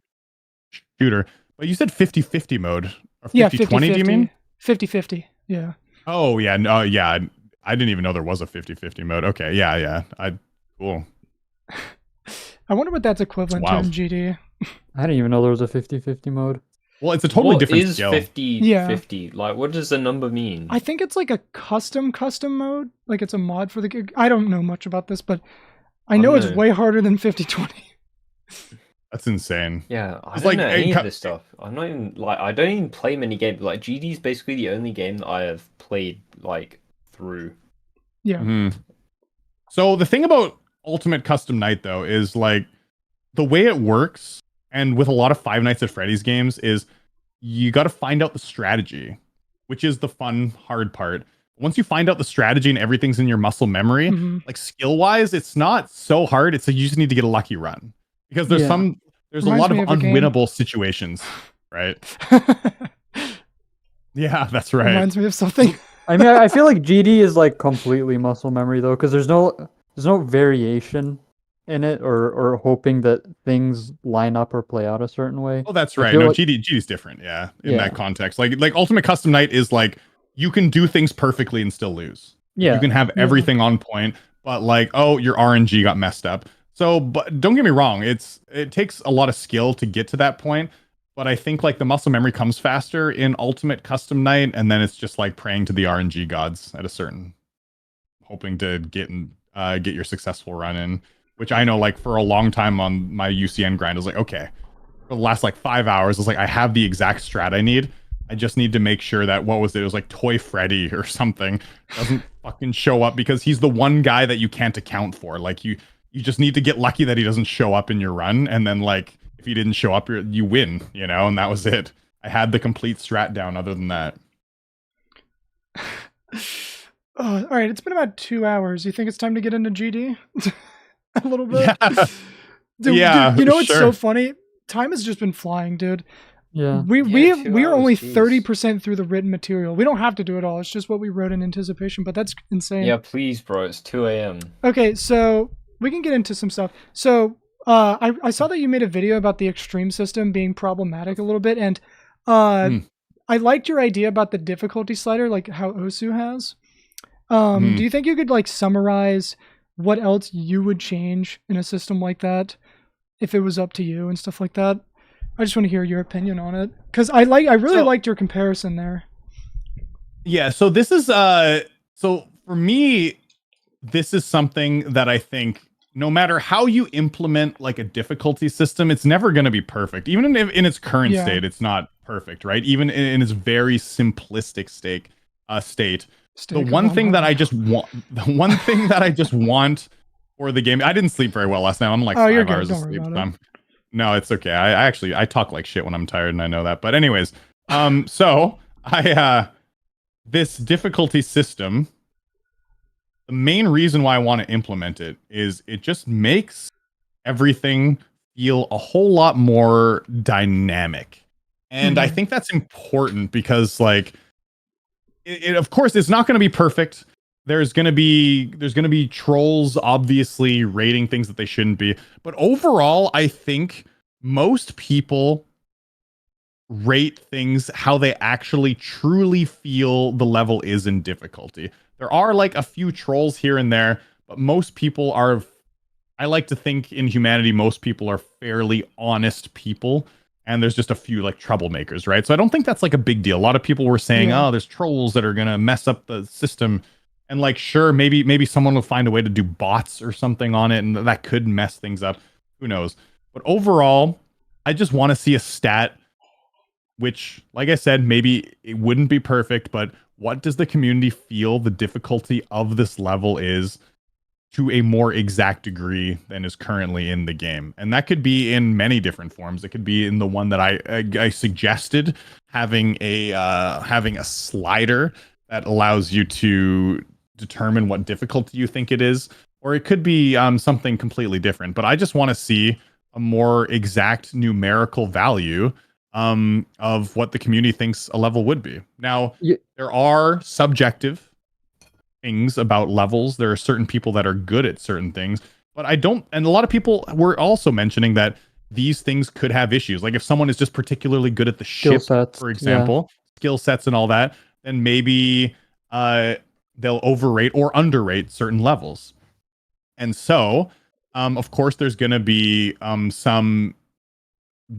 Shooter. But you said 50-50 mode. Or 50-20, do you mean? 50-50, yeah. Oh, yeah, no, yeah. I didn't even know there was a 50-50 mode. Okay, yeah. Cool. I wonder what that's equivalent to in GD. I didn't even know there was a 50-50 mode. Well, it's a totally different scale. What is 50-50? Like, what does the number mean? I think it's like a custom mode. Like, it's a mod for the game. I don't know much about this, but I know it's way harder than 50-20. That's insane. Yeah, I don't know any of this stuff. I'm not even, I don't even play many games. Like, GD is basically the only game that I have played, through. Yeah. Mm-hmm. So the thing about Ultimate Custom Night, though, is, the way it works, and with a lot of Five Nights at Freddy's games, is you got to find out the strategy, which is the fun, hard part. Once you find out the strategy and everything's in your muscle memory, skill-wise, it's not so hard. It's you just need to get a lucky run. Because there's a lot of unwinnable situations, right? Yeah, that's right. Reminds me of something. I mean, I feel like GD is completely muscle memory though, because there's no variation in it or hoping that things line up or play out a certain way. Oh, that's right. No, GD's different, in that context. Like Ultimate Custom Night is you can do things perfectly and still lose. Yeah. You can have everything on point, but your RNG got messed up. So, but don't get me wrong, it takes a lot of skill to get to that point, but I think the muscle memory comes faster in Ultimate Custom Night, and then it's just praying to the RNG gods at a certain, hoping to get your successful run in, which I know for a long time on my UCN grind, I was okay, for the last 5 hours, I was I have the exact strat I need. I just need to make sure that, what was it? It was like Toy Freddy or something doesn't fucking show up, because he's the one guy that you can't account for. Like you just need to get lucky that he doesn't show up in your run, and then like if he didn't show up, you win, you know, and that was it. I had the complete strat down other than that. Oh, all right, it's been about 2 hours. You think it's time to get into GD? A little bit? Yeah. Dude, Yeah, you know what's so sure. funny? Time has just been flying, dude. Yeah. We Yeah, 2 are only hours, jeez. 30% through the written material. We don't have to do it all. It's just what we wrote in anticipation, but that's insane. Yeah, please, bro. It's 2 a.m. Okay, so we can get into some stuff. So I saw that you made a video about the extreme system being problematic a little bit, and I liked your idea about the difficulty slider, like how Osu has. Do you think you could like summarize what else you would change in a system like that if it was up to you and stuff like that? I just want to hear your opinion on it, because I really liked your comparison there. Yeah, so this is so for me, this is something that I think no matter how you implement like a difficulty system, it's never going to be perfect. Even in its current state, it's not perfect, right? Even in its very simplistic state. The one thing that I just want for the game, I didn't sleep very well last night. I'm like 5 hours of sleep. No, it's okay. I talk like shit when I'm tired, and I know that. But anyways, so this difficulty system, the main reason why I want to implement it is it just makes everything feel a whole lot more dynamic. And I think that's important because like it of course it's not going to be perfect. There's going to be trolls obviously rating things that they shouldn't be, but overall I think most people rate things how they actually truly feel the level is in difficulty. There are like a few trolls here and there, but most people are, I like to think in humanity, most people are fairly honest people. And there's just a few like troublemakers, right? So I don't think that's like a big deal. A lot of people were saying, oh, there's trolls that are going to mess up the system. And like, sure, maybe someone will find a way to do bots or something on it, and that could mess things up. Who knows? But overall, I just want to see a stat, which, like I said, maybe it wouldn't be perfect, but what does the community feel the difficulty of this level is to a more exact degree than is currently in the game? And that could be in many different forms. It could be in the one that I suggested, having a slider that allows you to determine what difficulty you think it is, or it could be something completely different. But I just want to see a more exact numerical value of what the community thinks a level would be. Now, there are subjective things about levels. There are certain people that are good at certain things, but and a lot of people were also mentioning that these things could have issues. Like if someone is just particularly good at the ship, for example, skill sets and all that, then maybe they'll overrate or underrate certain levels. And so, of course, there's going to be some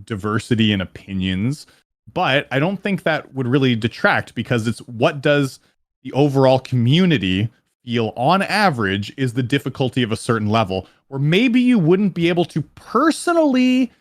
diversity in opinions, but I don't think that would really detract, because it's what does the overall community feel on average is the difficulty of a certain level, or maybe you wouldn't be able to personally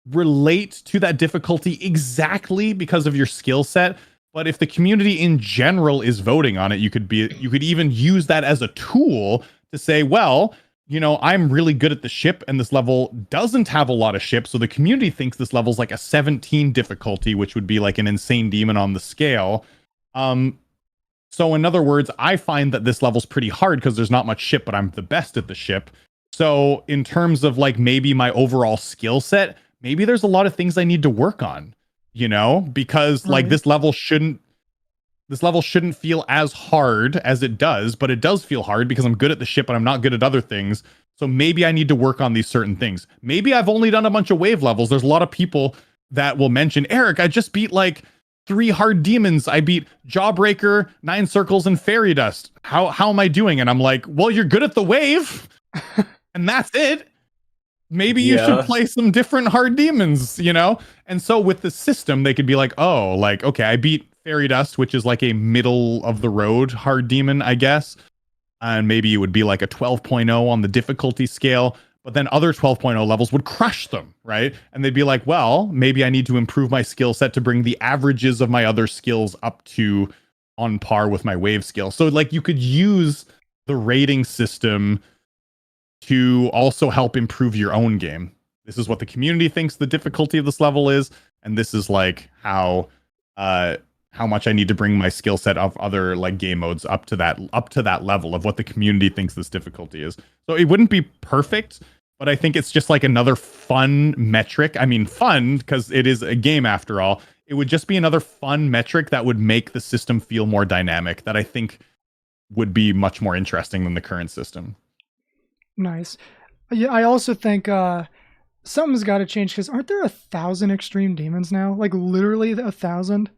relate to that difficulty exactly because of your skill set. But if the community in general is voting on it, you could even use that as a tool to say, well, you know, I'm really good at the ship and this level doesn't have a lot of ships. So the community thinks this level's like a 17 difficulty, which would be like an insane demon on the scale. So in other words, I find that this level's pretty hard because there's not much ship, but I'm the best at the ship. So in terms of like maybe my overall skill set, maybe there's a lot of things I need to work on, you know, because like this level shouldn't feel as hard as it does, but it does feel hard because I'm good at the ship and I'm not good at other things. So maybe I need to work on these certain things. Maybe I've only done a bunch of wave levels. There's a lot of people that will mention, Eric, I just beat like 3 hard demons. I beat Jawbreaker, 9 Circles, and Fairy Dust. How am I doing? And I'm like, well, you're good at the wave, and that's it. Maybe you should play some different hard demons, you know? And so with the system, they could be like, oh, like, okay, I beat Fairy Dust, which is like a middle of the road hard demon, I guess. And maybe it would be like a 12.0 on the difficulty scale. but then other 12.0 levels would crush them, right? And they'd be like, well, maybe I need to improve my skill set to bring the averages of my other skills up to on par with my wave skill. So like you could use the rating system to also help improve your own game. This is what the community thinks the difficulty of this level is, and this is like how much I need to bring my skill set of other like game modes up to that level of what the community thinks this difficulty is. So it wouldn't be perfect, but I think it's just like another fun metric. I mean, fun because it is a game after all. It would just be another fun metric that would make the system feel more dynamic, that I think would be much more interesting than the current system. Nice. Yeah, I also think something's got to change, because aren't there 1,000 extreme demons now? Like literally 1,000?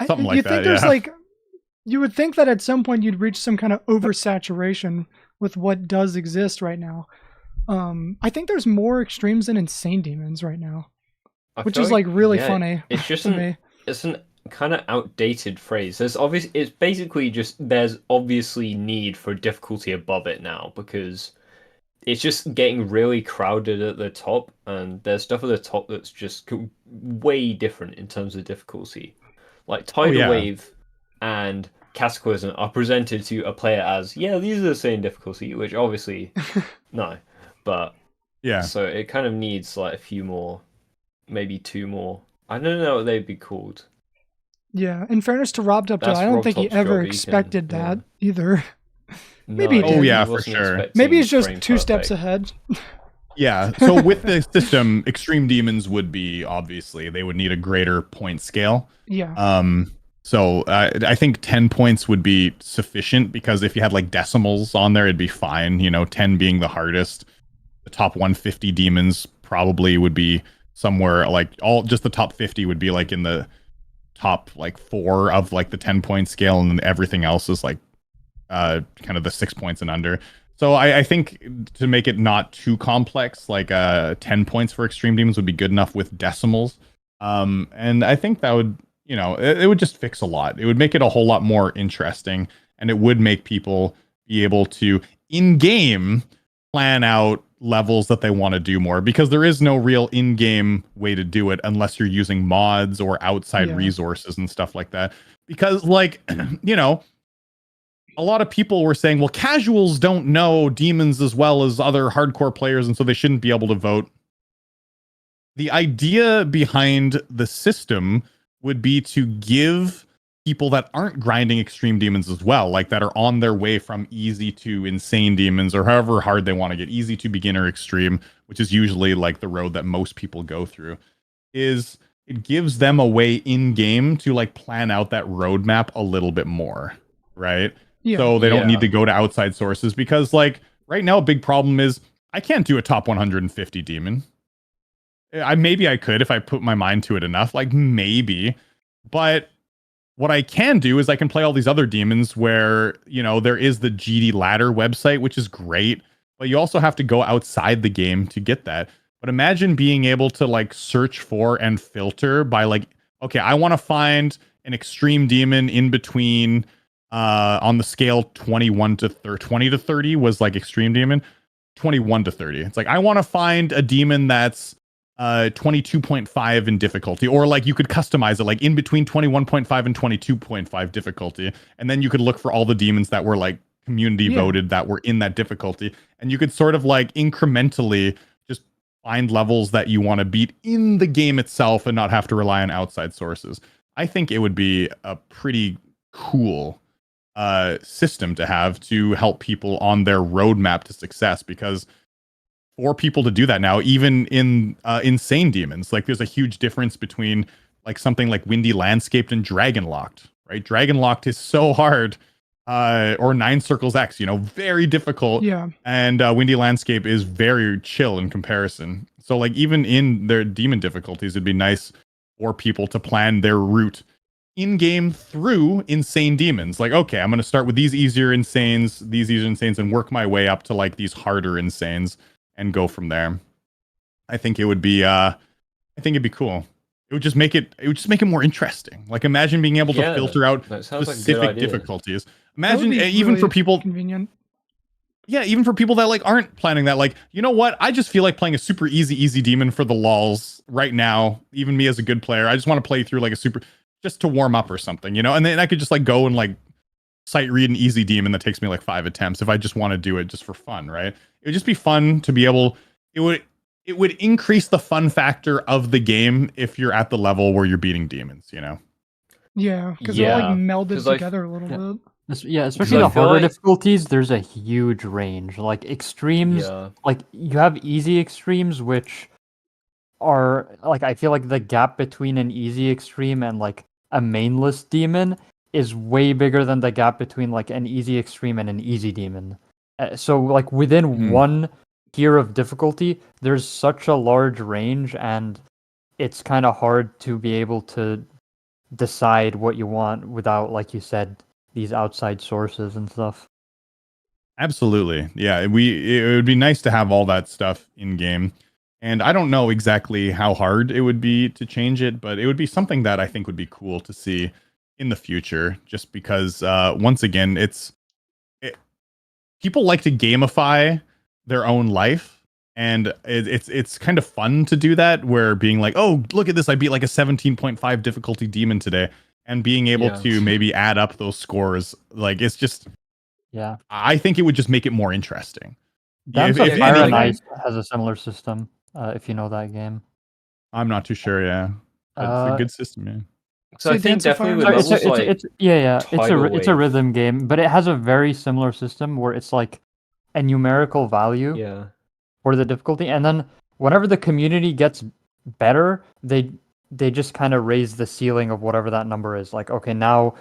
Something like you that, think there's yeah. like, you would think that at some point you'd reach some kind of oversaturation with what does exist right now. I think there's more extremes than insane demons right now, which is like really funny. It's just to me. It's an kind of outdated phrase. It's basically just there's obviously need for difficulty above it now, because it's just getting really crowded at the top, and there's stuff at the top that's just way different in terms of difficulty. Like Tidal Wave and Cataclysm are presented to a player as, yeah, these are the same difficulty, which obviously no, but yeah. So it kind of needs like a few more, maybe 2 more. I don't know what they'd be called. Yeah, in fairness to Rob Topto, I don't think he ever expected that either. Maybe No, he did. Yeah, for sure. Maybe he's just 2 steps ahead. Yeah, so with the system, extreme demons would be, obviously, they would need a greater point scale. Yeah. So I think 10 points would be sufficient, because if you had like decimals on there, it'd be fine. 10 being the hardest. The top 150 demons probably would be somewhere like just the top 50 would be like in the top like 4 of like the 10-point scale, and then everything else is like kind of the 6 points and under. So I think to make it not too complex, like 10 points for extreme demons would be good enough with decimals. And I think that would, it would just fix a lot. It would make it a whole lot more interesting, and it would make people be able to in-game plan out levels that they want to do more, because there is no real in-game way to do it unless you're using mods or outside resources and stuff like that. Because like, a lot of people were saying, well, casuals don't know demons as well as other hardcore players, and so they shouldn't be able to vote. The idea behind the system would be to give people that aren't grinding extreme demons as well, like that are on their way from easy to insane demons, or however hard they want to get, easy to beginner extreme, which is usually like the road that most people go through, is it gives them a way in game to like plan out that roadmap a little bit more, right? Yeah. So they don't need to go to outside sources, because like right now a big problem is I can't do a top 150 demon. Maybe I could if I put my mind to it enough, like maybe, but what I can do is I can play all these other demons where, there is the GD ladder website, which is great, but you also have to go outside the game to get that. But imagine being able to like search for and filter by like, okay, I want to find an extreme demon in between on the scale 20 to 30 was like extreme demon, 21 to 30. It's like, I want to find a demon that's 22.5 in difficulty, or like you could customize it like in between 21.5 and 22.5 difficulty, and then you could look for all the demons that were like community voted that were in that difficulty, and you could sort of like incrementally just find levels that you want to beat in the game itself and not have to rely on outside sources. I think it would be a pretty cool system to have to help people on their roadmap to success, because for people to do that now, even in insane demons, like there's a huge difference between like something like Windy Landscaped and Dragonlocked, right? Dragonlocked is so hard, or 9 Circles X, very difficult. Yeah. And Windy Landscape is very chill in comparison. So like even in their demon difficulties, it'd be nice for people to plan their route in-game through insane demons. Like, okay, I'm going to start with these easier insanes, and work my way up to like these harder insanes, and go from there. I think it would be it'd be cool. It would just make it more interesting. Like imagine being able to filter out specific difficulties. Imagine even really for people convenient. yeah, even for people that like aren't planning that, like, you know what? I just feel like playing a super easy demon for the lols right now. Even me as a good player, I just want to play through like a super just to warm up or something, you know? And then I could just like go and like sight read an easy demon that takes me like 5 attempts if I just want to do it just for fun, right? It would just be fun to be able it would increase the fun factor of the game if you're at the level where you're beating demons, you know? Yeah, because they're all like Yeah, melded 'cause I f- together a little Yeah. bit. Yeah, especially I the feel harder like- difficulties, there's a huge range. Like extremes, Yeah. like you have easy extremes, which are like I feel like the gap between an easy extreme and like a mainless demon is way bigger than the gap between like an easy extreme and an easy demon. So like within one tier of difficulty, there's such a large range, and it's kind of hard to be able to decide what you want without, like you said, these outside sources and stuff. Absolutely. Yeah, it would be nice to have all that stuff in game. And I don't know exactly how hard it would be to change it, but it would be something that I think would be cool to see in the future just because once again, people like to gamify their own life, and it's kind of fun to do that where being like, "Oh, look at this. I beat like a 17.5 difficulty demon today." And being able Yeah. to maybe add up those scores, like it's just Yeah. I think it would just make it more interesting. Yeah, Dance if of Fire and anything, Ice has a similar system, if you know that game. I'm not too sure. Yeah, but it's a good system, man. So I Say think Dance of Fire definitely and with Ice? levels like It's yeah. Tidal It's a Wave. rhythm game, but it has a very similar system where it's like a numerical value yeah. for the difficulty, and then whenever the community gets better, they just kind of raise the ceiling of whatever that number is. Like, okay, now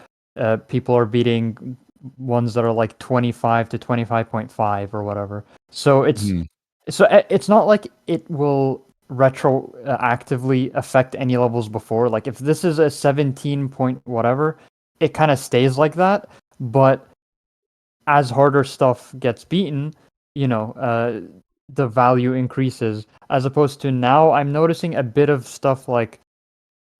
people are beating ones that are like 25 to 25.5 or whatever. So it's not like it will retroactively affect any levels before. Like if this is a 17 point whatever, it kind of stays like that. But as harder stuff gets beaten, the value increases. As opposed to now, I'm noticing a bit of stuff like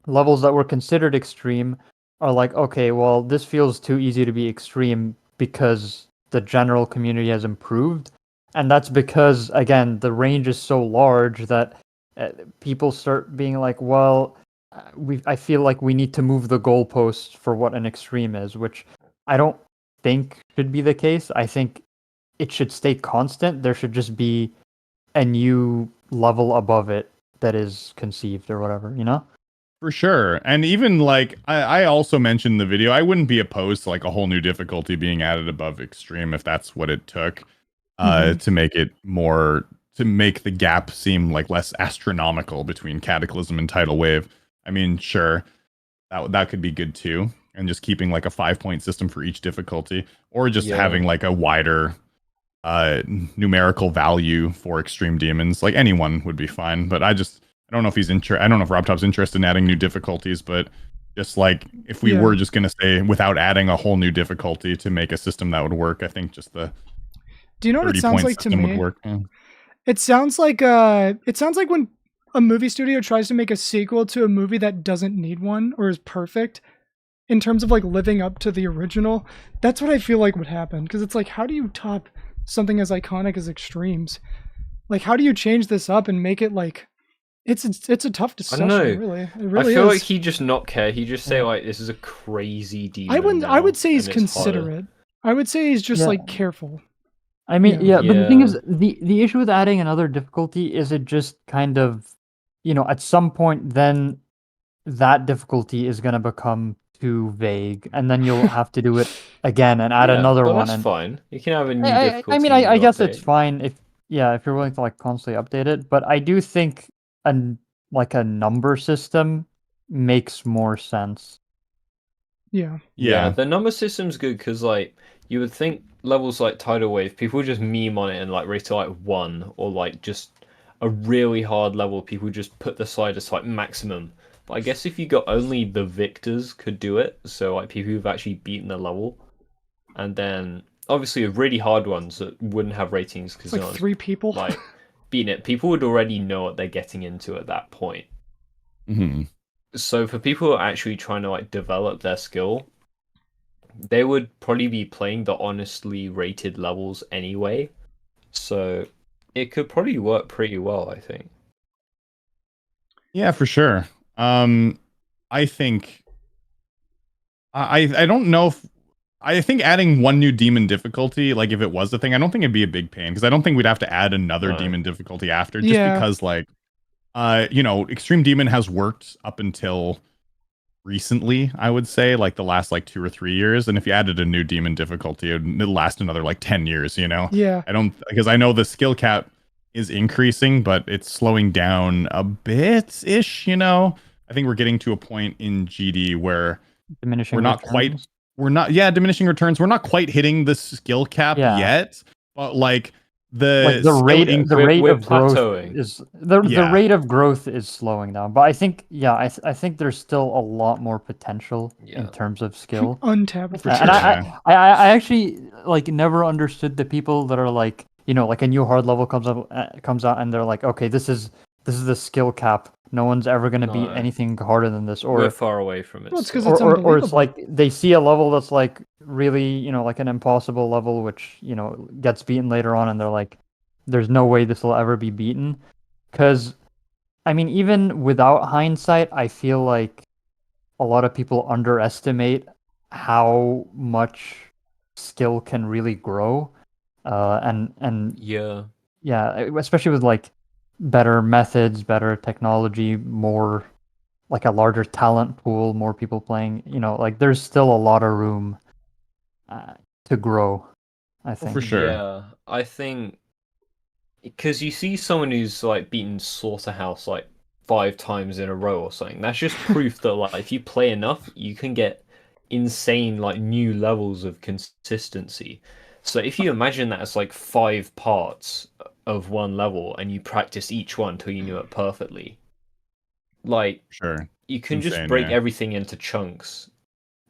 levels that were considered extreme are like, okay, well, this feels too easy to be extreme because the general community has improved. And that's because, again, the range is so large that people start being like, well, I feel like we need to move the goalposts for what an extreme is, which I don't think should be the case. I think it should stay constant. There should just be a new level above it that is conceived or whatever, you know? For sure. And even like I also mentioned in the video, I wouldn't be opposed to like a whole new difficulty being added above extreme if that's what it took to make it more to make the gap seem like less astronomical between Cataclysm and Tidal Wave. I mean, sure, that could be good too. And just keeping like a 5-point system for each difficulty, or just having like a wider numerical value for extreme demons. Like anyone would be fine, but I don't know if I don't know if RobTop's interested in adding new difficulties, but just like if we were just gonna say without adding a whole new difficulty to make a system that would work, I think just the Do you know what it sounds like to me? would work. Yeah. It sounds like when a movie studio tries to make a sequel to a movie that doesn't need one or is perfect in terms of like living up to the original. That's what I feel like would happen, because it's like, how do you top something as iconic as Extremes? Like, how do you change this up and make it like it's a tough discussion, really. It really I feel is. like he just not care. He just say like, this is a crazy demon. I would say he's and it's harder. considerate. I would say he's just like careful. I mean, Yeah. but the thing is, the issue with adding another difficulty is it just kind of, at some point then that difficulty is going to become too vague, and then you'll have to do it again and add another but one. That's fine. You can have a new I difficulty. mean, I guess it's fine if you're willing to like constantly update it, but I do think a number system makes more sense. Yeah. Yeah, the number system's good because like you would think levels like Tidal Wave, people would just meme on it and like rate it like 1, or like just a really hard level, people just put the sliders to like maximum. But I guess if you got only the victors could do it, so like people who've actually beaten the level, and then obviously really hard ones that wouldn't have ratings because like 3 people like beating it, people would already know what they're getting into at that point. Mm-hmm. So for people who are actually trying to like develop their skill, they would probably be playing the honestly rated levels anyway, So it could probably work pretty well, I think. Yeah, for sure. I think I don't know if I think adding one new demon difficulty, like if it was the thing, I don't think it'd be a big pain because I don't think we'd have to add another No. demon difficulty after, just Yeah. because like extreme demon has worked up until recently, I would say, like the last like 2 or 3 years, and if you added a new demon difficulty, it'd last another like 10 years, you know. Yeah. I don't, because I know the skill cap is increasing, but it's slowing down a bit ish, you know. I think we're getting to a point in GD where Diminishing we're not returns. diminishing returns, we're not quite hitting the skill cap Yeah. yet, but like Like the skill rate, inc- the We're- rate we're of growth plateauing. is the Yeah. rate of growth is slowing down. But I think, yeah, I think there's still a lot more potential Yeah. in terms of skill. Untapped. For And sure, I actually like never understood the people that are like, you know, like a new hard level comes out and they're like, okay, this is the skill cap. No one's ever gonna beat No. anything harder than this, We're or far away from it. Well, it's 'cause still. it's or it's unbelievable. like they see a level that's like really, you know, like an impossible level, which, you know, gets beaten later on, and they're like, there's no way this will ever be beaten. Because, I mean, even without hindsight, I feel like a lot of people underestimate how much skill can really grow. And Yeah. yeah, especially with like better methods, better technology, more like a larger talent pool, more people playing, you know, like there's still a lot of room to grow, I think. for sure. Yeah, I think because you see someone who's like beaten Slaughterhouse like 5 times in a row or something. That's just proof that like if you play enough, you can get insane like new levels of consistency. So if you imagine that as like 5 parts of one level and you practice each one till you knew it perfectly, like Sure. you can Insane, just break yeah. everything into chunks.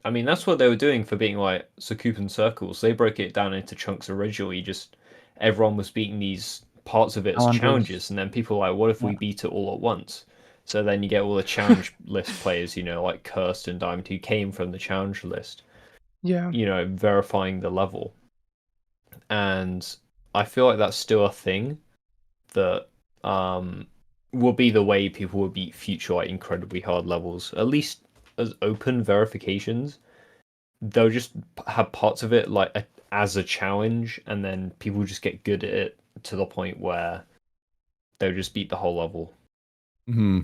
I mean, that's what they were doing for beating like Sukupen Circles. They broke it down into chunks originally. Just everyone was beating these parts of it as Challenges. challenges, and then people were like, what if we Yeah. beat it all at once? So then you get all the challenge list players, you know, like Cursed and Diamond, who came from the challenge list, Yeah. you know, verifying the level. And I feel like that's still a thing that will be the way people will beat future like incredibly hard levels, at least as open verifications. They'll just have parts of it like as a challenge, and then people just get good at it to the point where they'll just beat the whole level. Hmm.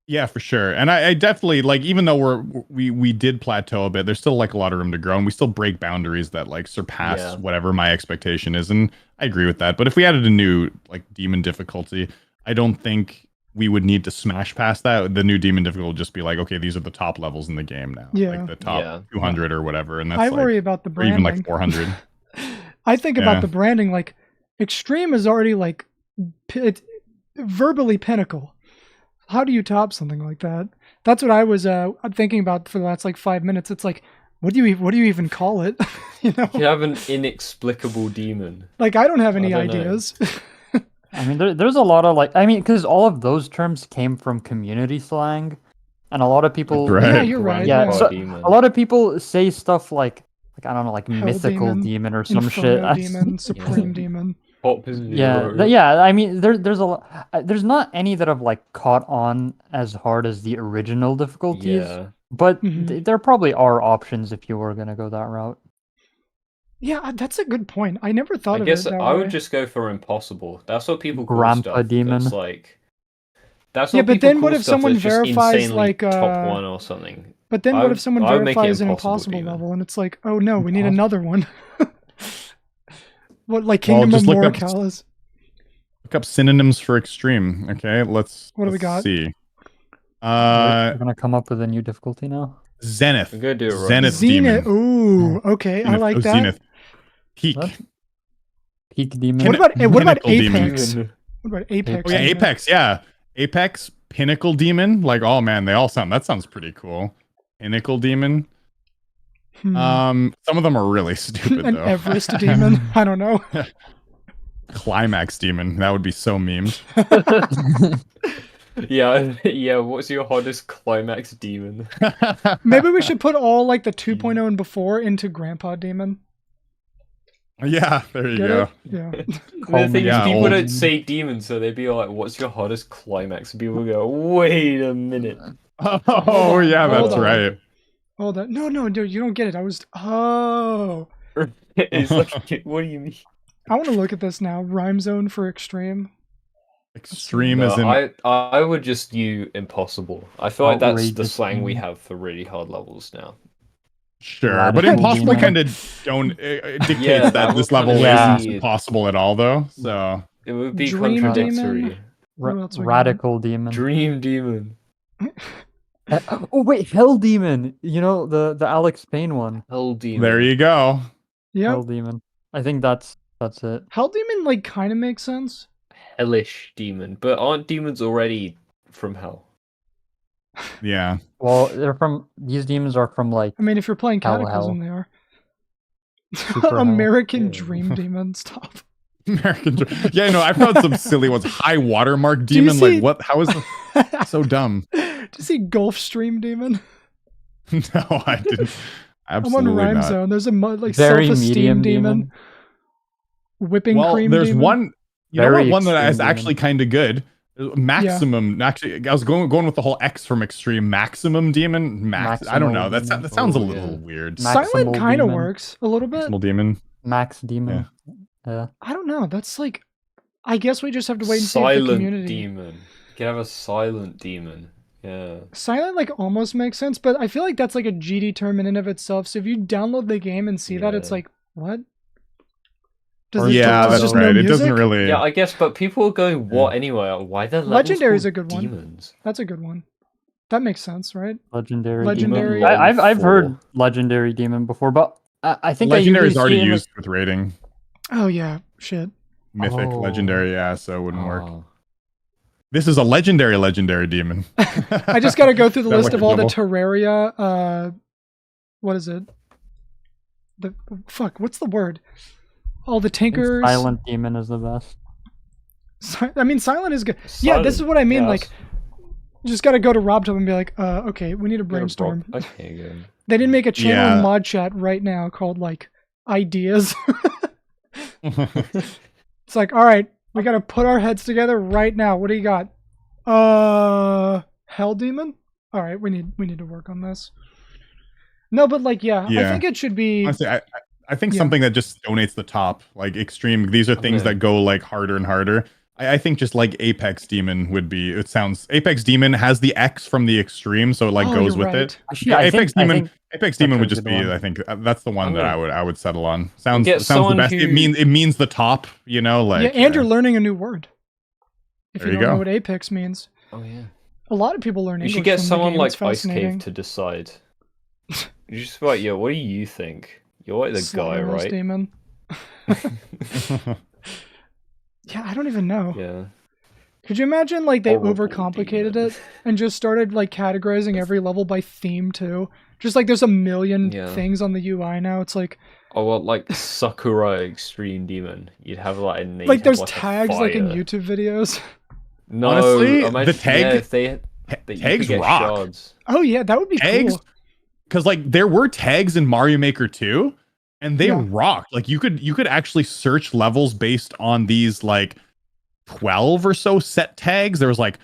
Yeah, for sure. And I definitely like, even though we did plateau a bit, there's still like a lot of room to grow, and we still break boundaries that like surpass Yeah. whatever my expectation is. And I agree with that. But if we added a new like demon difficulty, I don't think we would need to smash past that. The new demon difficulty would just be like, okay, these are the top levels in the game now. Yeah. Like the top Yeah. 200 or whatever. And that's I like, worry about the or even branding. like 400. I think Yeah. about the branding. Like, Extreme is already like it's verbally pinnacle. How do you top something like that? That's what I was thinking about for the last like 5 minutes. It's like, what do you even call it? You know, You have an inexplicable demon. like I don't have any I don't know. ideas. I mean, there's a lot of like, I mean, because all of those terms came from community slang, and a lot of people, Right. Yeah, you're right. yeah, Yeah. so Demon. a lot of people say stuff like I don't know, like Hell mythical demon, demon or some shit. Inferno demon, Supreme demon. Pop Yeah, Zero. yeah. I mean, there's a lot. There's not any that have like caught on as hard as the original difficulties, Yeah. but Mhm. there probably are options if you were gonna go that route. Yeah, that's a good point. I never thought I of guess it that I way. would just go for impossible. That's what people call Grandpa stuff. demon. That's like. That's Yeah, what but people then what call if stuff someone that's just verifies, insanely like, top one or something? But then I what would- if someone I would make it verifies an impossible impossible demon. level and it's like, oh no, we need Impossible. another one. What, like Well, Kingdom just of look up- Morikalis? Look up synonyms for extreme. Okay, let's What do we let's got? see. We're gonna come up with a new difficulty now. Zenith. I'm gonna do it right. Zenith Zenith. demon. Ooh, okay, I Zenith- like oh, that. Zenith. Peak. What? Peak demon. What about Pinnacle demon. Apex? What about Apex? Oh yeah, demon? Apex. Yeah, Apex. Pinnacle demon. Like, oh man, that sounds pretty cool. Pinnacle demon. Hmm. Some of them are really stupid An though. Everest demon? I don't know. Climax demon. That would be so memed. Yeah, yeah. What's your hardest climax demon? Maybe we should put all like the 2.0 and before into Grandpa Demon. Yeah, there you Get go. it? Yeah. The thing is, Yeah, people old- don't say demon, so they'd be like, "What's your hottest climax?" And people go, "Wait a minute." Oh, on, yeah, hold that's on. right. Hold on. No, dude, you don't get it. Oh. It's like, what do you mean? I want to look at this now. Rhyme zone for extreme. Extreme No, is in. I would just do impossible. I feel like that's the Outrageous slang we demon. have for really hard levels now. Sure, but Radical impossible demon. kind of don't it dictates Yeah, that that this would kinda level Yeah. isn't be- possible at all, though. So It would be Dream contradictory. demon. What else we got? Radical demon. Dream demon. Oh wait, hell demon. You know the Alex Payne one. Hell demon. there you go. Hell Yep. demon. I think that's it. Hell demon like kind of makes sense. Hellish demon. But aren't demons already from hell? Yeah. Well, these demons are from like I mean, if you're playing Hell, Cataclysm, hell. they are. Super hell. American Yeah. Dream Demon. Stop. American. Yeah, no, I've found some silly ones. High watermark Do you demon. see- Like what? How is so dumb? Do you see Gulfstream Demon? No, I didn't. I'm Absolutely on Rhyme not. Zone. There's a like Very self-esteem medium demon. demon. Whipping Well, cream there's demon. one. You know Very what? One that is extreme actually kind of good. Maximum. Actually, I was going with the whole X from extreme. Maximum demon. I don't Maximal know. demon. That sounds a Oh, little yeah. weird. Max- Silent Maximal kind of demon. works a little bit. Maximal demon. Max demon. Yeah. I don't know. That's like, I guess we just have to wait and see if the Silent community. demon. You can have a silent demon. Yeah. Silent like almost makes sense, but I feel like that's like a GD term in and of itself. So if you download the game and see that, it's Yeah. like, what? Or it- yeah, does that's just right. no It doesn't music? really. Yeah, I guess, but people are going, what anyway? Why the Legendary's a good one. demons? That's a good one. That makes sense, right? Legendary. Legendary. Demon. I've heard Four. legendary demon before, but I think Legendary is I already usually see it in used with rating. Oh yeah, shit. Mythic, Oh. legendary, yeah, so it wouldn't work. Oh. This is a legendary demon. I just got to go through the That list like of a all the double? Terraria. What is it? The fuck. What's the word? All the the Tinkers. silent demon is the best. I mean, silent is good. Yeah, this is what I mean. Yeah, Like, you just got to go to RobTop and be like, okay, we need to brainstorm. Okay, good. They didn't make a channel Yeah. in mod chat right now called like ideas. It's like, all right, we got to put our heads together right now. What do you got? Hell demon. All right, we need to work on this. No, but like, yeah, I Yeah. think it should be. Honestly, I think Yeah. something that just donates the top, like extreme. These are things Okay. that go like harder and harder. I think just like Apex Demon would be. It sounds Apex Demon has the X from the extreme, so it like Oh, goes you're with right. it. Actually, Yeah, I Apex think, Demon. Apex Demon a would just good be. one. I think that's the one that Okay. I would settle on. Sounds Get sounds the someone best. who- It means the top. You know, like yeah, and you're learning a new word. If There you you don't know go. what Apex means, Oh yeah. a lot of people learn You English. should get from the someone game. It's like Ice fascinating. Cave to decide. You just be like, yo, what do you think? You're like the guy, Slaughterhouse right? Demon. Yeah, I don't even know. Yeah. Could you imagine like they Horrible overcomplicated demon. it and just started like categorizing every level by theme too? Just like there's a million Yeah. things on the UI now. It's like Oh, well, like Sakura Extreme Demon. You'd have like a name. like there's a tags like in fire. YouTube videos. No, Honestly, the imagine, tag- yeah, if they that you tags could get rock. shards. Oh yeah, that would be Tags, cool. because like there were tags in Mario Maker 2, and they Yeah. rocked. Like you could actually search levels based on these like 12 or so set tags. There was like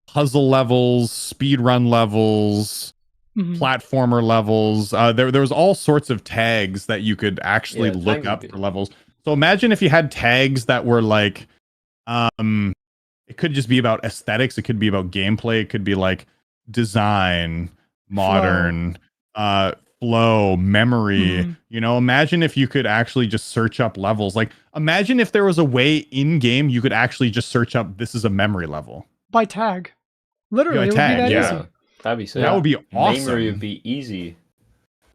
puzzle levels, speedrun levels, Mhm. platformer levels. There was all sorts of tags that you could actually Yeah, look tag up would be- for levels. So imagine if you had tags that were like, it could just be about aesthetics. It could be about gameplay. It could be like design, modern, flow, memory. Mhm. You know, imagine if you could actually just search up levels. Like, imagine if there was a way in game you could actually just search up. This is a memory level. By tag. Literally, Yeah, it tag, would be that yeah. easy. That'd be sick. That would be awesome. Memory would be easy.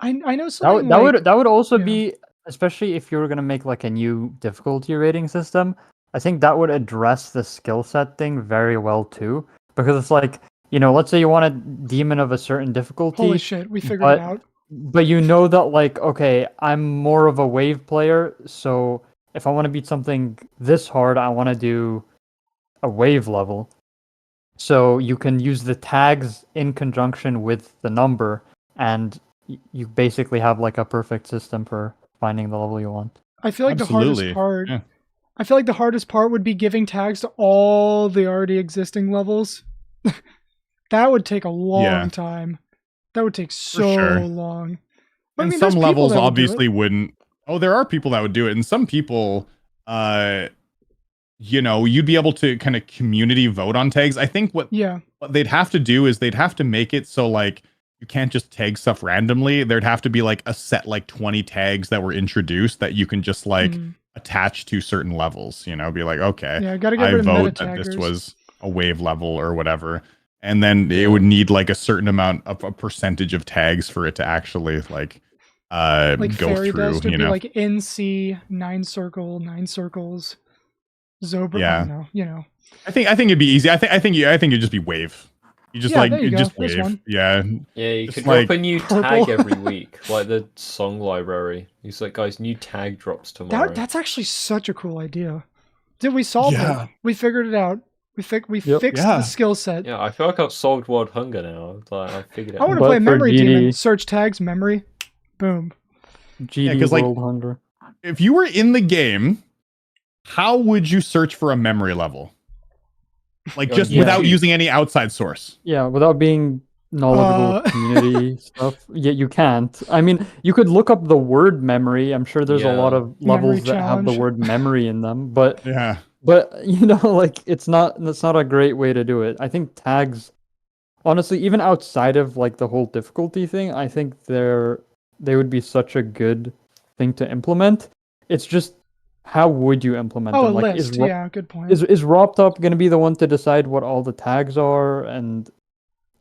I know That something would, like, that would also yeah. be, especially if you were gonna make like a new difficulty rating system. I think that would address the skill set thing very well too, because it's like, you know, let's say you want a demon of a certain difficulty, holy shit, we figured but- it out. but you know that like, okay, I'm more of a wave player, so if I want to beat something this hard, I want to do a wave level. So you can use the tags in conjunction with the number, and you basically have like a perfect system for finding the level you want. I feel like the hardest Absolutely. part. Yeah. I feel like the hardest part would be giving tags to all the already existing levels. That would take a long Yeah. time. That would take so sure. long. But I And mean, there's some people levels that would do it. obviously wouldn't. Oh, there are people that would do it, and some people, you'd be able to kind of community vote on tags. I think what Yeah. they'd have to do is they'd have to make it so like you can't just tag stuff randomly. There'd have to be like a set like 20 tags that were introduced that you can just like attach to certain levels. Be like, okay, Yeah, gotta get I rid of meta vote that this taggers. was a wave level or whatever. And then it would need like a certain amount of a percentage of tags for it to actually like like go fairy through. dust would be like NC 9 circles. Zobra. Yeah. No. I think it'd be easy. I think it'd just be wave. You just Yeah, like there you you go. just There's wave. one. Yeah. Yeah, you Just could like drop a new purple. tag every week, like the song library. He's like, guys, new tag drops tomorrow. That's actually such a cool idea. Did we solve Yeah. it? We figured it out. We fixed Yeah. the skill set. Yeah, I feel like I've solved world hunger now. Like, I figured it I want out. to play But for Memory Demon. GD Search tags, memory. Boom. GD 'cause, like, World Hunger. If you were in the game, how would you search for a memory level? Like just Yeah. without using any outside source. Yeah, without being knowledgeable of community stuff. Yeah, you can't. I mean, you could look up the word memory. I'm sure there's a lot Yeah. of levels that have the challenge. word memory in them, but Yeah. like that's not a great way to do it. I think tags, honestly, even outside of like the whole difficulty thing, I think they would be such a good thing to implement. It's just how would you implement Oh, a them? Like list. is Yeah, good point. is RobTop going to be the one to decide what all the tags are and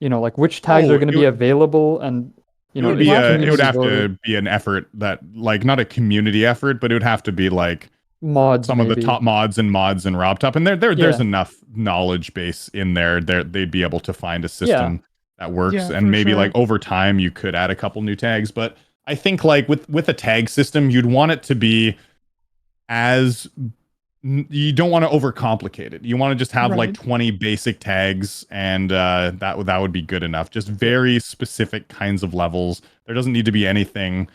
like which tags Oh, are going to it be would- available and It would is be the it would community have voted? to be an effort that like not a community effort, but it would have to be like Mods some of the maybe. top mods in RobTop, and there's Yeah. enough knowledge base in there. They'd be able to find a system that works, Yeah, and for maybe sure. like over time you could add a couple new tags. But I think like with a tag system, you'd want it to be you don't want to overcomplicate it. You want to just have like Right. 20 basic tags, and that would be good enough. Just very specific kinds of levels. There doesn't need to be anything.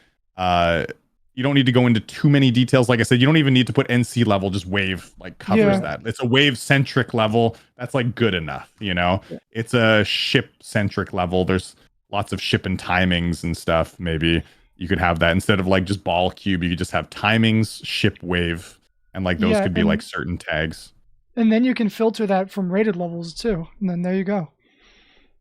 You don't need to go into too many details. Like I said, you don't even need to put NC level. Just wave like covers Yeah. that. It's a wave centric level. That's like good enough. It's a ship centric level. There's lots of ship and timings and stuff. Maybe you could have that instead of like just ball cube. You could just have timings, ship, wave, and like those Yeah, could be and- like certain tags. And then you can filter that from rated levels too. And then there you go.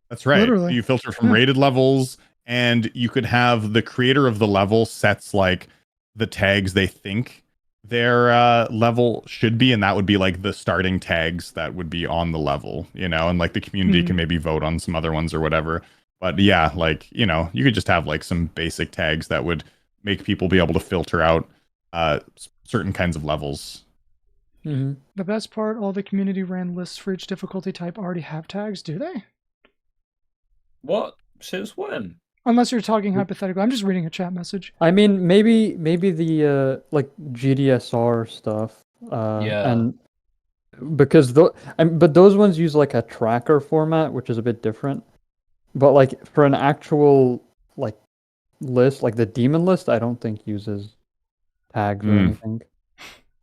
That's right. Literally. You filter from Yeah. rated levels, and you could have the creator of the level sets like the tags they think their level should be, and that would be like the starting tags that would be on the level, and like the community can maybe vote on some other ones or whatever. But yeah, like, you could just have like some basic tags that would make people be able to filter out certain kinds of levels. Mhm. The best part, all the community ran lists for each difficulty type already have tags, do they? What? Since when? Unless you're talking hypothetically. I'm just reading a chat message. I mean, maybe the like GDSR stuff. Yeah. And because but those ones use like a tracker format, which is a bit different. But like for an actual like list, like the demon list, I don't think uses tags or Mm. anything.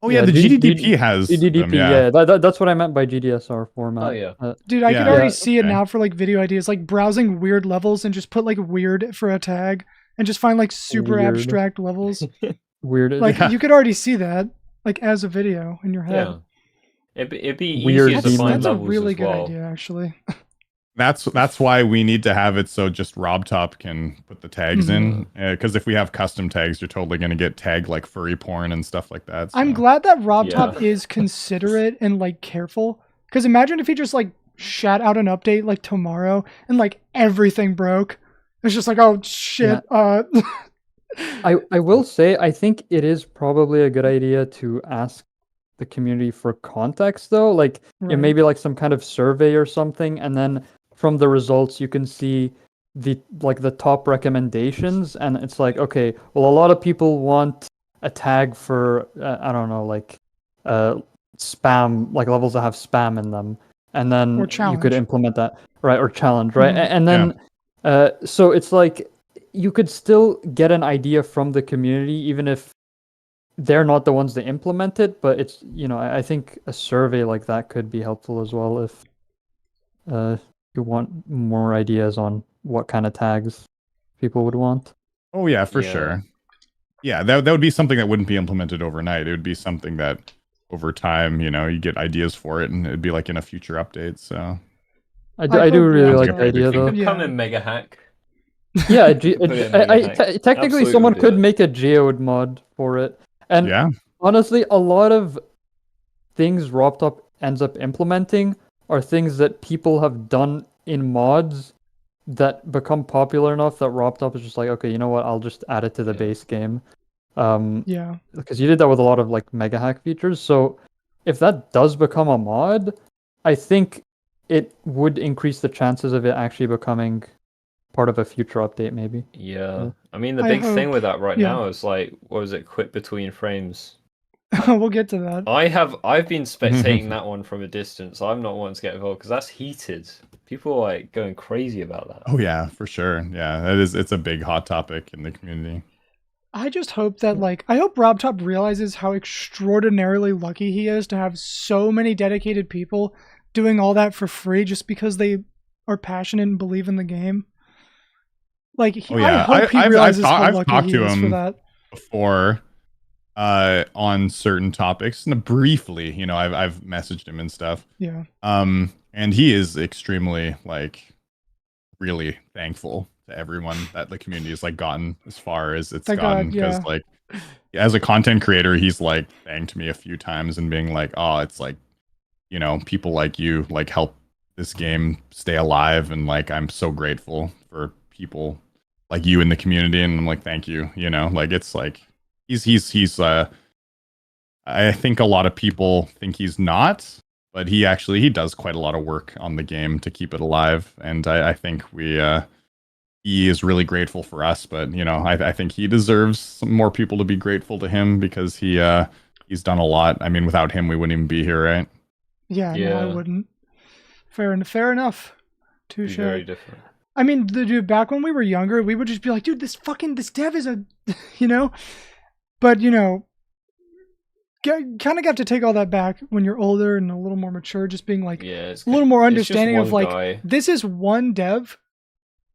Oh yeah, Yeah, the D- GDDP has GDDP, them, yeah. that's what I meant by GDSR format. Oh, yeah. Dude, I Yeah. could already Yeah, see it okay. now for like video ideas, like browsing weird levels and just put like weird for a tag and just find like super Weird. abstract levels. Weird. Like Yeah. you could already see that like as a video in your head. Yeah. It'd be Weird easier to That's, find that's a levels really as good well. idea actually. That's why we need to have it so just RobTop can put the tags in. Because if we have custom tags, you're totally going to get tagged like furry porn and stuff like that. I'm so. glad that RobTop Yeah. is considerate and like careful. Because imagine if he just like shat out an update like tomorrow and like everything broke. It's just like, oh shit. I will say I think it is probably a good idea to ask the community for context though, like Right. maybe like some kind of survey or something, and then from the results you can see the top recommendations, and it's like, okay, well, a lot of people want a tag for I don't know, like spam, like levels that have spam in them, and then Or you challenge. could implement that, right? Or challenge, right? Mhm. And then so it's like you could still get an idea from the community, even if they're not the ones that implement it, but it's, I think a survey like that could be helpful as well if you want more ideas on what kind of tags people would want. Oh yeah, for Yeah. sure. Yeah, that would be something that wouldn't be implemented overnight. It would be something that over time, you get ideas for it, and it'd be like in a future update. So I do hope really Sounds like like the idea everything. though. Become Yeah. a mega hack. Yeah, Put it in mega hack. technically Absolutely someone do could it. make a geode mod for it. And yeah, honestly, a lot of things RobTop ends up implementing are things that people have done in mods that become popular enough that RobTop is just like, okay, you know what? I'll just add it to the Yeah. base game. Yeah. Because you did that with a lot of like mega hack features. So if that does become a mod, I think it would increase the chances of it actually becoming part of a future update, maybe. Yeah. I mean, the I big thing hope- with that right yeah. now is like, what was it? Quit between frames. We'll get to that. I've been spectating that one from a distance. I'm not one to get involved because that's heated. People are like going crazy about that. oh yeah, for sure. Yeah, it's a big hot topic in the community. I just hope that I hope RobTop realizes how extraordinarily lucky he is to have so many dedicated people doing all that for free just because they are passionate and believe in the game. Like, Oh, yeah. I hope he I've realizes how I've lucky talked he to is for him that. before on certain topics, and briefly, I've messaged him and stuff. Yeah. And he is extremely really thankful to everyone that the community has gotten as far as it's Thank gotten, God, because yeah. as a content creator, he's thanked me a few times and being like, oh, it's people like you help this game stay alive, and I'm so grateful for people like you in the community, and I'm like, thank you. It's he's I think a lot of people think he's not, but he does quite a lot of work on the game to keep it alive, and I think he is really grateful for us, but I think he deserves some more people to be grateful to him, because he's done a lot. I mean, without him we wouldn't even be here, right? Yeah, no, I Yeah. wouldn't. Fair enough. Be Touche. very different. I mean, dude, back when we were younger, we would just be like, dude, this dev is a, but kind of got to take all that back when you're older and a little more mature, just being like Yeah, it's a little more it's just understanding of one guy. this is one dev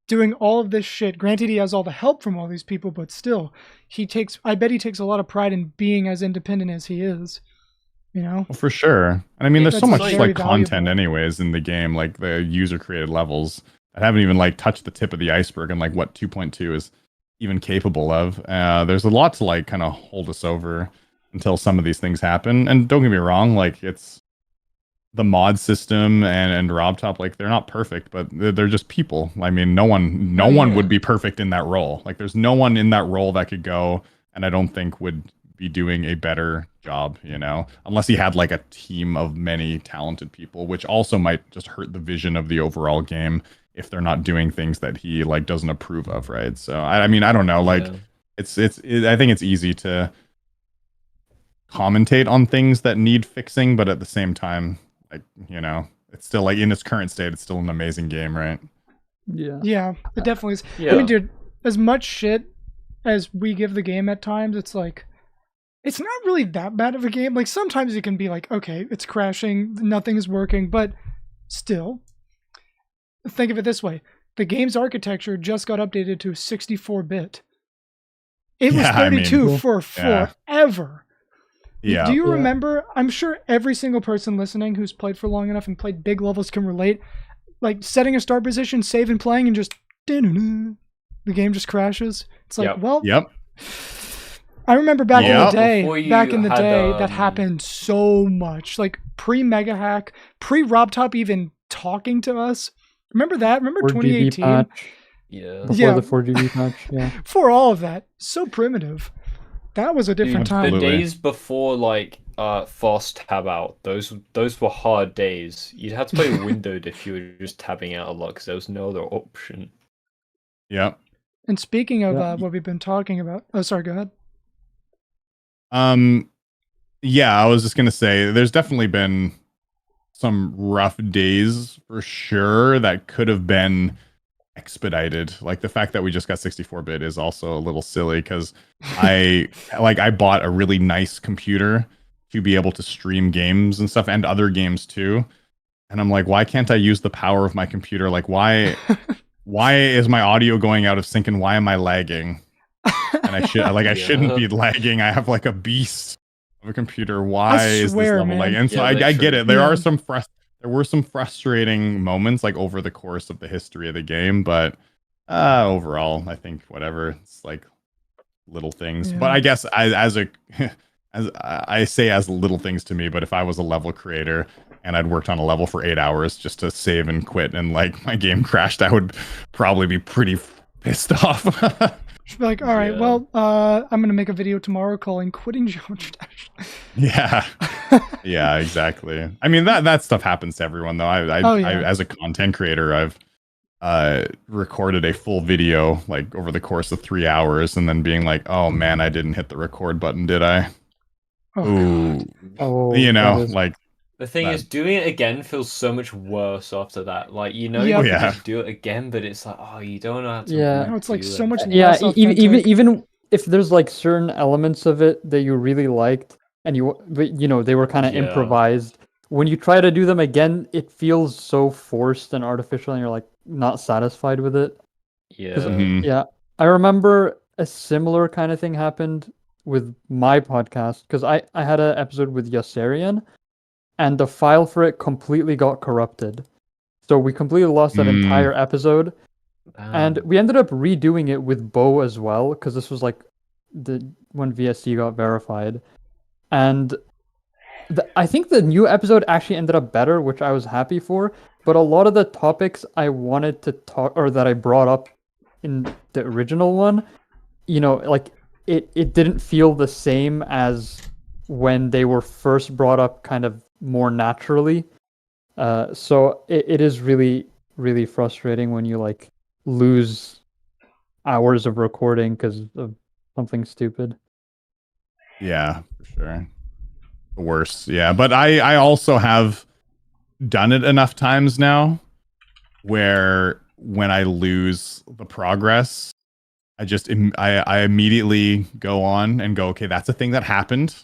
doing all of this shit. Granted, he has all the help from all these people, but still, I bet he takes a lot of pride in being as independent as he is. Well, for sure. And I mean, there's so That's much very content valuable. anyways in the game, the user created levels that haven't even touched the tip of the iceberg, and what 2.2 is even capable of. There's a lot to kind of hold us over until some of these things happen. And don't get me wrong, it's the mod system and RobTop, they're not perfect, but they're just people. I mean, no one would be perfect in that role. There's no one in that role that could go, and I don't think would be doing a better job, unless he had a team of many talented people, which also might just hurt the vision of the overall game if they're not doing things that he doesn't approve of, right? So I mean, I don't know, Yeah. I think it's easy to commentate on things that need fixing, but at the same time, it's still in its current state, it's still an amazing game, right? Yeah. Yeah, it definitely is. Yeah. I mean, dude, as much shit as we give the game at times, it's it's not really that bad of a game. Sometimes it can be okay, it's crashing, nothing is working, but still, think of it this way. The game's architecture just got updated to 64-bit. It was Yeah, I mean, 32 for yeah. forever. Yeah. Do you Yeah. remember? I'm sure every single person listening who's played for long enough and played big levels can relate. Setting a start position, save and playing, and just the game just crashes. It's Yep. well, Yep. I remember back in Yeah. the day, Before you had, that happened so much. Pre Mega Hack, pre RobTop even talking to us. Remember that? Remember 4GB 2018? patch. Yeah. Before Yeah. the 4GB patch, yeah. For all of that, so primitive. That was a different Dude, time. the Absolutely. days before fast tab out, those were hard days. You'd have to play windowed if you were just tabbing out a lot because there was no other option. Yep. And speaking of Yeah. what we've been talking about, oh, sorry, go ahead. Yeah, I was just gonna say there's definitely been some rough days for sure that could have been expedited. Like the fact that we just got 64-bit is also a little silly because I bought a really nice computer to be able to stream games and stuff and other games too. And I'm like, why can't I use the power of my computer? Like why is my audio going out of sync and why am I lagging? And I shouldn't be lagging. I have like a beast of a computer. Why is this level man. lagging? And so I get it. There are some there were some frustrating moments like over the course of the history of the game, but overall, I think whatever. It's like little things. Yeah. But I guess as I say as little things to me, but if I was a level creator and I'd worked on a level for 8 hours just to save and quit and like my game crashed, I would probably be pretty pissed off. Should be like, all right, well, I'm gonna make a video tomorrow calling quitting geometrydash. Yeah, yeah, exactly. I mean that stuff happens to everyone though. I as a content creator, I've recorded a full video like over the course of 3 hours, and then being like, oh man, I didn't hit the record button, did I? You know, like. The thing is, doing it again feels so much worse after that. Like, you know, Yeah. you can just do it again, but it's like, oh, you don't know how to. Yeah. No, it's like so much. Yeah, less authentic. even if there's like certain elements of it that you really liked and you know they were kind of improvised. When you try to do them again, it feels so forced and artificial, and you're like not satisfied with it. Yeah. Yeah, I remember a similar kind of thing happened with my podcast because I had an episode with Yassarian. And the file for it completely got corrupted. So we completely lost that entire episode. And we ended up redoing it with Bo as well, because this was like when VSC got verified. And I think the new episode actually ended up better, which I was happy for. But a lot of the topics I wanted to talk, or that I brought up in the original one, you know, like it didn't feel the same as when they were first brought up kind of more naturally. So it is really, really frustrating when you like lose hours of recording because of something stupid. Yeah, for sure. The worst. Yeah, but I also have done it enough times now where when I lose the progress, I immediately go on and go, okay, that's a thing that happened.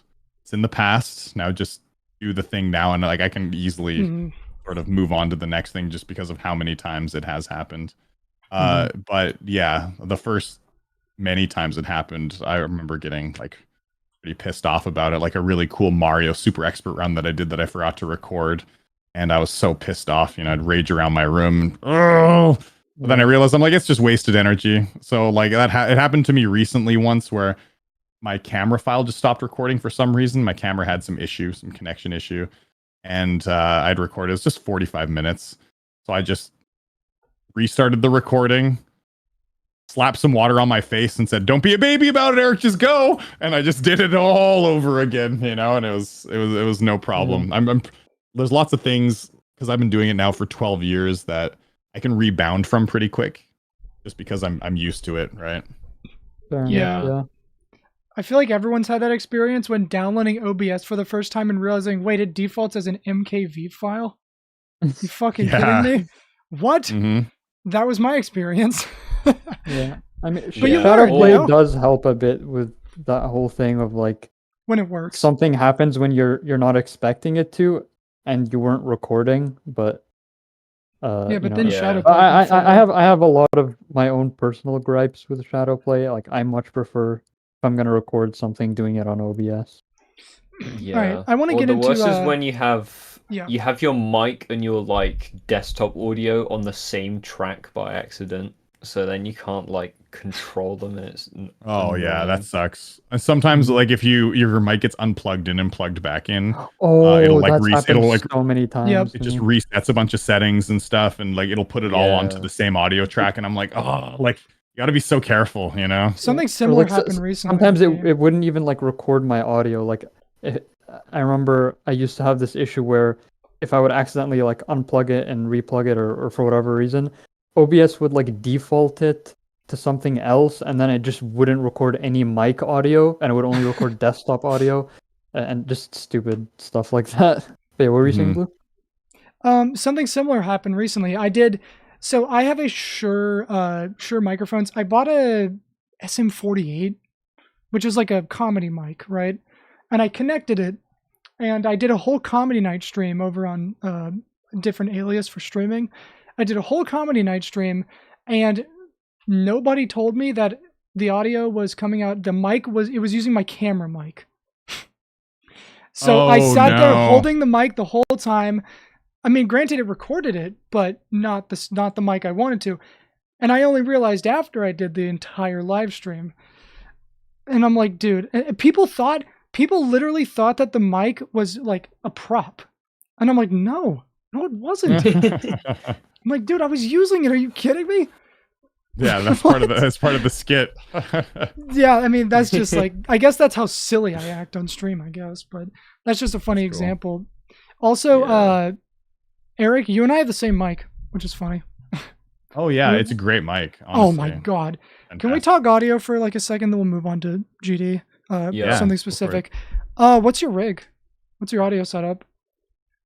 It's in the past. Now just do the thing now, and like I can easily sort of move on to the next thing just because of how many times it has happened. But yeah, the first many times it happened, I remember getting like pretty pissed off about it. Like a really cool Mario super expert run that I did that I forgot to record, and I was so pissed off. You know, I'd rage around my room. But then I realized I'm like, it's just wasted energy. So like that it happened to me recently once where my camera file just stopped recording for some reason. My camera had some connection issue, and I'd recorded. It was just 45 minutes, so I just restarted the recording, slapped some water on my face, and said, "Don't be a baby about it, Eric. Just go." And I just did it all over again, you know. And it was no problem. There's lots of things because I've been doing it now for 12 years that I can rebound from pretty quick, just because I'm used to it, right? Yeah. I feel like everyone's had that experience when downloading OBS for the first time and realizing, wait, it defaults as an MKV file? You fucking kidding me? What? That was my experience. Yeah. I mean, Shadowplay does help a bit with that whole thing of like when it works. Something happens when you're not expecting it to, and you weren't recording, but Shadowplay. I have a lot of my own personal gripes with Shadowplay. Like I much prefer if I'm gonna record something doing it on OBS. Yeah. All right, I want to get into. The worst is when you have your mic and your like desktop audio on the same track by accident, so then you can't like control them. And it's yeah, that sucks. And sometimes like if your mic gets unplugged in and plugged back in, it'll like so many times. It just resets a bunch of settings and stuff, and like it'll put it all onto the same audio track, and I'm like, like you got to be so careful, you know. Something similar happened recently. Sometimes it wouldn't even like record my audio. Like I remember I used to have this issue where if I would accidentally like unplug it and replug it, or for whatever reason, OBS would like default it to something else, and then it just wouldn't record any mic audio, and it would only record desktop audio, and just stupid stuff like that. But yeah, what were you saying, Blue? Something similar happened recently. I did So I have a Shure microphones. I bought a SM48, which is like a comedy mic, right? And I connected it, and I did a whole comedy night stream over on different alias for streaming. I did a whole comedy night stream, and nobody told me that the audio was coming out. The mic was using my camera mic. So I Oh, sat there no. holding the mic the whole time. I mean, granted, it recorded it, but not the mic I wanted to. And I only realized after I did the entire live stream. And I'm like, dude, people literally thought that the mic was like a prop. And I'm like, no, it wasn't. I'm like, dude, I was using it. Are you kidding me? Yeah, that's part of the skit. Yeah, I mean, that's just like, I guess that's how silly I act on stream, I guess. But that's just a funny That's cool. example. Also, Yeah. Eric, you and I have the same mic, which is funny. Oh yeah, it's a great mic. Honestly. Oh my god. Can we Fantastic. talk audio for like a second, then we'll move on to GD? Yeah, Something go for it. specific. What's your rig? What's your audio setup?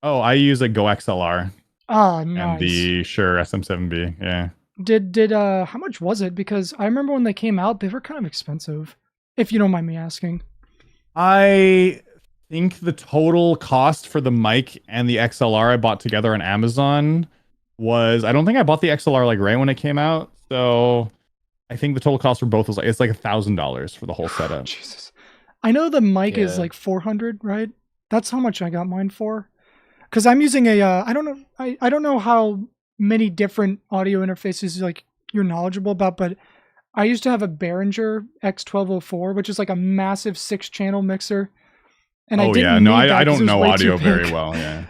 Oh, I use a Go XLR Ah, and nice. the Shure SM7B. Yeah. Did how much was it? Because I remember when they came out, they were kind of expensive. If you don't mind me asking. I think the total cost for the mic and the XLR I bought together on Amazon was, I don't think I bought the XLR like right when it came out. So I think the total cost for both was like, it's like $1,000 for the whole setup. Jesus. I know the mic is Yeah. like 400, right? That's how much I got mine for. Because I'm using a, I don't know how many different audio interfaces like you're knowledgeable about, but I used to have a Behringer X1204, which is like a massive 6-channel mixer. And I Oh didn't yeah, no, need that I 'cause don't it was know way audio too very big. well. Yeah.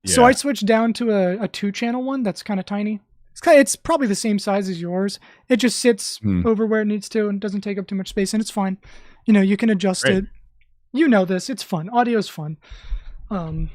So Yeah. I switched down to a 2-channel one that's kind of tiny. It's probably the same size as yours. It just sits over where it needs to and doesn't take up too much space, and it's fine. You know, you can adjust Great. it. You know this. It's fun. Audio's fun. Oh,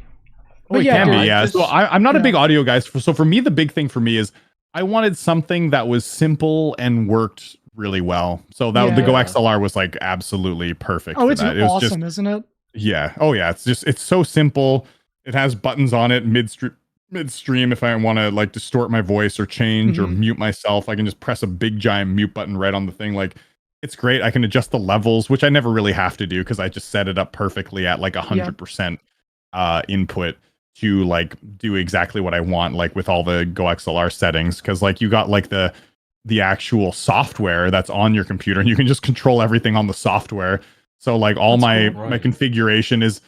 it can dude, be, yeah. just- So I'm not a yeah. big audio guy. So for me, the big thing for me is I wanted something that was simple and worked really well. So that the Go Yeah. XLR was like absolutely perfect. Oh, for it's that. It was awesome, just, isn't it? yeah. Oh yeah. It's so simple. It has buttons on it midstream if I want to like distort my voice or change or Mhm. mute myself. I can just press a big giant mute button right on the thing. Like it's great. I can adjust the levels, which I never really have to do because I just set it up perfectly at like 100% input to like do exactly what I want, like with all the Go XLR settings. Cause like you got like the actual software that's on your computer and you can just control everything on the software. So like all That's my cool. my Right. configuration is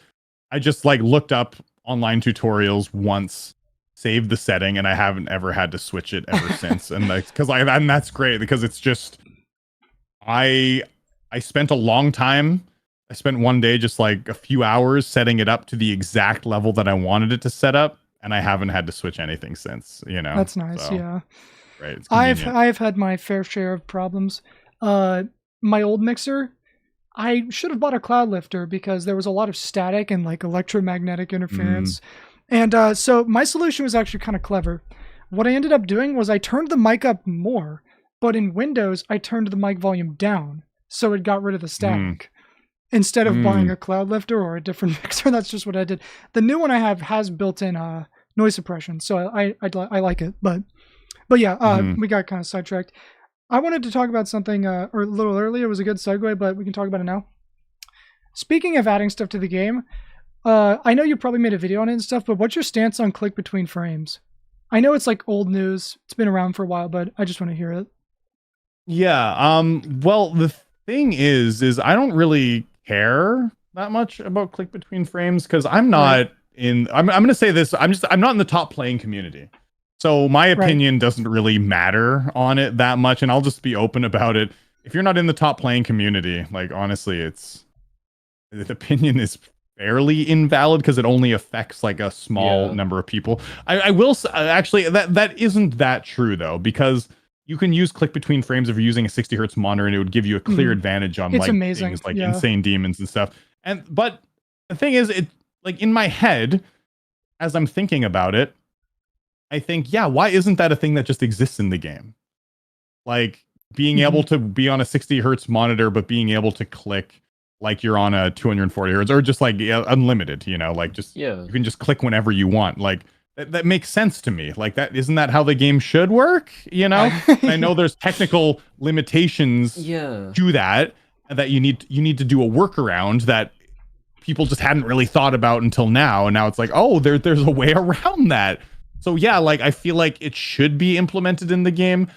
I just like looked up online tutorials once, saved the setting, and I haven't ever had to switch it ever since. And like, and that's great because it's just I spent a long time. I spent one day just like a few hours setting it up to the exact level that I wanted it to set up, and I haven't had to switch anything since. You know, That's nice. So, Yeah. right. It's I've convenient. had my fair share of problems. My old mixer, I should have bought a cloud lifter because there was a lot of static and like electromagnetic interference. And so my solution was actually kind of clever. What I ended up doing was I turned the mic up more, but in Windows I turned the mic volume down, so it got rid of the static. Instead of buying a cloud lifter or a different mixer, that's just what I did. The new one I have has built-in noise suppression, so I like it. But yeah, we got kind of sidetracked. I wanted to talk about something or a little earlier. It was a good segue, but we can talk about it now. Speaking of adding stuff to the game, I know you probably made a video on it and stuff, but what's your stance on click between frames? I know it's like old news. It's been around for a while, but I just want to hear it. Yeah. Well, the thing is I don't really care that much about click between frames because I'm not in. I'm going to say this. I'm not in the top playing community. So my opinion doesn't really matter on it that much, and I'll just be open about it. If you're not in the top playing community, like honestly, the opinion is fairly invalid because it only affects like a small number of people. I will actually that isn't that true though, because you can use click between frames if you're using a 60 hertz monitor, and it would give you a clear advantage on It's like amazing. things like Yeah. insane demons and stuff. But the thing is, it like in my head, as I'm thinking about it, I think, yeah, why isn't that a thing that just exists in the game? Like being able to be on a 60 hertz monitor, but being able to click like you're on a 240 hertz or just like unlimited, you know, like just Yeah. you can just click whenever you want. Like that makes sense to me. Like that, isn't that how the game should work? You know, I know there's technical limitations Yeah. to that you need to do a workaround that people just hadn't really thought about until now, and now it's like, oh, there's a way around that. So yeah, like I feel like it should be implemented in the game.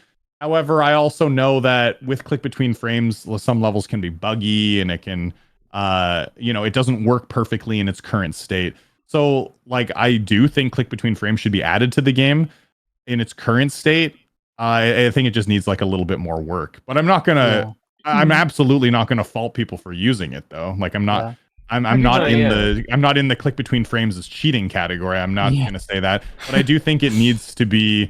However, I also know that with click between frames, some levels can be buggy, and it can it doesn't work perfectly in its current state. So like I do think click between frames should be added to the game in its current state. I think it just needs like a little bit more work, but I'm not gonna I'm absolutely not gonna fault people for using it though. Like I'm not I'm not in the click between frames as cheating category. I'm not gonna say that, but I do think it needs to be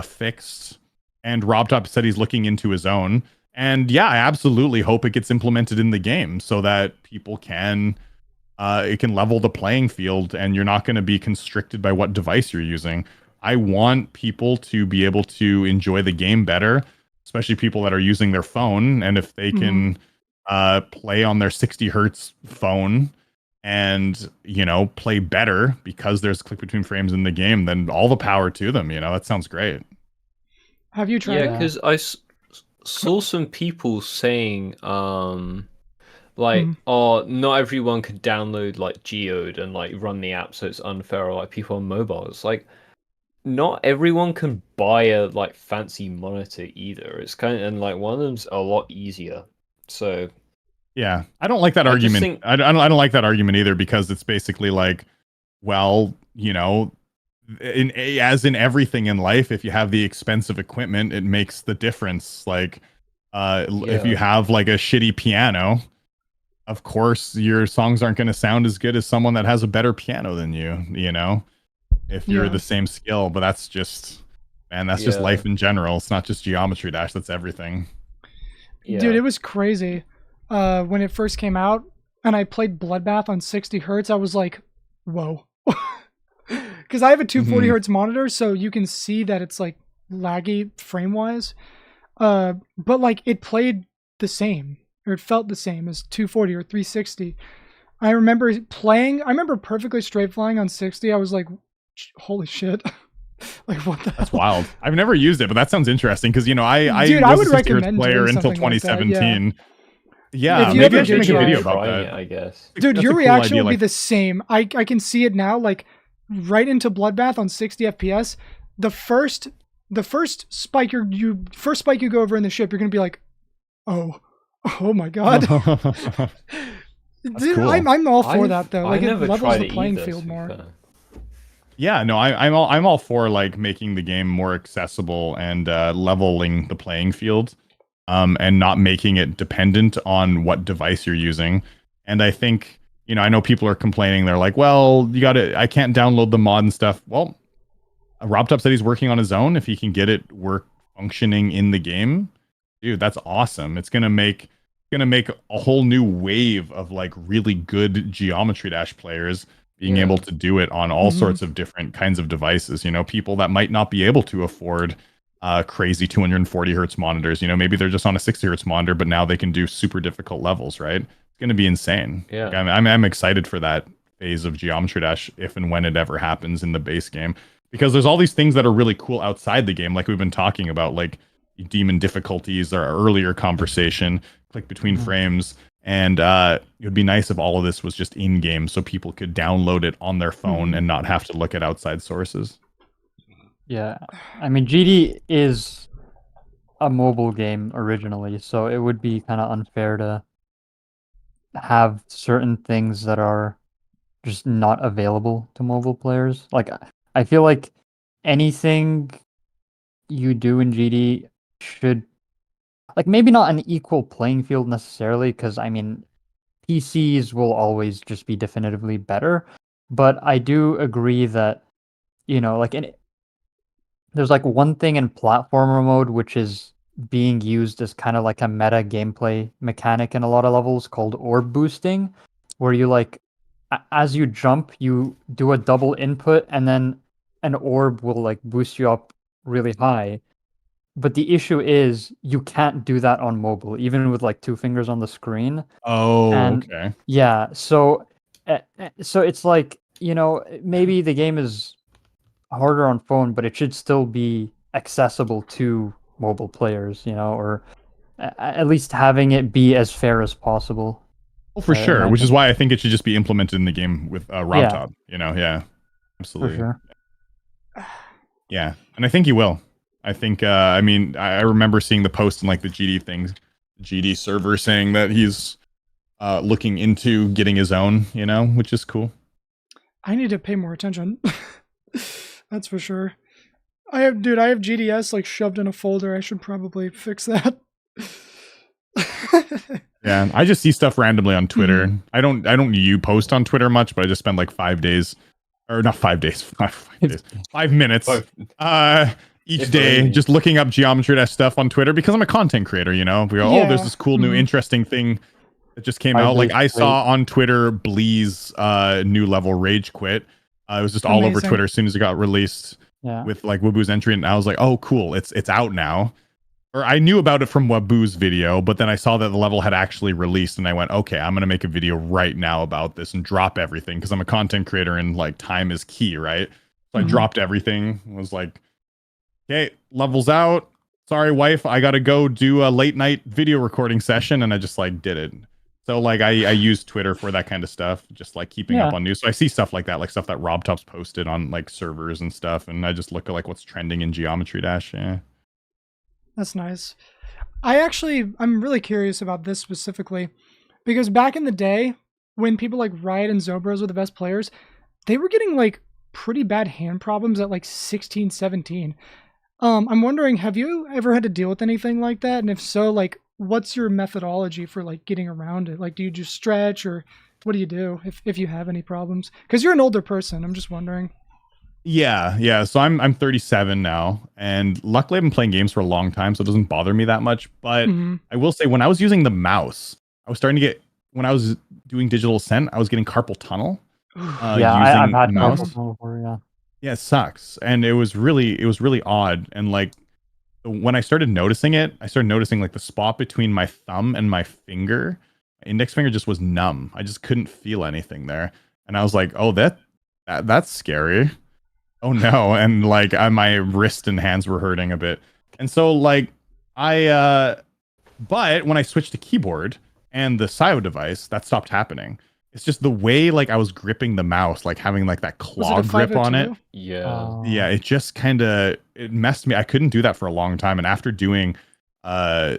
fixed. And RobTop said he's looking into his own. And yeah, I absolutely hope it gets implemented in the game so that people can it can level the playing field, and you're not going to be constricted by what device you're using. I want people to be able to enjoy the game better, especially people that are using their phone. And if they can play on their 60 hertz phone and play better because there's click between frames in the game, then all the power to them. That sounds great. Have you tried? Yeah, because saw some people saying like, oh, not everyone could download like Geode and like run the app, so it's unfair. Or like people on mobiles, like not everyone can buy a like fancy monitor either. It's and like one of them's a lot easier. So yeah, I don't like that argument. I don't like that argument either, because it's basically like, well, as in everything in life, if you have the expensive equipment, it makes the difference. Like if you have like a shitty piano, of course your songs aren't going to sound as good as someone that has a better piano than you, if you're the same skill. But that's just just life in general. It's not just Geometry Dash, that's everything. Dude, it was crazy when it first came out and I played Bloodbath on 60 hertz. I was like, whoa. Because I have a 240 hertz monitor, so you can see that it's like laggy frame wise. But like it played the same, or it felt the same as 240 or 360. I remember perfectly straight flying on 60. I was like, holy shit. Like what the That's hell? wild. I've never used it, but that sounds interesting because I was a 60 hertz player until 2017. Like yeah, if you maybe I should ever make a video about that. I guess. Dude, your reaction will be the same. I can see it now, like right into Bloodbath on 60 FPS. The first spike you go over in the ship, you're gonna be like, oh my god. Dude, cool. I'm all for that though. Like it levels the it playing either, field more. Yeah, no, I'm all for like making the game more accessible and leveling the playing field, and not making it dependent on what device you're using. And I think, I know people are complaining. They're like, well, I can't download the mod and stuff. Well, RobTop said he's working on his own. If he can get it functioning in the game, dude, that's awesome. It's gonna make a whole new wave of like really good Geometry Dash players being able to do it on all sorts of different kinds of devices. People that might not be able to afford crazy 240 hertz monitors. Maybe they're just on a 60 hertz monitor, but now they can do super difficult levels, right? It's going to be insane. Yeah. Like, I'm excited for that phase of Geometry Dash if and when it ever happens in the base game, because there's all these things that are really cool outside the game, like we've been talking about, like demon difficulties, our earlier conversation, click between frames. And it would be nice if all of this was just in game, so people could download it on their phone and not have to look at outside sources. Yeah, I mean, GD is a mobile game originally, so it would be kind of unfair to have certain things that are just not available to mobile players. Like, I feel like anything you do in GD should, like, maybe not an equal playing field necessarily, because I mean, PCs will always just be definitively better. But I do agree that, like, there's like one thing in platformer mode which is being used as kind of like a meta gameplay mechanic in a lot of levels called orb boosting, where you like, as you jump, you do a double input and then an orb will like boost you up really high. But the issue is you can't do that on mobile, even with like 2 fingers on the screen. Oh, okay. Yeah, so it's like, maybe the game is harder on phone, but it should still be accessible to mobile players, you know, or at least having it be as fair as possible. Oh, for in sure. my Which is opinion. why I think it should just be implemented in the game with Rob Yeah. Top. You know, yeah, For absolutely. sure. Yeah, and I think he will. I think. I mean, I remember seeing the post in like the GD things, GD server saying that he's looking into getting his own. You know, which is cool. I need to pay more attention. That's for sure. I have GDS like shoved in a folder. I should probably fix that. Yeah, I just see stuff randomly on Twitter. Mm-hmm. I don't you post on Twitter much, but I just spend like 5 days, or not 5 days, 5 minutes, each It's day really- just looking up geometry dash stuff on Twitter because I'm a content creator. You know, we go, oh, there's Yeah. this cool new Mhm. interesting thing that just came 5 out. Like days I straight. saw on Twitter Blee's new level rage quit. It was just all over Amazing. Twitter as soon as it got released Yeah. with like Wabu's entry, and I was like, oh, cool, it's out now. Or I knew about it from Wabu's video, but then I saw that the level had actually released, and I went, okay, I'm gonna make a video right now about this and drop everything because I'm a content creator and like time is key, right? So I Mhm. dropped everything. Was like, okay, level's out. Sorry, wife, I gotta go do a late night video recording session, and I just like did it. So like I use Twitter for that kind of stuff, just like keeping up Yeah. on news. So I see stuff like that, like stuff that Rob Top's posted on like servers and stuff, and I just look at like what's trending in Geometry Dash. Yeah. That's nice. I'm really curious about this specifically because back in the day when people like Riot and Zobros were the best players, they were getting like pretty bad hand problems at like 16, 17. I'm wondering, have you ever had to deal with anything like that? And if so, like, what's your methodology for like getting around it? Like, do you just stretch or what do you do if you have any problems? Because you're an older person. I'm just wondering. Yeah. So I'm 37 now, and luckily I've been playing games for a long time, so it doesn't bother me that much. But Mhm. I will say, when I was using the mouse, I was starting to get, when I was doing digital ascent, I was getting carpal tunnel. Yeah, I've Using had the mouse. carpal tunnel before, yeah. Yeah, it sucks, and it was really odd. And like when I started noticing it, I started noticing like the spot between my thumb and my finger, my index finger just was numb. I just couldn't feel anything there, and I was like, oh, that's scary. Oh no. And like my wrist and hands were hurting a bit. And so like but when I switched to keyboard and the SIO device, that stopped happening. It's just the way like I was gripping the mouse, like having like that Was claw it a grip on it. 502? Yeah. Yeah, it just kind of it messed me. I couldn't do that for a long time, and after doing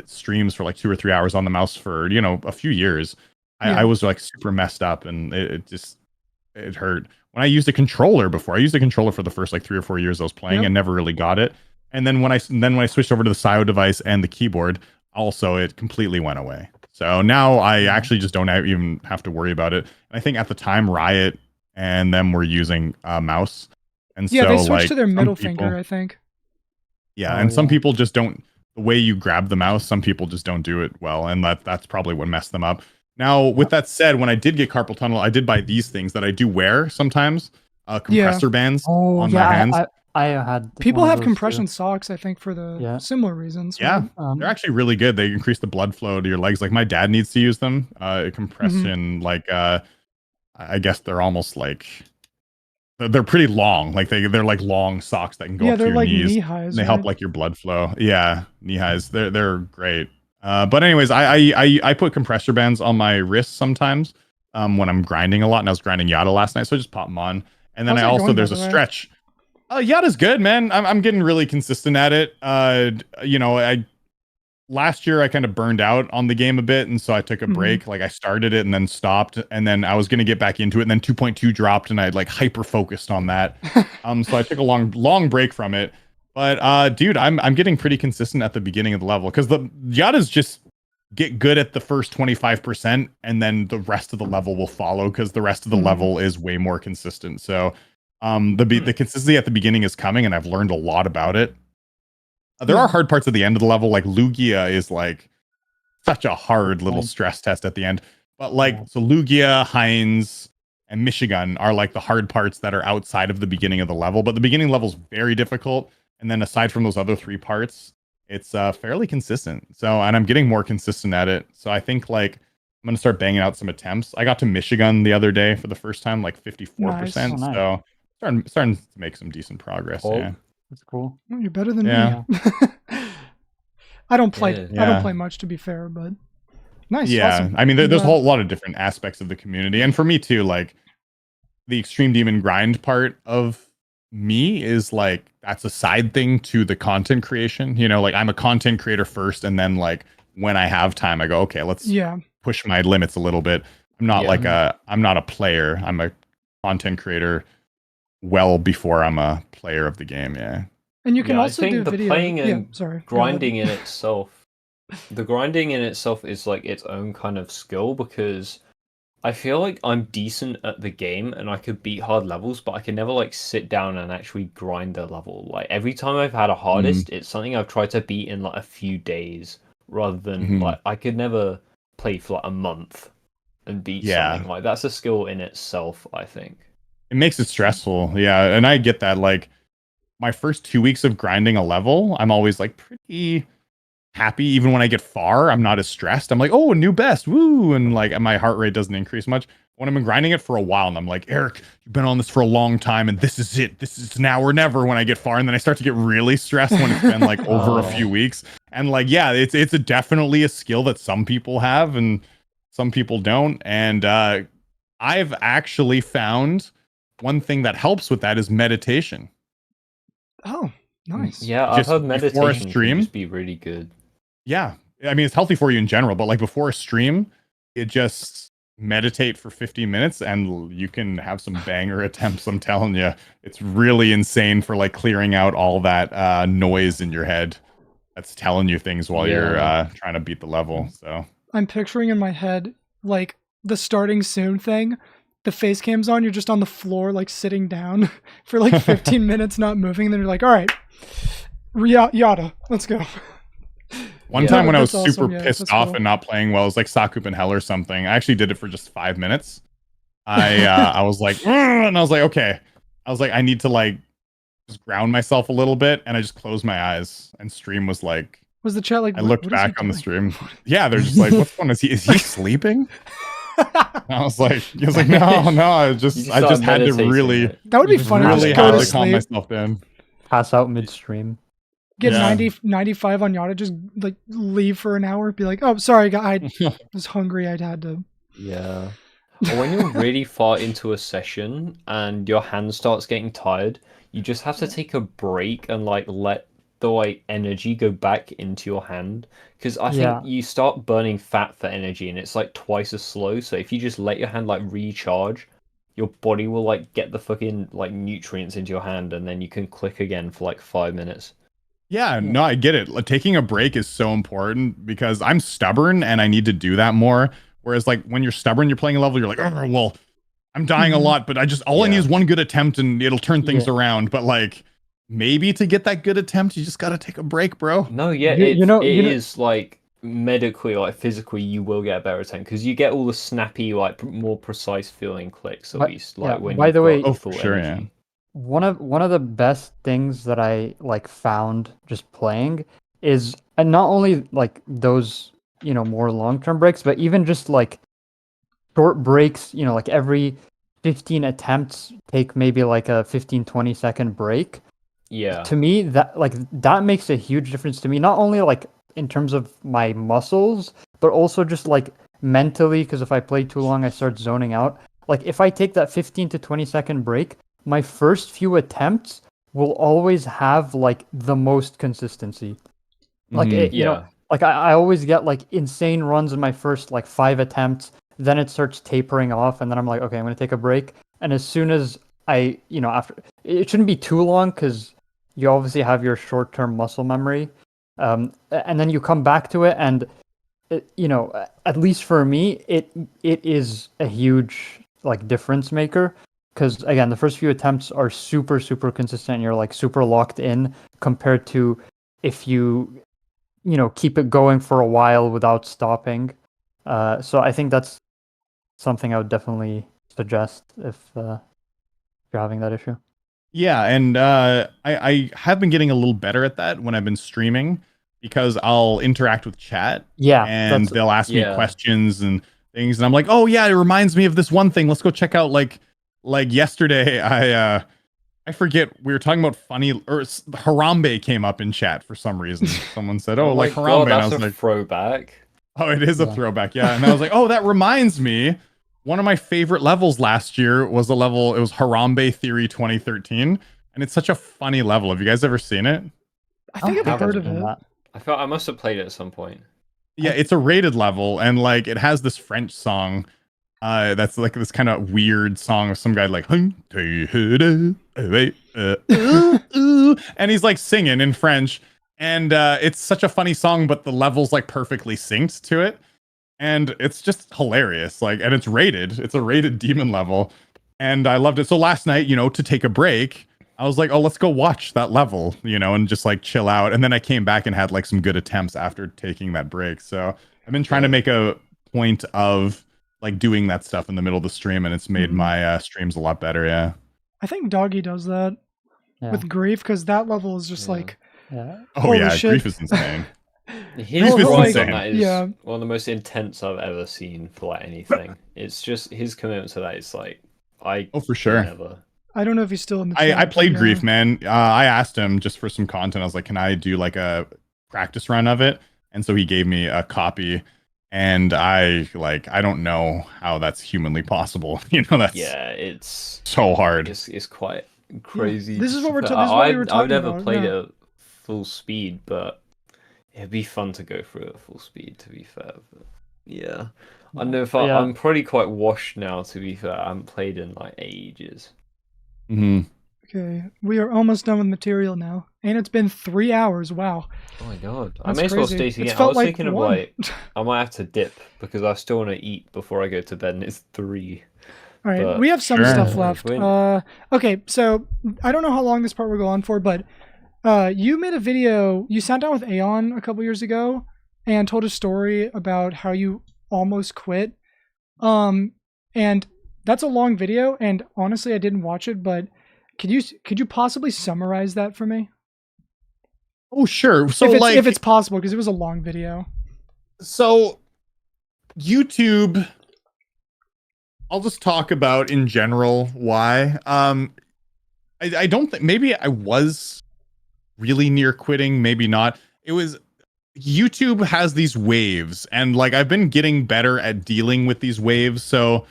streams for like 2 or 3 hours on the mouse for a few years, Yeah. I was like super messed up, and it hurt. When I used a controller before, I used a controller for the first like 3 or 4 years I was playing Yep. and never really got it. And then when I switched over to the SIO device and the keyboard, also it completely went away. So now I actually just don't even have to worry about it. I think at the time Riot and them were using a mouse, and Yeah, so they switched like to their some middle people- finger, I think. Yeah, Oh, and some yeah. people just don't. The way you grab the mouse, some people just don't do it well, and that's probably what messed them up. Now, with that said, when I did get carpal tunnel, I did buy these things that I do wear sometimes, compressor bands Oh, on yeah, my hands. I had People one of have those, too. compression socks, I think, for the Yeah. similar reasons. Yeah, right? they're actually really good. They increase the blood flow to your legs. Like my dad needs to use them. Compression, like I guess they're almost like they're pretty long. Like they're like long socks that can go Yeah, up to they're your like knees. knee And highs. they help right? like your blood flow. Yeah, knee highs. They're great. But anyways, I put compressor bands on my wrists sometimes when I'm grinding a lot, and I was grinding Yada last night, so I just pop them on. And then How's I that also going, by there's a the way? stretch. Yada's good, man. I'm getting really consistent at it. I last year I kind of burned out on the game a bit, and so I took a Mhm. break. Like I started it and then stopped, and then I was gonna get back into it, and then 2.2 dropped, and I like hyper focused on that. So I took a long break from it. But dude, I'm getting pretty consistent at the beginning of the level because the Yadas just get good at the first 25%, and then the rest of the level will follow because the rest of the Mhm. level is way more consistent. So the consistency at the beginning is coming, and I've learned a lot about it. There are hard parts at the end of the level, like Lugia is like such a hard little stress test at the end. But like, so Lugia, Heinz, and Michigan are like the hard parts that are outside of the beginning of the level. But the beginning level is very difficult, and then aside from those other 3 parts, it's fairly consistent. So, and I'm getting more consistent at it. So I think like I'm gonna start banging out some attempts. I got to Michigan the other day for the first time, like 54%. Nice. Oh, nice. So starting to make some decent progress. Oh. Yeah. That's cool. Oh, you're better than Yeah. me. I don't play. Yeah. I don't Yeah. play much, to be fair, but nice. Yeah, Awesome. I mean, there's a Yeah. whole lot of different aspects of the community, and for me too, like the extreme demon grind part of me is like that's a side thing to the content creation. You know, like I'm a content creator first, and then like when I have time, I go, okay, let's Yeah. push my limits a little bit. I'm not Yeah. I'm not a player. I'm a content creator well before I'm a player of the game. Yeah. And you can Yeah, I also think do the video. playing Yeah. and Sorry. Go ahead. grinding in itself, the grinding in itself is like its own kind of skill because I feel like I'm decent at the game and I could beat hard levels, but I can never like sit down and actually grind a level. Like every time I've had a hardest, it's something I've tried to beat in like a few days rather than like I could never play for like a month and beat something. Like that's a skill in itself, I think. It makes it stressful. Yeah, and I get that. Like my first 2 weeks of grinding a level, I'm always like pretty happy. Even when I get far, I'm not as stressed. I'm like, oh, a new best, woo, and like my heart rate doesn't increase much. When I've been grinding it for a while, and I'm like, Eric, you've been on this for a long time, and this is it. This is now or never. When I get far, and then I start to get really stressed when it's been like over a few weeks. And like, yeah, it's definitely a skill that some people have and some people don't. And I've actually found one thing that helps with that is meditation. Oh, nice. Yeah, I've Just heard before a meditation stream? can just be really good. Yeah. I mean, it's healthy for you in general, but like before a stream, it just meditate for 15 minutes and you can have some banger attempts. I'm telling you, it's really insane for like clearing out all that noise in your head that's telling you things while you're trying to beat the level. So I'm picturing in my head like the starting soon thing. The face cam's on, you're just on the floor, like sitting down for like 15 minutes, not moving. And then you're like, all right, yada, let's go. One time when I was That's super awesome. Yeah, pissed that's off cool. and not playing well, it was like Sakup in Hell or something. I actually did it for just 5 minutes. I was like, and I was like, okay. I was like, I need to like just ground myself a little bit, and I just closed my eyes. And stream was like, Was the chat like? I looked what is he back on the doing? stream. Yeah, they're just like, what's going on? Is he sleeping? And I was like, no, I just had to meditating, really, right? That would be fun. really Just go had to to calm sleep, myself down. Pass out midstream. get Yeah. 95 on Yada, just like leave for an hour. Be like, oh, sorry, I was hungry. I'd had to. Yeah. Or when you're really far into a session and your hand starts getting tired, you just have to take a break and like let the like energy go back into your hand. Because I think you start burning fat for energy and it's like twice as slow. So if you just let your hand like recharge, your body will like get the fucking like nutrients into your hand and then you can click again for like 5 minutes. Yeah, no, I get it. Like, taking a break is so important because I'm stubborn and I need to do that more. Whereas like when you're stubborn, you're playing a level, you're like, oh, well, I'm dying a lot, but I need is one good attempt and it'll turn things around. But like maybe to get that good attempt, you just gotta take a break, bro. No, yeah, it is like medically, like physically, you will get a better attempt because you get all the snappy, like more precise feeling clicks at least. Like when by the way, for sure, yeah. One of the best things that I like found just playing is, and not only like those, more long-term breaks, but even just like short breaks, like every 15 attempts take maybe like a 15-20 second break. Yeah. To me, that makes a huge difference to me, not only like in terms of my muscles, but also just like mentally, because if I play too long, I start zoning out. Like if I take that 15 to 20 second break, my first few attempts will always have like the most consistency. Like like I always get like insane runs in my first like 5 attempts, then it starts tapering off, and then I'm like, okay, I'm gonna take a break. And as soon as I, after, it shouldn't be too long because you obviously have your short-term muscle memory, and then you come back to it, and at least for me, it is a huge like difference maker. Because again, the first few attempts are super, super consistent. You're like super locked in compared to if you, keep it going for a while without stopping. So I think that's something I would definitely suggest if you're having that issue. Yeah, and I have been getting a little better at that when I've been streaming because I'll interact with chat. Yeah, and they'll ask me questions and things, and I'm like, oh yeah, it reminds me of this one thing. Let's go check out like yesterday I forget, we were talking about funny, or Harambe came up in chat for some reason. Someone said, oh, like my Harambe. God, And I that's was a like, throwback. oh, it is a Yeah. throwback. Yeah. And I was like, oh, that reminds me. One of my favorite levels last year was a level, it was Harambe Theory 2013. And it's such a funny level. Have you guys ever seen it? I think I've haven't heard of seen it. that. I felt I must have played it at some point. Yeah, it's a rated level. And like it has this French song. That's like this kind of weird song of some guy like, and he's like singing in French. And it's such a funny song, but the level's like perfectly synced to it. And it's just hilarious. Like, and it's rated. It's a rated demon level. And I loved it. So last night, you know, to take a break, I was like, oh, let's go watch that level, you know, and just like chill out. And then I came back and had like some good attempts after taking that break. So I've been trying to make a point of like doing that stuff in the middle of the stream, and it's made my streams a lot better. Yeah. I think Doggy does that Yeah. with Grief, because that level is just Yeah. like, Yeah. Oh Holy yeah, shit. Grief is insane. His Grief is grind insane. on that is Yeah. one of the most intense I've ever seen for like anything. It's just his commitment to that is like I Oh, for sure. never. I don't know if he's still in the chat. I but played yeah. Grief, man. I asked him just for some content. I was like, can I do like a practice run of it? And so he gave me a copy. And I don't know how that's humanly possible. You know, that's It's so hard. it's quite crazy. This is what we're This this is what we were I've talking never about, played yeah. it at full speed, but it'd be fun to go through it at full speed. To be fair, but yeah, I know if Yeah. I'm probably quite washed now. To be fair, I haven't played in like ages. Hmm. Okay, we are almost done with material now, and it's been 3 hours. Wow, Oh my God, I That's may as well crazy. stay It's again. I felt was like thinking of one. like I might have to dip because I still want to eat before I go to bed, and it's 3. all right, But- we have some Sure. stuff left. Wait. Okay, so I don't know how long this part will go on for, but you made a video. You sat down with Aeon a couple years ago and told a story about how you almost quit. And that's a long video, and honestly, I didn't watch it, but could you possibly summarize that for me? Oh, sure. So if it's possible, because it was a long video. So YouTube, I'll just talk about in general why. I don't think, maybe I was really near quitting, maybe not. It was, YouTube has these waves, and like I've been getting better at dealing with these waves. So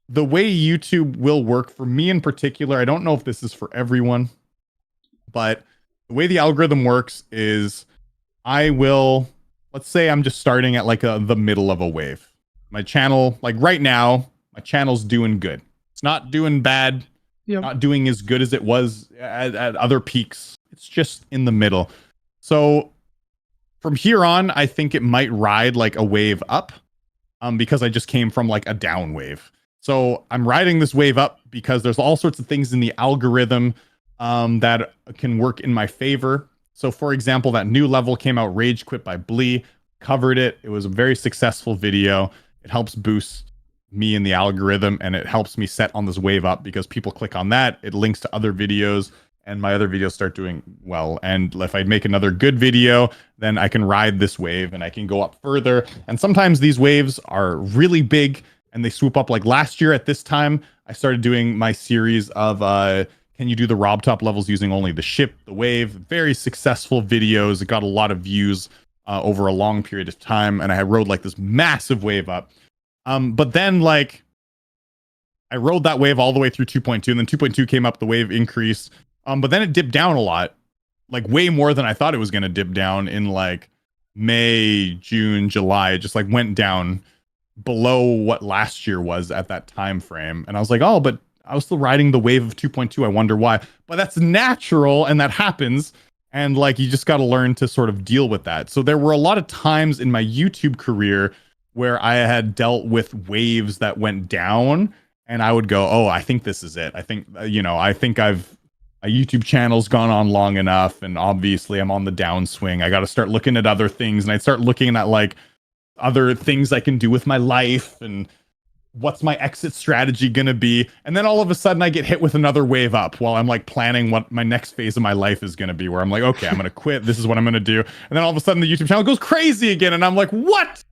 the way YouTube will work for me in particular, I don't know if this is for everyone, but the way the algorithm works is I will, let's say I'm just starting at like the middle of a wave. My channel, like right now, my channel's doing good. It's not doing bad, Yep. not doing as good as it was at other peaks. It's just in the middle. So from here on, I think it might ride like a wave up, because I just came from like a down wave. So I'm riding this wave up because there's all sorts of things in the algorithm that can work in my favor. So for example, that new level came out, Rage Quit by Blee, covered it. It was a very successful video. It helps boost me in the algorithm, and it helps me set on this wave up because people click on that, it links to other videos, and my other videos start doing well. And if I make another good video, then I can ride this wave and I can go up further. And sometimes these waves are really big and they swoop up. Like last year at this time, I started doing my series of can you do the Rob Top levels using only the ship, the wave? Very successful videos. It got a lot of views over a long period of time, and I rode like this massive wave up. But then like I rode that wave all the way through 2.2, and then 2.2 came up, the wave increased. But then it dipped down a lot, like way more than I thought it was going to dip down in like May, June, July. It just like went down below what last year was at that time frame. And I was like, oh, but I was still riding the wave of 2.2. I wonder why. But that's natural, and that happens. And like you just got to learn to sort of deal with that. So there were a lot of times in my YouTube career where I had dealt with waves that went down, and I would go, oh, I think this is it. I think, I think my YouTube channel's gone on long enough, and obviously I'm on the downswing. I got to start looking at other things, and I'd start looking at like other things I can do with my life, and what's my exit strategy gonna be. And then all of a sudden I get hit with another wave up while I'm like planning what my next phase of my life is gonna be, where I'm like, okay, I'm gonna quit. This is what I'm gonna do. And then all of a sudden the YouTube channel goes crazy again, and I'm like, what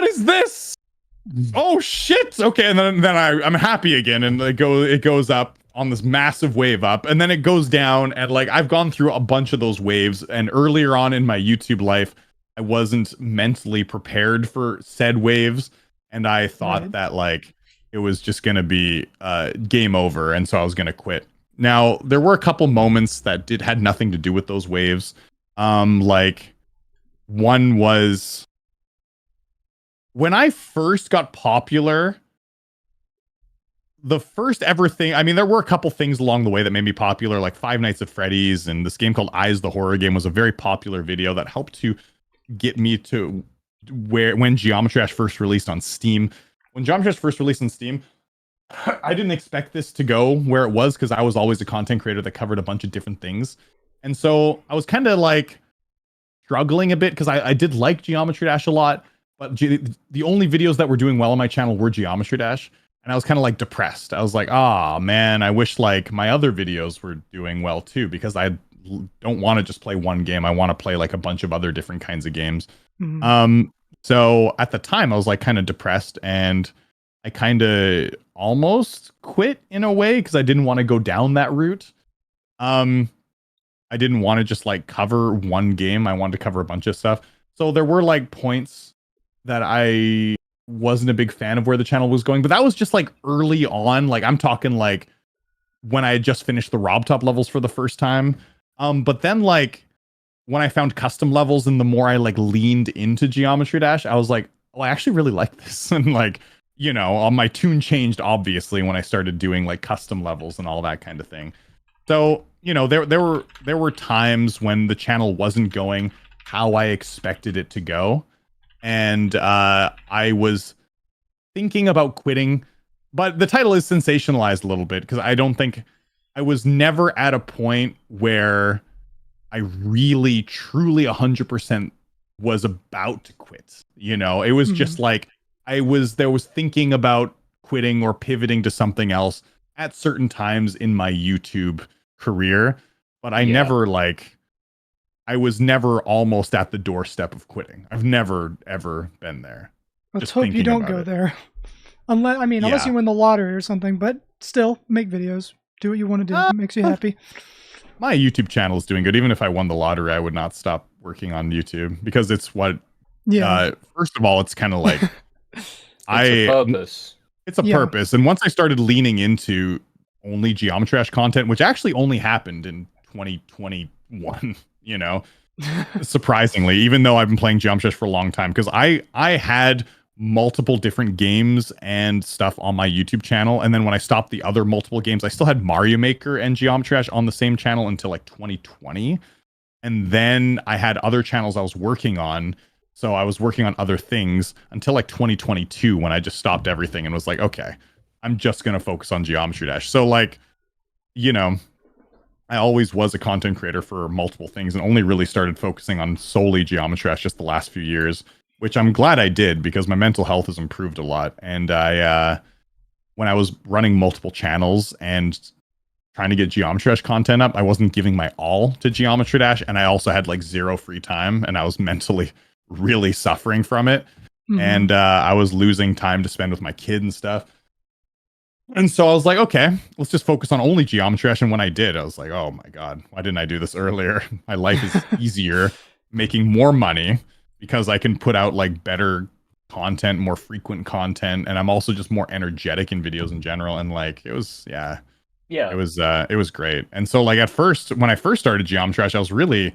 is this? Oh shit. Okay. And then I'm happy again, and it goes up. on this massive wave up, and then it goes down, and like I've gone through a bunch of those waves, and earlier on in my YouTube life, I wasn't mentally prepared for said waves, and I thought that like it was just gonna be game over, and so I was gonna quit. Now there were a couple moments that had nothing to do with those waves. Like one was when I first got popular. The first ever thing, I mean, there were a couple things along the way that made me popular, like Five Nights at Freddy's, and this game called Eyes the Horror Game was a very popular video that helped to get me to when Geometry Dash first released on Steam. When Geometry Dash first released on Steam, I didn't expect this to go where it was because I was always a content creator that covered a bunch of different things. And so I was kind of like struggling a bit because I did like Geometry Dash a lot, but the only videos that were doing well on my channel were Geometry Dash. And I was kind of like depressed. I was like, oh man, I wish like my other videos were doing well too, because I don't want to just play one game. I want to play like a bunch of other different kinds of games. Mm-hmm. So at the time I was like kind of depressed, and I kind of almost quit in a way because I didn't want to go down that route. I didn't want to just like cover one game. I wanted to cover a bunch of stuff. So there were like points that I wasn't a big fan of where the channel was going, but that was just like early on. Like I'm talking like when I had just finished the Rob Top levels for the first time. But then like when I found custom levels and the more I like leaned into Geometry Dash, I was like, oh, I actually really like this. And like, you know, my tune changed obviously when I started doing like custom levels and all that kind of thing. So, you know, there were times when the channel wasn't going how I expected it to go. And I was thinking about quitting, but the title is sensationalized a little bit because I don't think I was never at a point where I really, truly 100% was about to quit. You know, it was just like there was thinking about quitting or pivoting to something else at certain times in my YouTube career, but I never like. I was never almost at the doorstep of quitting. I've never, ever been there. Let's hope you don't go there. Unless you win the lottery or something, but still, make videos. Do what you want to do. It makes you happy. My YouTube channel is doing good. Even if I won the lottery, I would not stop working on YouTube because it's what... first of all, it's kind of like... it's a purpose. It's a purpose. And once I started leaning into only Geometry Dash content, which actually only happened in 2021... you know, surprisingly, even though I've been playing Geometry Dash for a long time, because I had multiple different games and stuff on my YouTube channel. And then when I stopped the other multiple games, I still had Mario Maker and Geometry Dash on the same channel until like 2020. And then I had other channels I was working on. So I was working on other things until like 2022 when I just stopped everything and was like, okay, I'm just going to focus on Geometry Dash. So like, you know, I always was a content creator for multiple things and only really started focusing on solely Geometry Dash just the last few years, which I'm glad I did because my mental health has improved a lot. And I, when I was running multiple channels and trying to get Geometry Dash content up, I wasn't giving my all to Geometry Dash, and I also had like zero free time, and I was mentally really suffering from it. And I was losing time to spend with my kid and stuff. And so I was like, okay, let's just focus on only Geometry Dash. And when I did, I was like, oh my God, why didn't I do this earlier? My life is easier, making more money because I can put out like better content, more frequent content. And I'm also just more energetic in videos in general. And like, it was, it was great. And so like at first, when I first started Geometry Dash, I was really,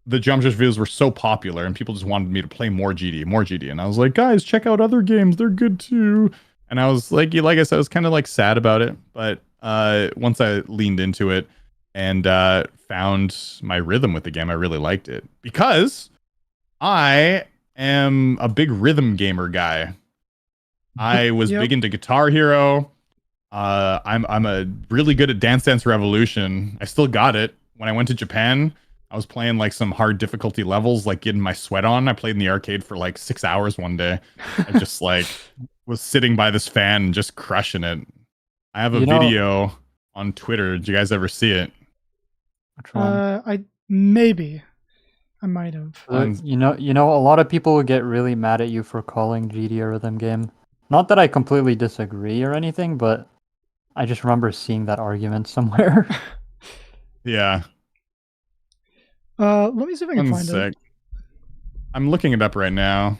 the Geometry Dash videos were so popular and people just wanted me to play more GD. And I was like, guys, check out other games. They're good too. And I was like I said, I was kind of like sad about it. But once I leaned into it and found my rhythm with the game, I really liked it because I am a big rhythm gamer guy. I was big into Guitar Hero. I'm a really good at Dance Dance Revolution. I still got it. When I went to Japan, I was playing like some hard difficulty levels, like getting my sweat on. I played in the arcade for like 6 hours one day. I just like was sitting by this fan and just crushing it. I have a video on Twitter. Did you guys ever see it? I might have. You know, a lot of people would get really mad at you for calling GD a rhythm game. Not that I completely disagree or anything, but I just remember seeing that argument somewhere. Yeah. Let me see if I can One find sec. it. I'm looking it up right now.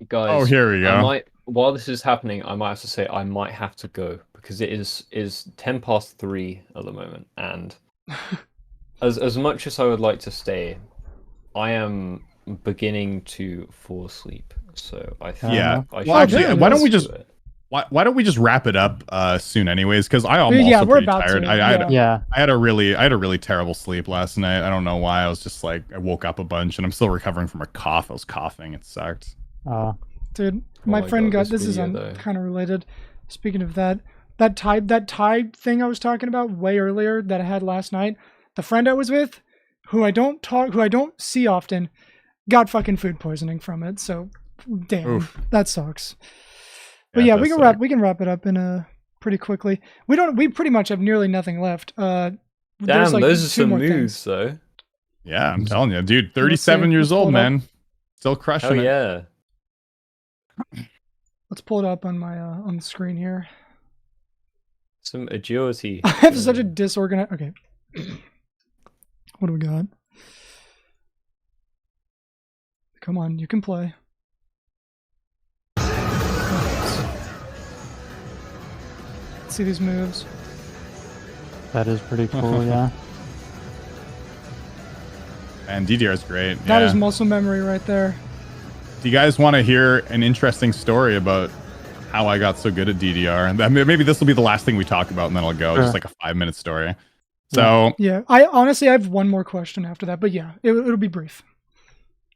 Guys. Oh, here we go. While this is happening, I might have to say I might have to go because it is 3:10 at the moment, and as much as I would like to stay, I am beginning to fall asleep. So I think Yeah. I Well, actually, should why don't we do just it. why don't we just wrap it up soon, anyways? Because I'm Yeah, also we're pretty about tired. to, I Yeah. had a really terrible sleep last night. I don't know why. I was just like I woke up a bunch, and I'm still recovering from a cough. I was coughing. It sucked. Dude, Oh my my friend God, got this this is video, though. kind of related. Speaking of that tide thing I was talking about way earlier that I had last night. The friend I was with, who I don't see often, got fucking food poisoning from it. So, damn, Oof. that sucks. But Yeah, yeah, it we does can suck. wrap it up in pretty quickly. We pretty much have nearly nothing left. There's Damn, like those are 2 some more moves, things. though. Yeah, I'm telling you, dude. Let's see. 37 years Let's pull old, it up. man. Still Hell crushing it. yeah. Let's pull it up on my on the screen here. Some agility. I have such a disorganized. Okay. What do we got? Come on, you can play. Let's see these moves. That is pretty cool, yeah. And DDR is great. That yeah. is muscle memory right there. Do you guys want to hear an interesting story about how I got so good at DDR? And maybe this will be the last thing we talk about, and then I'll go. Sure. Just like a 5-minute story. So Yeah, I honestly have one more question after that, but yeah, it'll be brief.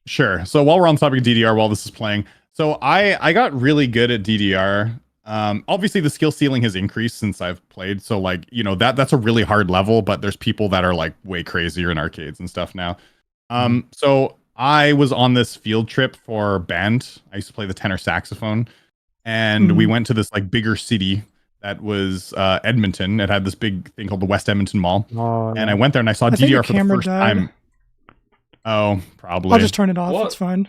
sure. So while we're on the topic of DDR, while this is playing, so I got really good at DDR. Obviously the skill ceiling has increased since I've played. So like, you know, that's a really hard level, but there's people that are like way crazier in arcades and stuff now. So I was on this field trip for band. I used to play the tenor saxophone, and we went to this like bigger city that was Edmonton. It had this big thing called the West Edmonton Mall. Oh, And I went there and I saw I think DDR the for the camera first died. time. Oh, probably. I'll just turn it off. What? It's fine.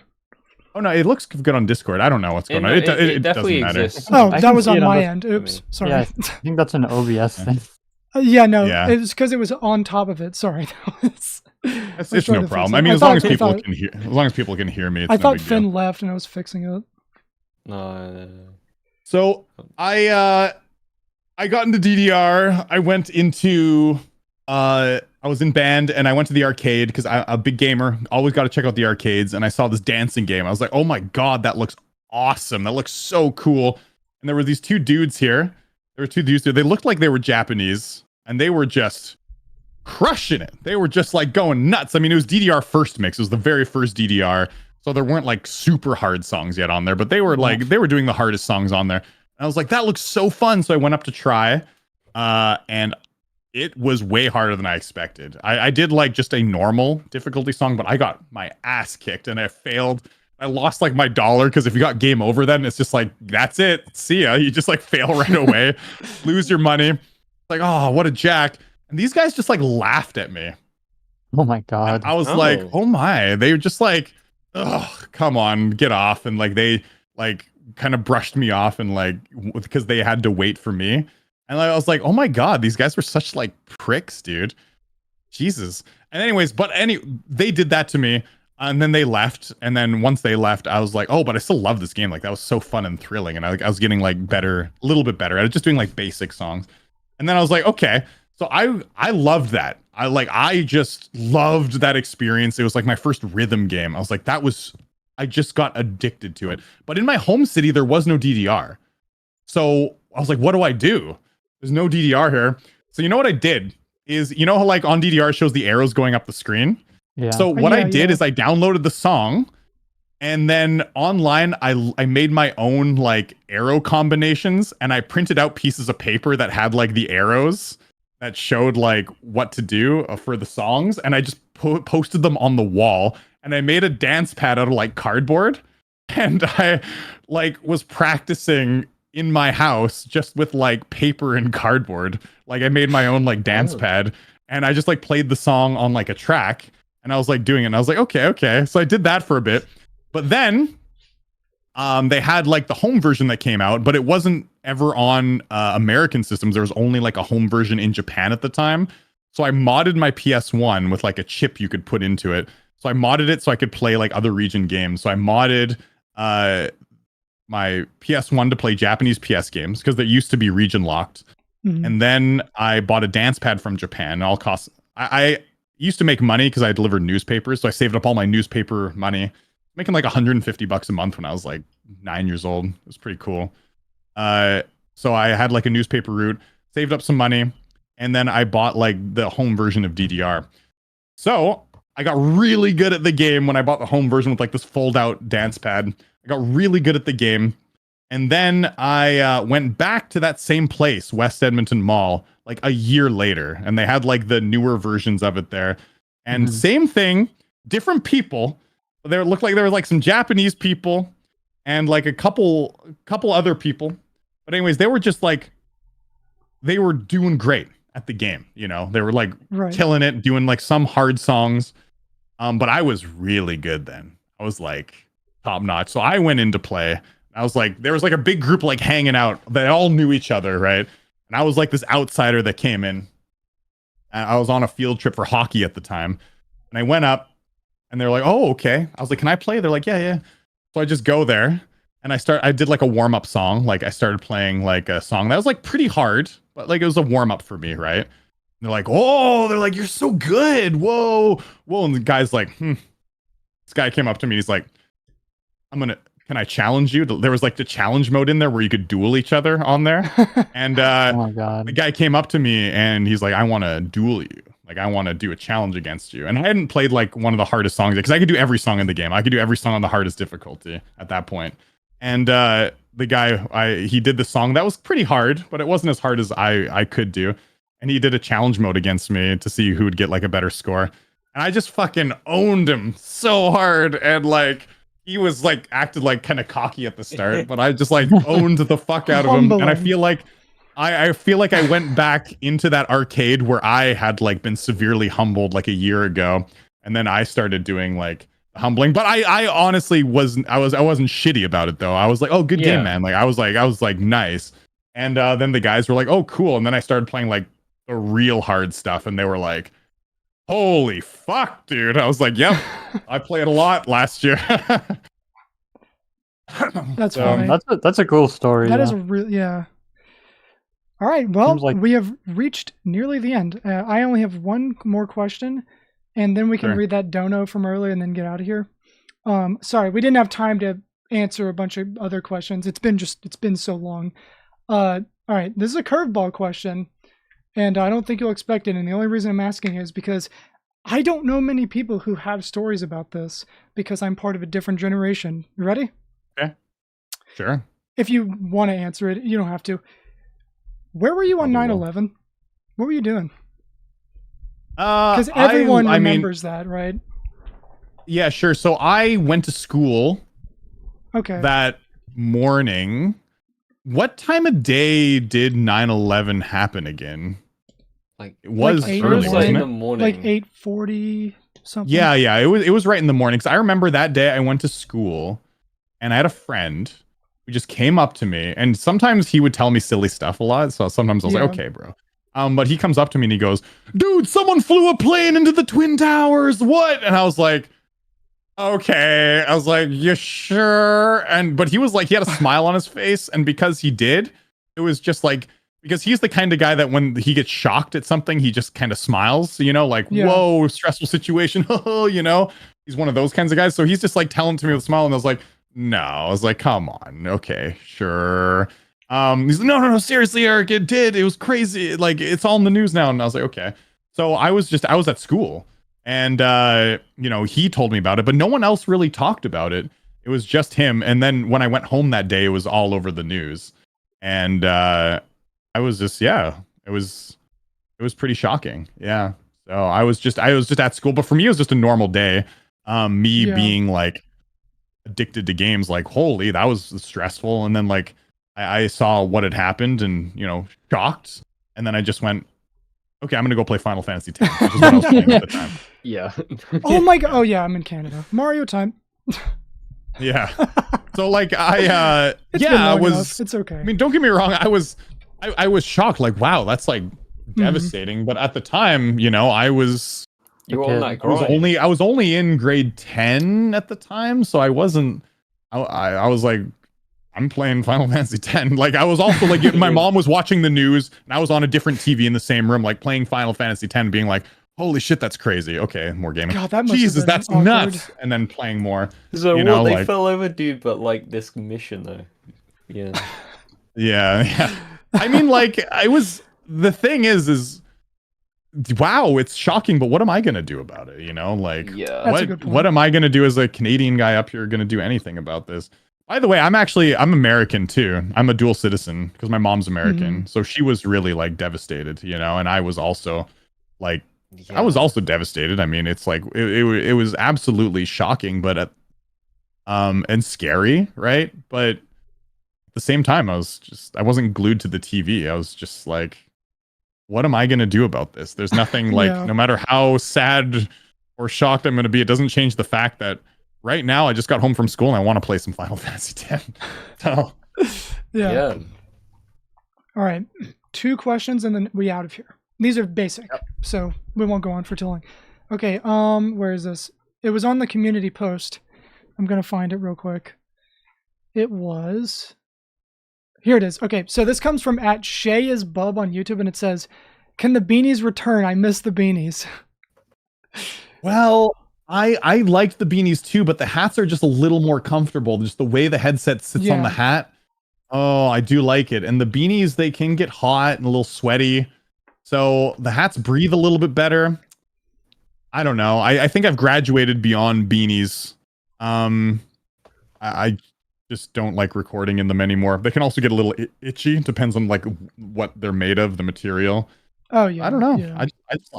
Oh no, it looks good on Discord. I don't know what's going on. It It definitely doesn't matter. exists. Oh, I that can was see on it on my the- end. Oops, sorry. Yeah, I think that's an OBS thing. Yeah, no, Yeah. it's because it was on top of it. Sorry. It's no problem. I mean, as long as people can hear, as long as people can hear me, it's I no thought big deal. Finn left and I was fixing it. No. So I got into DDR. I went into I was in band and I went to the arcade because I'm a big gamer. Always got to check out the arcades. And I saw this dancing game. I was like, oh my god, that looks awesome. That looks so cool. And there were these two dudes here. There were two dudes here. They looked like they were Japanese, and they were just crushing it. They were just like going nuts. I mean, it was DDR first mix. It was the very first DDR. So there weren't like super hard songs yet on there, but they were like, they were doing the hardest songs on there. And I was like, that looks so fun. So I went up to try, and it was way harder than I expected. I did like just a normal difficulty song, but I got my ass kicked and I failed. I lost like my $1 because if you got game over, then it's just like, that's it. See ya. You just like fail right away, lose your money. Like, oh, what a jack. And these guys just like laughed at me. Oh my god. And I was like, oh my. They were just like, oh, come on, get off. And like they like kind of brushed me off and like because they had to wait for me. And I was like, oh my god, these guys were such like pricks, dude. Jesus. And anyways, they did that to me. And then they left. And then once they left, I was like, oh, but I still love this game. Like that was so fun and thrilling. And I was getting like better, a little bit better. I was just doing like basic songs. And then I was like, okay. So I loved that. I just loved that experience. It was like my first rhythm game. I was like, I just got addicted to it. But in my home city, there was no DDR. So I was like, what do I do? There's no DDR here. So you know what I did is, you know how like on DDR it shows the arrows going up the screen? Yeah. So what Yeah, I did yeah. is I downloaded the song, and then online I made my own like arrow combinations, and I printed out pieces of paper that had like the arrows that showed like what to do for the songs, and I just posted them on the wall, and I made a dance pad out of like cardboard, and I like was practicing in my house just with like paper and cardboard. Like I made my own like dance pad, and I just like played the song on like a track, and I was like doing it, and I was like, okay. So I did that for a bit. But then they had like the home version that came out, but it wasn't ever on American systems. There was only like a home version in Japan at the time. So I modded my PS1 with like a chip you could put into it. So I modded it so I could play like other region games. So I modded my PS1 to play Japanese PS games because they used to be region locked. Mhm. And then I bought a dance pad from Japan. All costs. I used to make money because I delivered newspapers, so I saved up all my newspaper money, making like $150 a month when I was like 9 years old. It was pretty cool. So I had like a newspaper route, saved up some money, and then I bought like the home version of DDR. So I got really good at the game when I bought the home version with like this fold-out dance pad. I got really good at the game. And then I went back to that same place, West Edmonton Mall, like a year later. And they had like the newer versions of it there. And same thing, different people. There looked like there were like some Japanese people and like a couple other people. But anyways, they were just like, they were doing great at the game. You know, they were like killing it, doing like some hard songs. But I was really good then. I was like top notch. So I went into play. I was like, there was like a big group like hanging out. They all knew each other, right? And I was like this outsider that came in. I was on a field trip for hockey at the time. And I went up and they're like, oh, okay. I was like, can I play? They're like, yeah. So I just go there and I did like a warm-up song. Like I started playing like a song that was like pretty hard, but like it was a warm-up for me, right? And they're like, oh, they're like, you're so good. Whoa. And the guy's like, This guy came up to me. He's like, can I challenge you? There was like the challenge mode in there where you could duel each other on there. And oh my God. the guy came up to me and he's like, I want to duel you. Like, I want to do a challenge against you. And I hadn't played like one of the hardest songs because I could do every song in the game. I could do every song on the hardest difficulty at that point. And the guy, he did the song that was pretty hard, but it wasn't as hard as I could do. And he did a challenge mode against me to see who would get like a better score. And I just fucking owned him so hard. And like, he was like acted like kind of cocky at the start, but I just like owned the fuck out of him. And I feel like I went back into that arcade where I had like been severely humbled like a year ago, and then I started doing like humbling. But I honestly wasn't shitty about it though. I was like, oh, good game, man. Like I was like nice. And then the guys were like, oh, cool. And then I started playing like the real hard stuff, and they were like, holy fuck, dude. I was like, yep, I played a lot last year. That's funny. That's a cool story. That is a real, yeah. All right, well, like... we have reached nearly the end. I only have one more question, and then we can read that dono from earlier and then get out of here. Sorry, we didn't have time to answer a bunch of other questions. It's been so long. All right, this is a curveball question. And I don't think you'll expect it. And the only reason I'm asking is because I don't know many people who have stories about this because I'm part of a different generation. You ready? Okay. Sure. If you want to answer it, you don't have to. Where were you on 9/11? What were you doing? Because everyone remembers that, right? Yeah, sure. So I went to school that morning. What time of day did 9/11 happen again? Like it was like early, wasn't in it? the morning. Like 8:40 something. Yeah. It was right in the morning. Cause I remember that day I went to school, and I had a friend who just came up to me, and sometimes he would tell me silly stuff a lot. So sometimes I was like, okay, bro. But he comes up to me and he goes, dude, someone flew a plane into the Twin Towers. What? And I was like, okay. I was like, you sure? But he was like, he had a smile on his face. And because he did, it was just like, because he's the kind of guy that when he gets shocked at something, he just kind of smiles, you know, like, whoa, stressful situation. You know, he's one of those kinds of guys. So he's just like telling to me with a smile. And I was like, no, I was like, come on. Okay, sure. He's like, no, seriously, Eric, it did. It was crazy. Like, it's all in the news now. And I was like, okay. So I was at school, and, you know, he told me about it, but no one else really talked about it. It was just him. And then when I went home that day, it was all over the news. And, I was just, it was pretty shocking. Yeah. So I was just at school, but for me, it was just a normal day. Being like addicted to games, like, holy, that was stressful. And then like, I saw what had happened and, you know, shocked. And then I just went, okay, I'm going to go play Final Fantasy X, which is what I was playing at the time. Yeah. Oh my God. Oh yeah, I'm in Canada. Mario time. Yeah. So like I It's been yeah, I long was enough. It's okay. I mean, don't get me wrong, I was shocked, like, wow, that's like Mm-hmm. devastating. But at the time, you know, I was You were on that grind. I was only in grade 10 at the time, so I wasn't I was like, I'm playing Final Fantasy X. Like I was also like my mom was watching the news and I was on a different TV in the same room, like playing Final Fantasy X, being like, holy shit, that's crazy. Okay, more gaming. God, that must have Jesus, been that's awkward. nuts. And then playing more. So You what? know, They like- fell over, dude. But like this mission, though. Yeah. Yeah. I mean, like, the thing is wow, it's shocking, but what am I gonna do about it? You know, like, Yeah. That's a good point. what am I gonna do as a Canadian guy up here gonna do anything about this? By the way, I'm American too. I'm a dual citizen because my mom's American, so she was really like devastated, you know, and I was also like, I was also devastated. I mean, it's like it was absolutely shocking, but and scary, right? But at the same time, I wasn't glued to the TV. I was just like, what am I going to do about this? There's nothing like, Yeah. no matter how sad or shocked I'm going to be, it doesn't change the fact that right now I just got home from school and I want to play some Final Fantasy X. So, Yeah. All right. 2 questions and then we out of here. These are basic, so we won't go on for too long. Okay, where is this? It was on the community post. I'm gonna find it real quick. It was... Here it is. Okay, so this comes from @ShayIsBub on YouTube, and it says, "Can the beanies return? I miss the beanies." well, I liked the beanies too, but the hats are just a little more comfortable. Just the way the headset sits on Yeah. the hat. Oh, I do like it. And the beanies, they can get hot and a little sweaty. So the hats breathe a little bit better. I don't know. I think I've graduated beyond beanies. I just don't like recording in them anymore. They can also get a little itchy. Depends on like what they're made of, the material. Oh yeah. I don't know. Yeah.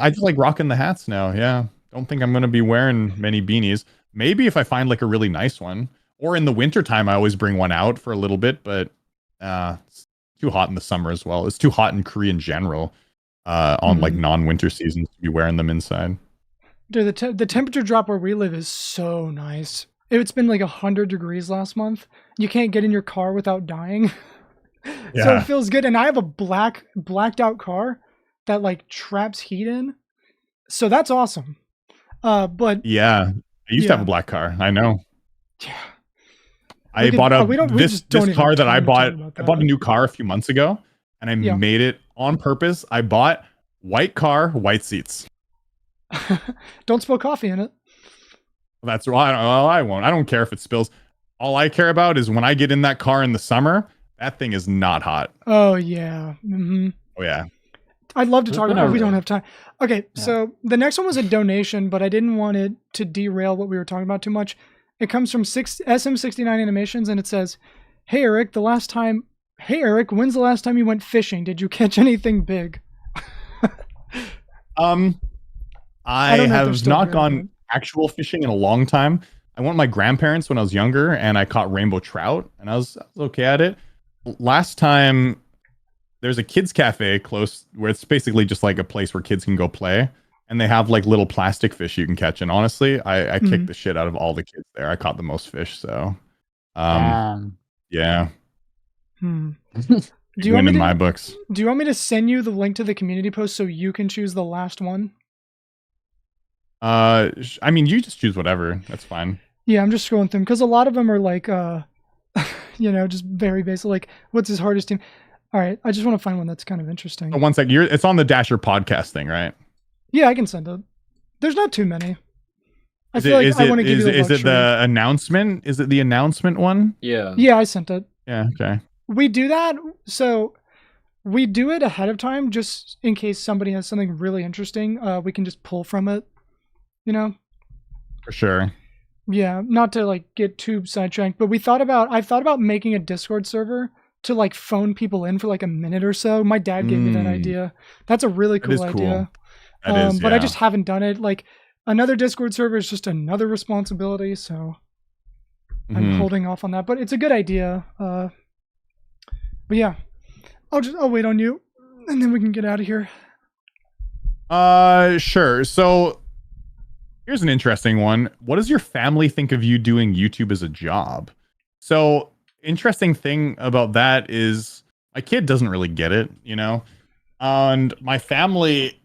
I just like rocking the hats now. Yeah. Don't think I'm gonna be wearing many beanies. Maybe if I find like a really nice one. Or in the wintertime, I always bring one out for a little bit, but it's too hot in the summer as well. It's too hot in Korea in general. On like non-winter seasons to be wearing them inside. Dude, the temperature drop where we live is so nice. It's been like 100 degrees last month. You can't get in your car without dying. So Yeah. it feels good. And I have a blacked out car that like traps heat in. So that's awesome. But Yeah. I used to have a black car. I know. yeah. I bought just don't this even car that I time to talk bought. about I bought a that. new car a few months ago, and I Yeah. made it on purpose. I bought white car, white seats. Don't spill coffee in it. That's why I won't. I don't care if it spills. All I care about is when I get in that car in the summer, that thing is not hot. Oh yeah. Mm-hmm. Oh yeah. I'd love to There's talk been about it. a- We don't have time. Okay, Yeah. so the next one was a donation, but I didn't want it to derail what we were talking about too much. It comes from SM69 Animations, and it says, Hey Eric, when's the last time you went fishing? Did you catch anything big?" I don't know if they're have still not here, gone actual fishing in a long time. I went with my grandparents when I was younger, and I caught rainbow trout, and I was okay at it. Last time, there's a kids cafe close where it's basically just like a place where kids can go play, and they have like little plastic fish you can catch. And honestly, I kicked the shit out of all the kids there. I caught the most fish, so yeah. Do Big you want win me in to, my books? do you want me to send you the link to the community post so you can choose the last one? I mean, you just choose whatever. That's fine. Yeah, I'm just scrolling through because a lot of them are like, just very basic. Like, what's his hardest team? All right, I just want to find one that's kind of interesting. Oh, 1 sec. It's on the Dasher podcast thing, right? Yeah, I can send it. There's not too many. I Is feel it, like I want to give you the is it luxury. the announcement? Is it the announcement one? Yeah. Yeah, I sent it. Yeah. Okay. We do that, so we do it ahead of time just in case somebody has something really interesting. We can just pull from it, you know? For sure. Yeah, not to like get too sidetracked, but I thought about making a Discord server to like phone people in for like a minute or so. My dad gave me that idea. That's a really That is cool cool. idea. That is, But I yeah. just haven't done it. Like another Discord server is just another responsibility, so I'm Mhm. holding off on that. But it's a good idea. But yeah, I'll wait on you, and then we can get out of here. Sure. So Here's an interesting one. What does your family think of you doing YouTube as a job? So, interesting thing about that is my kid doesn't really get it, you know? And my family,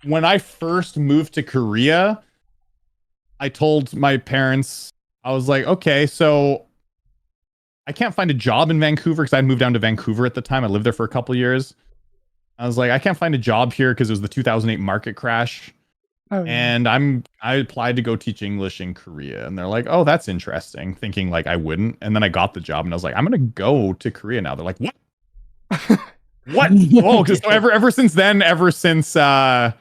when I first moved to Korea, I told my parents, I was like, okay, so I can't find a job in Vancouver because I moved down to Vancouver at the time. I lived there for a couple years. I was like, I can't find a job here because it was the 2008 market crash. Oh, yeah. And I applied to go teach English in Korea. And they're like, oh, that's interesting. Thinking like I wouldn't. And then I got the job and I was like, I'm going to go to Korea now. They're like, what? What? Oh, so ever since then, ever since I've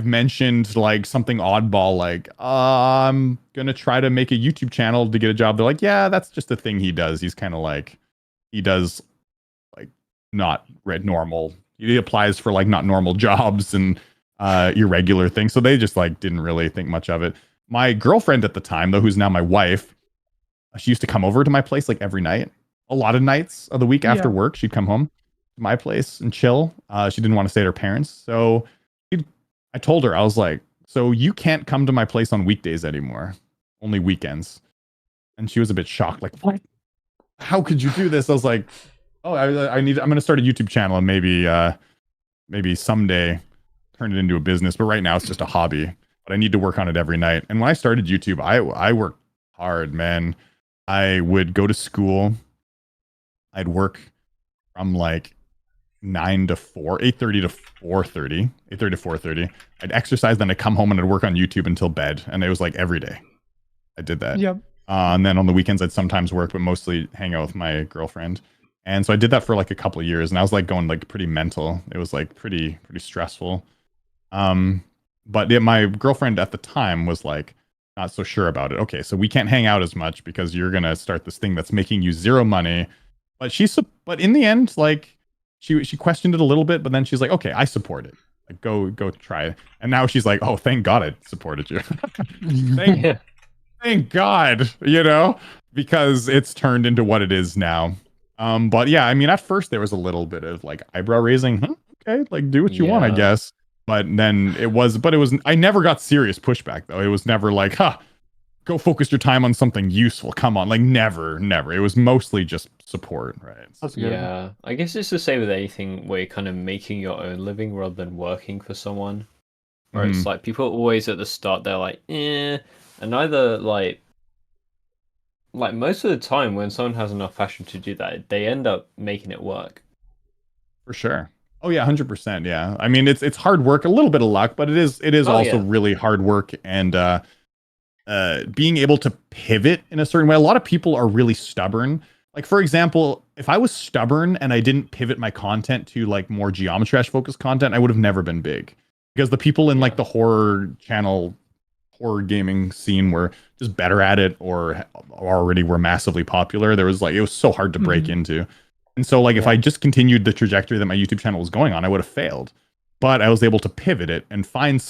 mentioned like something oddball, like I'm gonna try to make a YouTube channel to get a job. They're like, yeah, that's just a thing he does. He's kind of like, he does like not normal. He applies for like not normal jobs and irregular things. So they just like didn't really think much of it. My girlfriend at the time, though, who's now my wife, she used to come over to my place like every night. A lot of nights of the week after work, she'd come home to my place and chill. She didn't want to stay at her parents. So I told her, I was like, so you can't come to my place on weekdays anymore, only weekends. And she was a bit shocked, like, what? How could you do this? I was like, oh, I'm going to start a YouTube channel and maybe someday turn it into a business. But right now it's just a hobby, but I need to work on it every night. And when I started YouTube, I worked hard, man. I would go to school. I'd work from like 9 to 4, 8:30 to 4:30, 8:30 to 4:30. I'd exercise, then I'd come home and I'd work on YouTube until bed. And it was like every day I did that. Yep. And then on the weekends, I'd sometimes work, but mostly hang out with my girlfriend. And so I did that for like a couple of years and I was like going like pretty mental. It was like pretty stressful. But yeah, my girlfriend at the time was like not so sure about it. Okay, so we can't hang out as much because you're going to start this thing that's making you zero money. But in the end, like she questioned it a little bit, but then she's like, okay, I support it. Like go try it. And now she's like, oh, thank God I supported you. Thank God, you know, because it's turned into what it is now. But yeah, I mean, at first there was a little bit of like eyebrow raising. Huh? Okay, like do what you want, I guess. But then I never got serious pushback though. It was never like, go focus your time on something useful. Come on, like never. It was mostly just support, right? That's good. Yeah, I guess it's the same with anything where you're kind of making your own living rather than working for someone. Where it's like people always at the start they're like, and either like most of the time when someone has enough passion to do that, they end up making it work. For sure. Oh yeah, 100%. Yeah. I mean, it's hard work, a little bit of luck, but it is also really hard work and being able to pivot in a certain way. A lot of people are really stubborn. Like for example, if I was stubborn and I didn't pivot my content to like more geometry dash focused content, I would have never been big. Because the people in like the horror gaming scene were just better at it or already were massively popular. It was so hard to break into. And so like if I just continued the trajectory that my YouTube channel was going on, I would have failed. But I was able to pivot it and find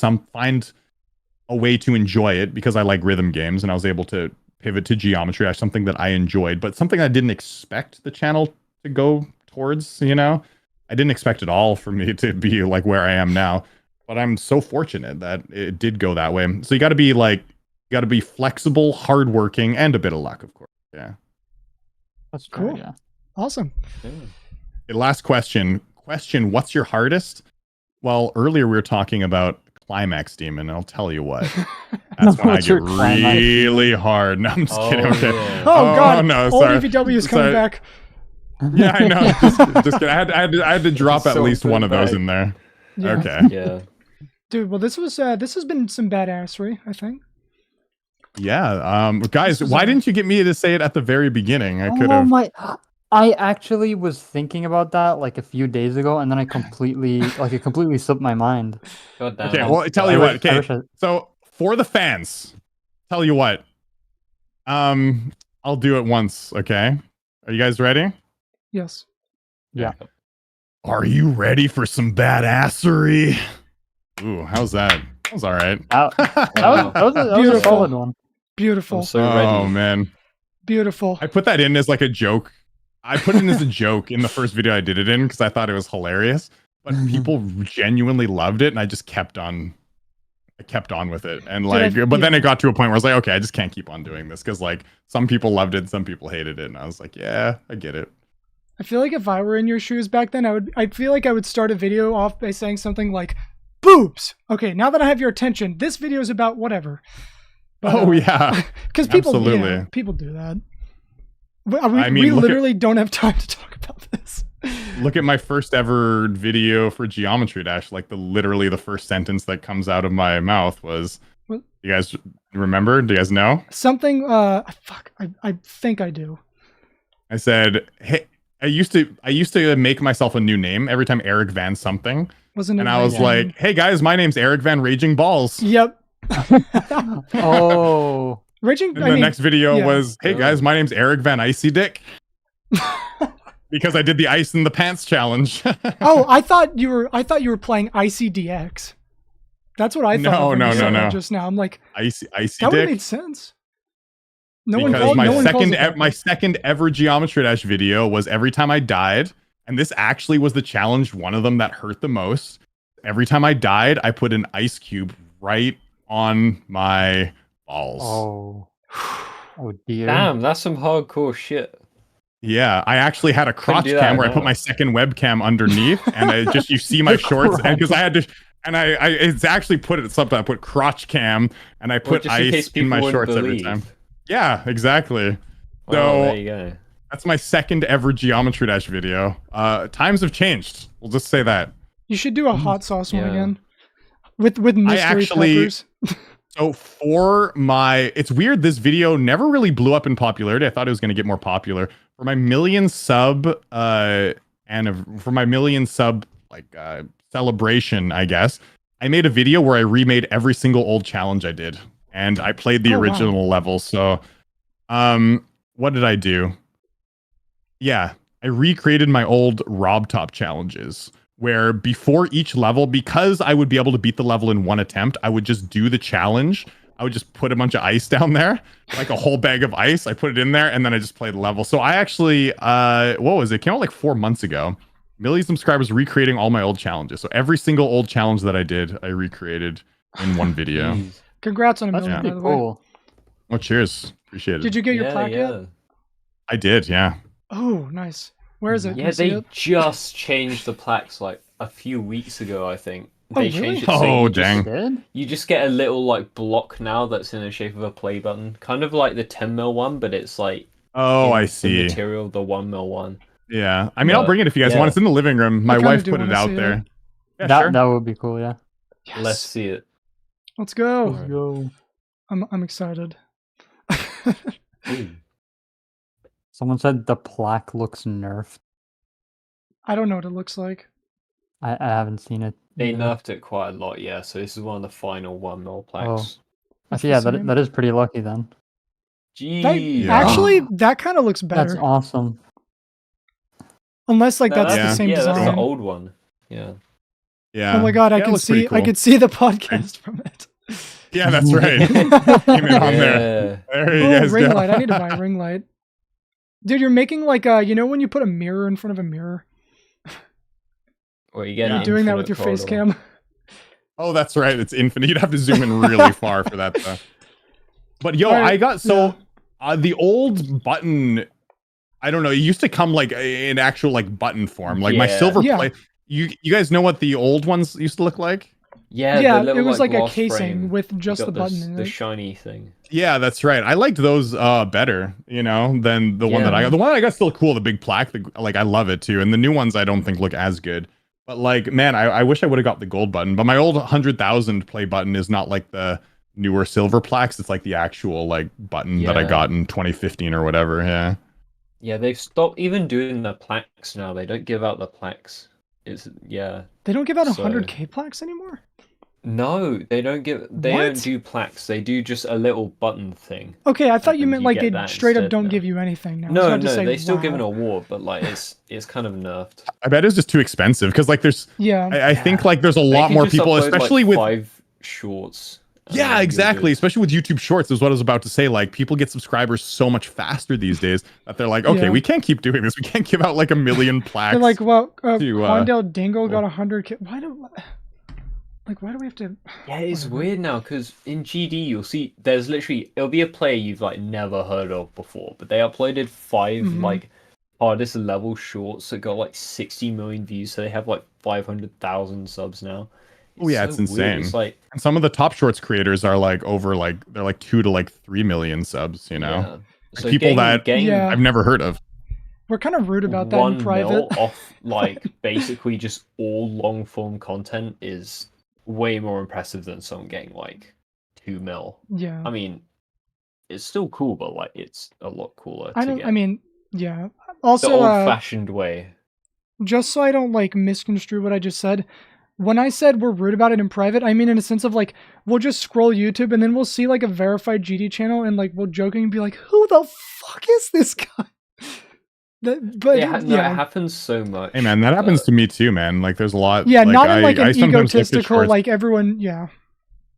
a way to enjoy it because I like rhythm games, and I was able to pivot to geometry dash, something that I enjoyed, but something I didn't expect the channel to go towards, you know? I didn't expect it all for me to be like where I am now. But I'm so fortunate that it did go that way. So you got to be flexible, hardworking, and a bit of luck, of course. Yeah. That's cool. Great, yeah. Awesome. Okay, last question. What's your hardest? Well, earlier we were talking about Climax Demon, and I'll tell you what. That's when I get really hard. No, I'm just kidding. Okay. Yeah. Oh God! No, Old sorry. EVW is coming back. Yeah, I know. Just kidding. I had to drop at least one of those in there. Yeah. Okay. Yeah. Dude, well, this has been some badassery, I think. Yeah. Guys, why didn't you get me to say it at the very beginning? I could have. I actually was thinking about that like a few days ago, and then it completely slipped my mind. God damn. Okay, well, I tell you what. Okay, so for the fans, tell you what. I'll do it once. Okay, are you guys ready? Yes. Yeah. Are you ready for some badassery? Ooh, how's that? That was all right. That was a solid one. Beautiful. I'm so ready. Oh man. Beautiful. I put that in as like a joke. I put it in as a joke in the first video I did it in because I thought it was hilarious. But people genuinely loved it, and I just kept on I kept on with it, and Dude, then it got to a point where I was like, okay, I just can't keep on doing this because like some people loved it, some people hated it, and I was like, yeah, I get it. I feel like if I were in your shoes back then, I'd feel like I would start a video off by saying something like, boobs. Okay, now that I have your attention, this video is about whatever. But, Yeah, because people, absolutely. People do that. We literally don't have time to talk about this. Look at my first ever video for Geometry Dash. Like literally the first sentence that comes out of my mouth was, What? you guys remember? Do you guys know? Something, I think I do. I said, hey, I used to make myself a new name every time Eric Van something. Wasn't it? And I was like, hey guys, my name's Eric Van Raging Balls. Yep. Oh. Raging. And the next video was, hey Oh. guys, my name's Eric Van Icy Dick. Because I did the ice in the pants challenge. Oh, I thought you were playing ICDX. That's what I thought. No. Just now, I'm like, icy that would have Dick. made sense. No one Because called. my No one calls it that. my second ever Geometry Dash video was every time I died, and this actually was the challenge, one of them that hurt the most. Every time I died, I put an ice cube right on my balls. Oh. Oh dear. Damn, that's some hardcore shit. Yeah, I actually had a crotch do that cam where I now. put my second webcam underneath, and you see my shorts, and because I had to, and I it's actually put it something. I put crotch cam, and I put just in case ice in people my wouldn't shorts every believe. time. Yeah, exactly. Oh, So there you go. that's my second ever Geometry Dash video. Times have changed. We'll just say that. You should do a hot sauce one Yeah. again, with mystery peppers. So for my, it's weird. This video never really blew up in popularity. I thought it was going to get more popular. For my million sub, celebration, I guess, I made a video where I remade every single old challenge I did, and I played the Oh, wow. original level. So, what did I do? Yeah, I recreated my old Rob Top challenges, where before each level, because I would be able to beat the level in one attempt, I would just do the challenge. I would just put a bunch of ice down there, like a whole bag of ice. I put it in there, and then I just played the level. So I actually, what was it? It came out like 4 months ago. Million subscribers recreating all my old challenges. So every single old challenge that I did, I recreated in one video. Jeez. Congrats on a That's million, pretty by the way. cool. Oh, cheers. Appreciate it. Did you get your Yeah, plaque yeah. yet? I did, yeah. Oh, nice. Where is it? Can Yeah, I see they it? just changed the plaques like a few weeks ago, I think. Oh, They really? changed it so Oh, you just- dang. Did? You just get a little like block now that's in the shape of a play button, kind of like the 10mm one, but it's like Oh, in I the see. material of the 1mm one. Yeah. I mean, I'll bring it if you guys Yeah. want. It's in the living room. My kinda wife do put it wanna out see there. it. Yeah, that sure. that would be cool, yeah. Yes. Let's see it. Let's go. Alright. Go. I'm excited. Ooh. Someone said the plaque looks nerfed. I don't know what it looks like. I haven't seen it. They either. nerfed it quite a lot, yeah. So this is one of the final 1mm plaques. That's Actually, yeah, the that, same. that is pretty lucky then. That, Jeez. Actually, that kind of looks better. That's awesome. Unless like No, that's Yeah. the same yeah, design. that's the old one. Yeah. Yeah. Oh my god, I Yeah, it can looks pretty see cool. I could see the podcast from it. Yeah, that's right. Came in on there. Yeah. There you Oh, guys ring go. light. I need to buy a ring light. Dude, you're making like you know when you put a mirror in front of a mirror? Well, you get You're an doing that with your infinite face corridor. cam. Oh, that's right. It's infinite. You'd have to zoom in really far for that stuff. But yo, Alright, I got the old button. I don't know. It used to come like in actual like button form. Like my Yeah. silver Yeah. plate. You guys know what the old ones used to look like? Yeah, Yeah, the little, it was like a glass casing frame. with You just got the button s- in the it. shiny thing. Yeah, that's right. I liked those better, you know, than the one that I Yeah. got. The one I got still cool, the big plaque. Like I love it too. And the new ones I don't think look as good. But like, man, I wish I would have got the gold button. But my old 100,000 play button is not like the newer silver plaques. It's like the actual like button that I Yeah. got in 2015 or whatever. Yeah. Yeah, they've stopped even doing the plaques now. They don't give out the plaques. It's They don't give out So- 100K plaques anymore? No, they don't give. They What? don't do plaques. They do just a little button thing. Okay, I thought you And meant you like get they that straight up instead don't now. give you anything now. I was No, about to no, say, they still give an wow. award, but like it's kind of nerfed. I bet it's just too expensive because like there's Yeah. I think like there's a They lot can more just people, upload, especially like, with 5 shorts. and yeah, then you're exactly. good. Especially with YouTube Shorts is what I was about to say. Like people get subscribers so much faster these days that they're like, okay, Yeah. we can't keep doing this. We can't give out like a million plaques. They're like, well, to, Quandale Dingle got 100K. Why do Like, why do we have to? Yeah, it's Whatever. weird now because in GD you'll see there's literally it'll be a player you've like never heard of before, but they uploaded 5 Mhm. like hardest level shorts that got like 60 million views, so they have like 500,000 subs now. Oh yeah, it's so weird. insane. It's like And some of the top shorts creators are like over like they're like 2 to like 3 million subs, you know? yeah. Like So people that Yeah. I've never heard of. We're kind of rude about that in 1 private. mil off like basically just all long form content is way more impressive than someone getting like 2 mil. Yeah. I mean, it's still cool, but like it's a lot cooler I to don't. get I mean, yeah. the Also, old-fashioned way. just so I don't like misconstrue what I just said. When I said we're rude about it in private, I mean in a sense of like we'll just scroll YouTube and then we'll see like a verified GD channel and like we'll jokingly be like, "Who the fuck is this guy?" But It happens so much. Hey man, that happens to me too, man. Like there's a lot. yeah, like, not in like I an sometimes look at egotistical shorts- like everyone. Yeah,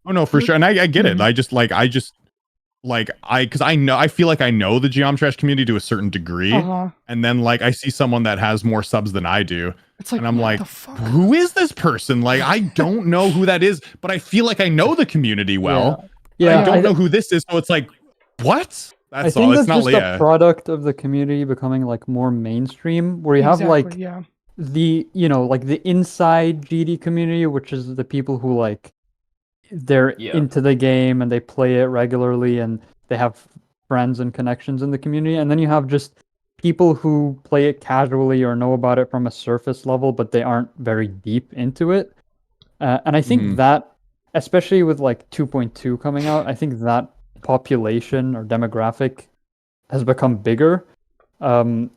Oh no, for sure, and I get it. Mhm. Because I feel like I know the geometrydash community to a certain degree, uh-huh. and then like I see someone that has more subs than I do, It's like, and I'm what like, the fuck? who is this person? Like I don't know who that is, but I feel like I know the community well. Yeah, I don't know who this is, so it's like, what? I That's think all. that's It's not just Leia. a product of the community becoming like more mainstream, where you have like yeah, the like the inside GD community, which is the people who like they're Yeah. into the game and they play it regularly and they have friends and connections in the community, and then you have just people who play it casually or know about it from a surface level, but they aren't very deep into it. And I think Mhm. that, especially with like 2.2 coming out, I think that population or demographic has become bigger.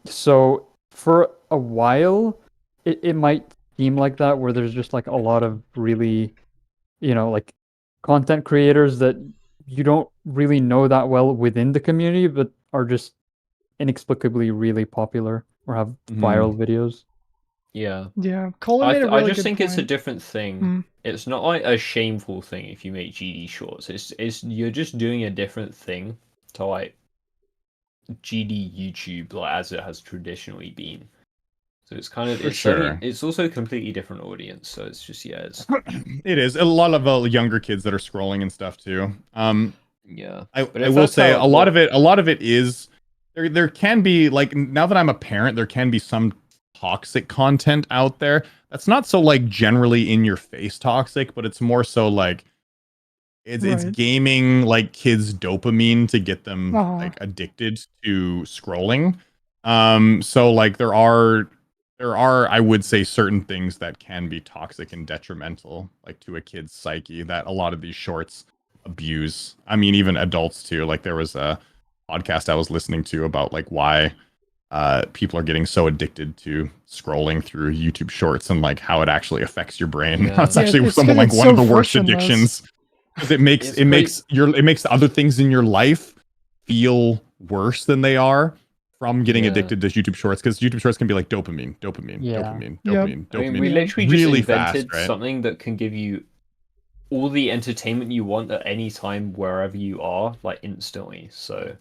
So for a while, it might seem like that, where there's just like a lot of really, like content creators that you don't really know that well within the community, but are just inexplicably really popular or have viral videos. Yeah. yeah. Colin made a really I just good think point. it's a different thing. Mm. It's not like a shameful thing if you make GD shorts. It's you're just doing a different thing to like GD YouTube, like as it has traditionally been. So it's kind of For sure. It's also a completely different audience. So it's just it's It is a lot of younger kids that are scrolling and stuff too. yeah. I But if will that's say how- a lot of it is there can be like, now that I'm a parent, there can be some toxic content out there that's not so like generally in your face toxic, but it's more so like it's Right. gaming like kids dopamine to get them Uh-huh. like addicted to scrolling. So like there are I would say certain things that can be toxic and detrimental like to a kid's psyche that a lot of these shorts abuse. I mean even adults too. Like there was a podcast I was listening to about like why people are getting so addicted to scrolling through YouTube shorts and like how it actually affects your brain. Yeah. It's Yeah, actually it's something 'cause like it's one so of the worst frictionless. addictions. Because it makes It's it makes other things in your life feel worse than they are from getting Yeah. addicted to YouTube shorts, because YouTube shorts can be like dopamine, Yeah. dopamine. I mean, Dopamine. we literally really just invented fast, right? something that can give you all the entertainment you want at any time, wherever you are, like instantly. So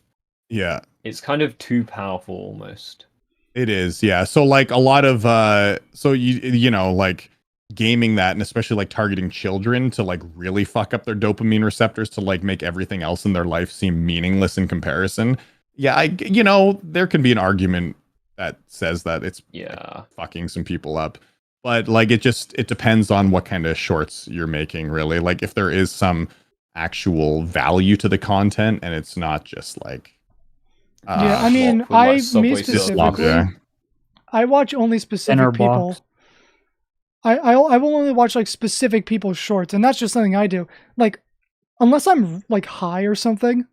Yeah. it's kind of too powerful almost. It is, yeah. So like a lot of so you know, like gaming that, and especially like targeting children to like really fuck up their dopamine receptors to like make everything else in their life seem meaningless in comparison. Yeah, there can be an argument that says that it's Yeah. fucking some people up. But like it depends on what kind of shorts you're making, really. Like if there is some actual value to the content and it's not just like Yeah, I mean, slop with, like, me Subway just slop, specifically, yeah. I watch only specific Inner people. box. I will only watch like specific people's shorts, and that's just something I do. Like, unless I'm like high or something,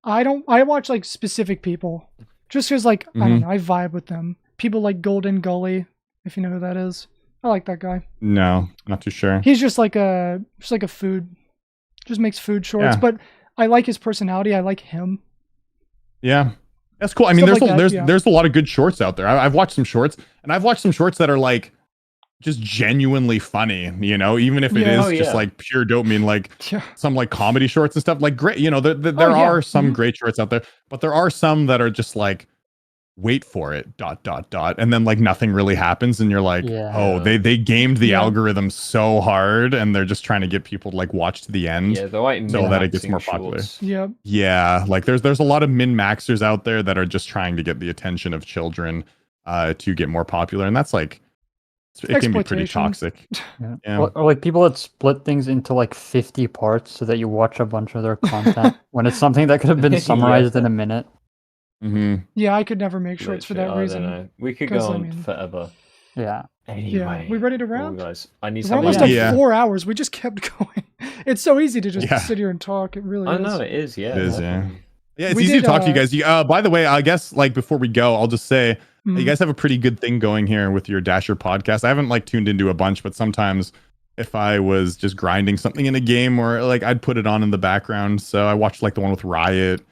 I watch like specific people, just because like I don't know, I vibe with them. People like Golden Gully, if you know who that is. I like that guy. No, not too sure. He's just like a food, just makes food shorts. Yeah. But I like his personality. I like him. Yeah, that's cool. I mean, Stuff like that, there's a lot of good shorts out there. I've watched some shorts, and I've watched some shorts that are like just genuinely funny. You know, even if it Yeah. is Oh, just yeah. like pure dopamine, like Yeah. some like comedy shorts and stuff. Like great, you know, there Oh, yeah. are some Mhm. great shorts out there, but there are some that are just like wait for it, ... And then like nothing really happens. And you're like, Yeah. oh, they gamed the Yeah. algorithm so hard and they're just trying to get people to like watch to the end. Yeah, they're like So that it gets min-maxing more popular. shorts. Yep. Yeah, like there's a lot of min-maxers out there that are just trying to get the attention of children to get more popular. And that's like, it can be pretty Exploitation. toxic. Yeah. Yeah. Or like people that split things into like 50 parts so that you watch a bunch of their content when it's something that could have been Yeah. summarized in a minute. Mm-hmm. Yeah, I could never make shorts for that Literally, I reason. don't know. We could 'cause, go I on mean- forever. Yeah. Anyway. Yeah, we ready to Cool, wrap? guys. I need We're something. almost Yeah. at Yeah. 4 hours. We just kept going. It's so easy to just Yeah. sit here and talk. It really I is. know it is. Yeah. It is, yeah. definitely. Yeah, it's We easy did, to talk to you guys. By the way, I guess like before we go, I'll just say Mhm. you guys have a pretty good thing going here with your Dasher podcast. I haven't like tuned into a bunch, but sometimes if I was just grinding something in a game or like I'd put it on in the background. So I watched like the one with Riot.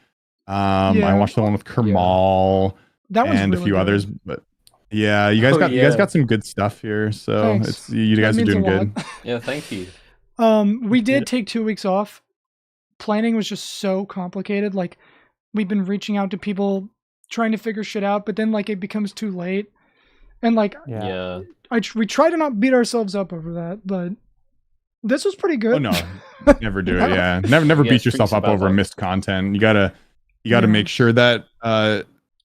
I Yeah. watched the one with Kermal That one's and really a few good. others, but yeah, you guys you guys got some good stuff here. So Thanks. it's you That guys are means a doing lot. good. Yeah. Thank you. We did take 2 weeks off. Planning was just so complicated. Like, we've been reaching out to people, trying to figure shit out, but then like it becomes too late. And like, Yeah. Yeah. we try to not beat ourselves up over that, but this was pretty good. Oh no, never do it. Yeah, never Yeah, beat speaks yourself up about over that. missed content. You gotta Yeah. make sure that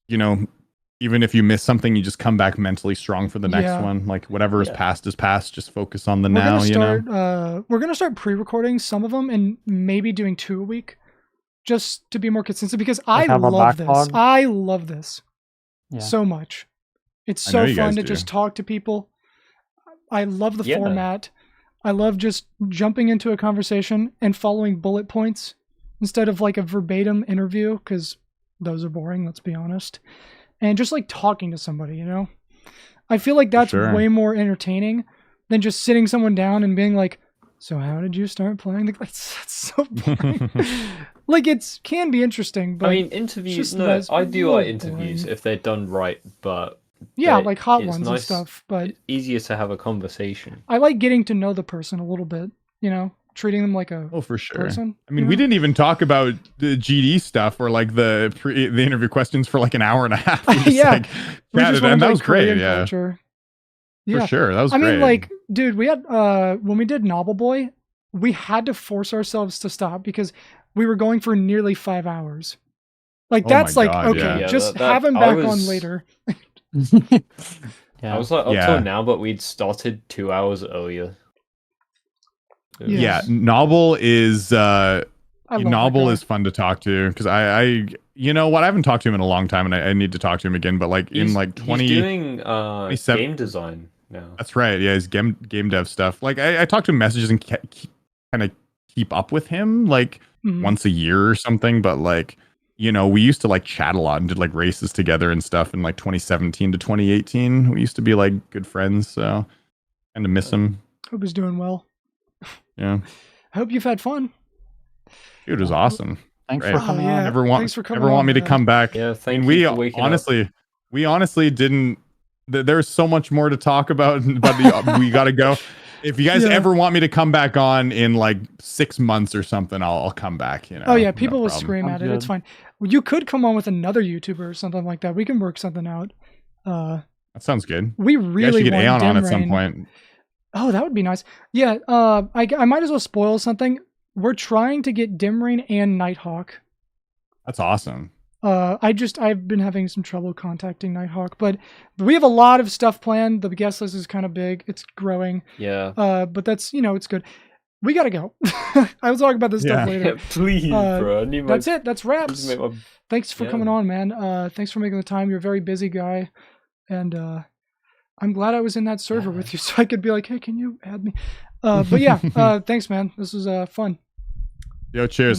you know, even if you miss something, you just come back mentally strong for the next Yeah. one. Like whatever is Yeah. past is past. Just focus on the We're now. gonna You know. start. We're gonna start pre-recording some of them and maybe doing 2 a week, just to be more consistent. Because I have a love this. backlog? I love this Yeah. so much. It's I know so you guys fun to do. just talk to people. I love the Yeah. format. I love just jumping into a conversation and following bullet points instead of like a verbatim interview, because those are boring. Let's be honest. And just like talking to somebody, you know. I feel like that's sure. way more entertaining than just sitting someone down and being like, so how did you start playing? Like, that's so boring. Like, it can be interesting, but I mean, interviews. just No, less I do like boring. interviews if they're done right, but yeah, they- like hot it's ones and nice- stuff. But it's easier to have a conversation. I like getting to know the person a little bit, you know, treating them like a Oh, for sure. person. I mean, you we know? didn't even talk about the GD stuff or like the interview questions for like an hour and a half. We just, Yeah. like, We chatted, just went and into, that like, was great. Korean Yeah, culture. for sure. That was I great. mean, like, dude, we had when we did Novel Boy, we had to force ourselves to stop because we were going for nearly 5 hours. Like, Oh my that's like, God, okay, yeah. Yeah, just that- have him I back on was- later. Yeah. I was like up Yeah. till now, but we'd started 2 hours earlier. It was- yeah, Novel is I love that Novel guy. is fun to talk to because I you know what, I haven't talked to him in a long time and I need to talk to him again. But like in He's- like 20, he's doing 27 game design now. that's right. Yeah, his game dev stuff. Like I talk to him messages and kind of keep up with him like Mhm. once a year or something. But like, you know, we used to like chat a lot and did like races together and stuff in like 2017 to 2018. We used to be like good friends. So kind of miss him. Hope he's doing well. Yeah, I hope you've had fun. dude, it was awesome. Thanks Right. for coming yeah. on. Ever want Thanks for coming ever want on, me to man. come back? Yeah, I thank mean, you for waking up. we honestly didn't. There's so much more to talk about, but we got to go. If you guys Yeah. ever want me to come back on in like 6 months or something, I'll come back. You know. Oh yeah, no people will problem. scream Sounds at it. It's good. fine. You could come on with another YouTuber or something like that. We can work something out. That sounds good. We We really actually get want Aeon on Dim at some Rain. point. Oh, that would be nice. Yeah, I might as well spoil something. We're trying to get Dim Rain and Nighthawk. That's awesome. I've been having some trouble contacting Nighthawk, but we have a lot of stuff planned. The guest list is kind of big. It's growing. Yeah. But that's, it's good. We gotta go. I will talk about this stuff Yeah. later. Please, bro. I need my, That's it. That's please wraps. make my- Thanks for Yeah. coming on, man. Thanks for making the time. You're a very busy guy, and I'm glad I was in that server with you, so I could be like, hey, can you add me? But yeah, thanks, man. This was fun. Yo, cheers.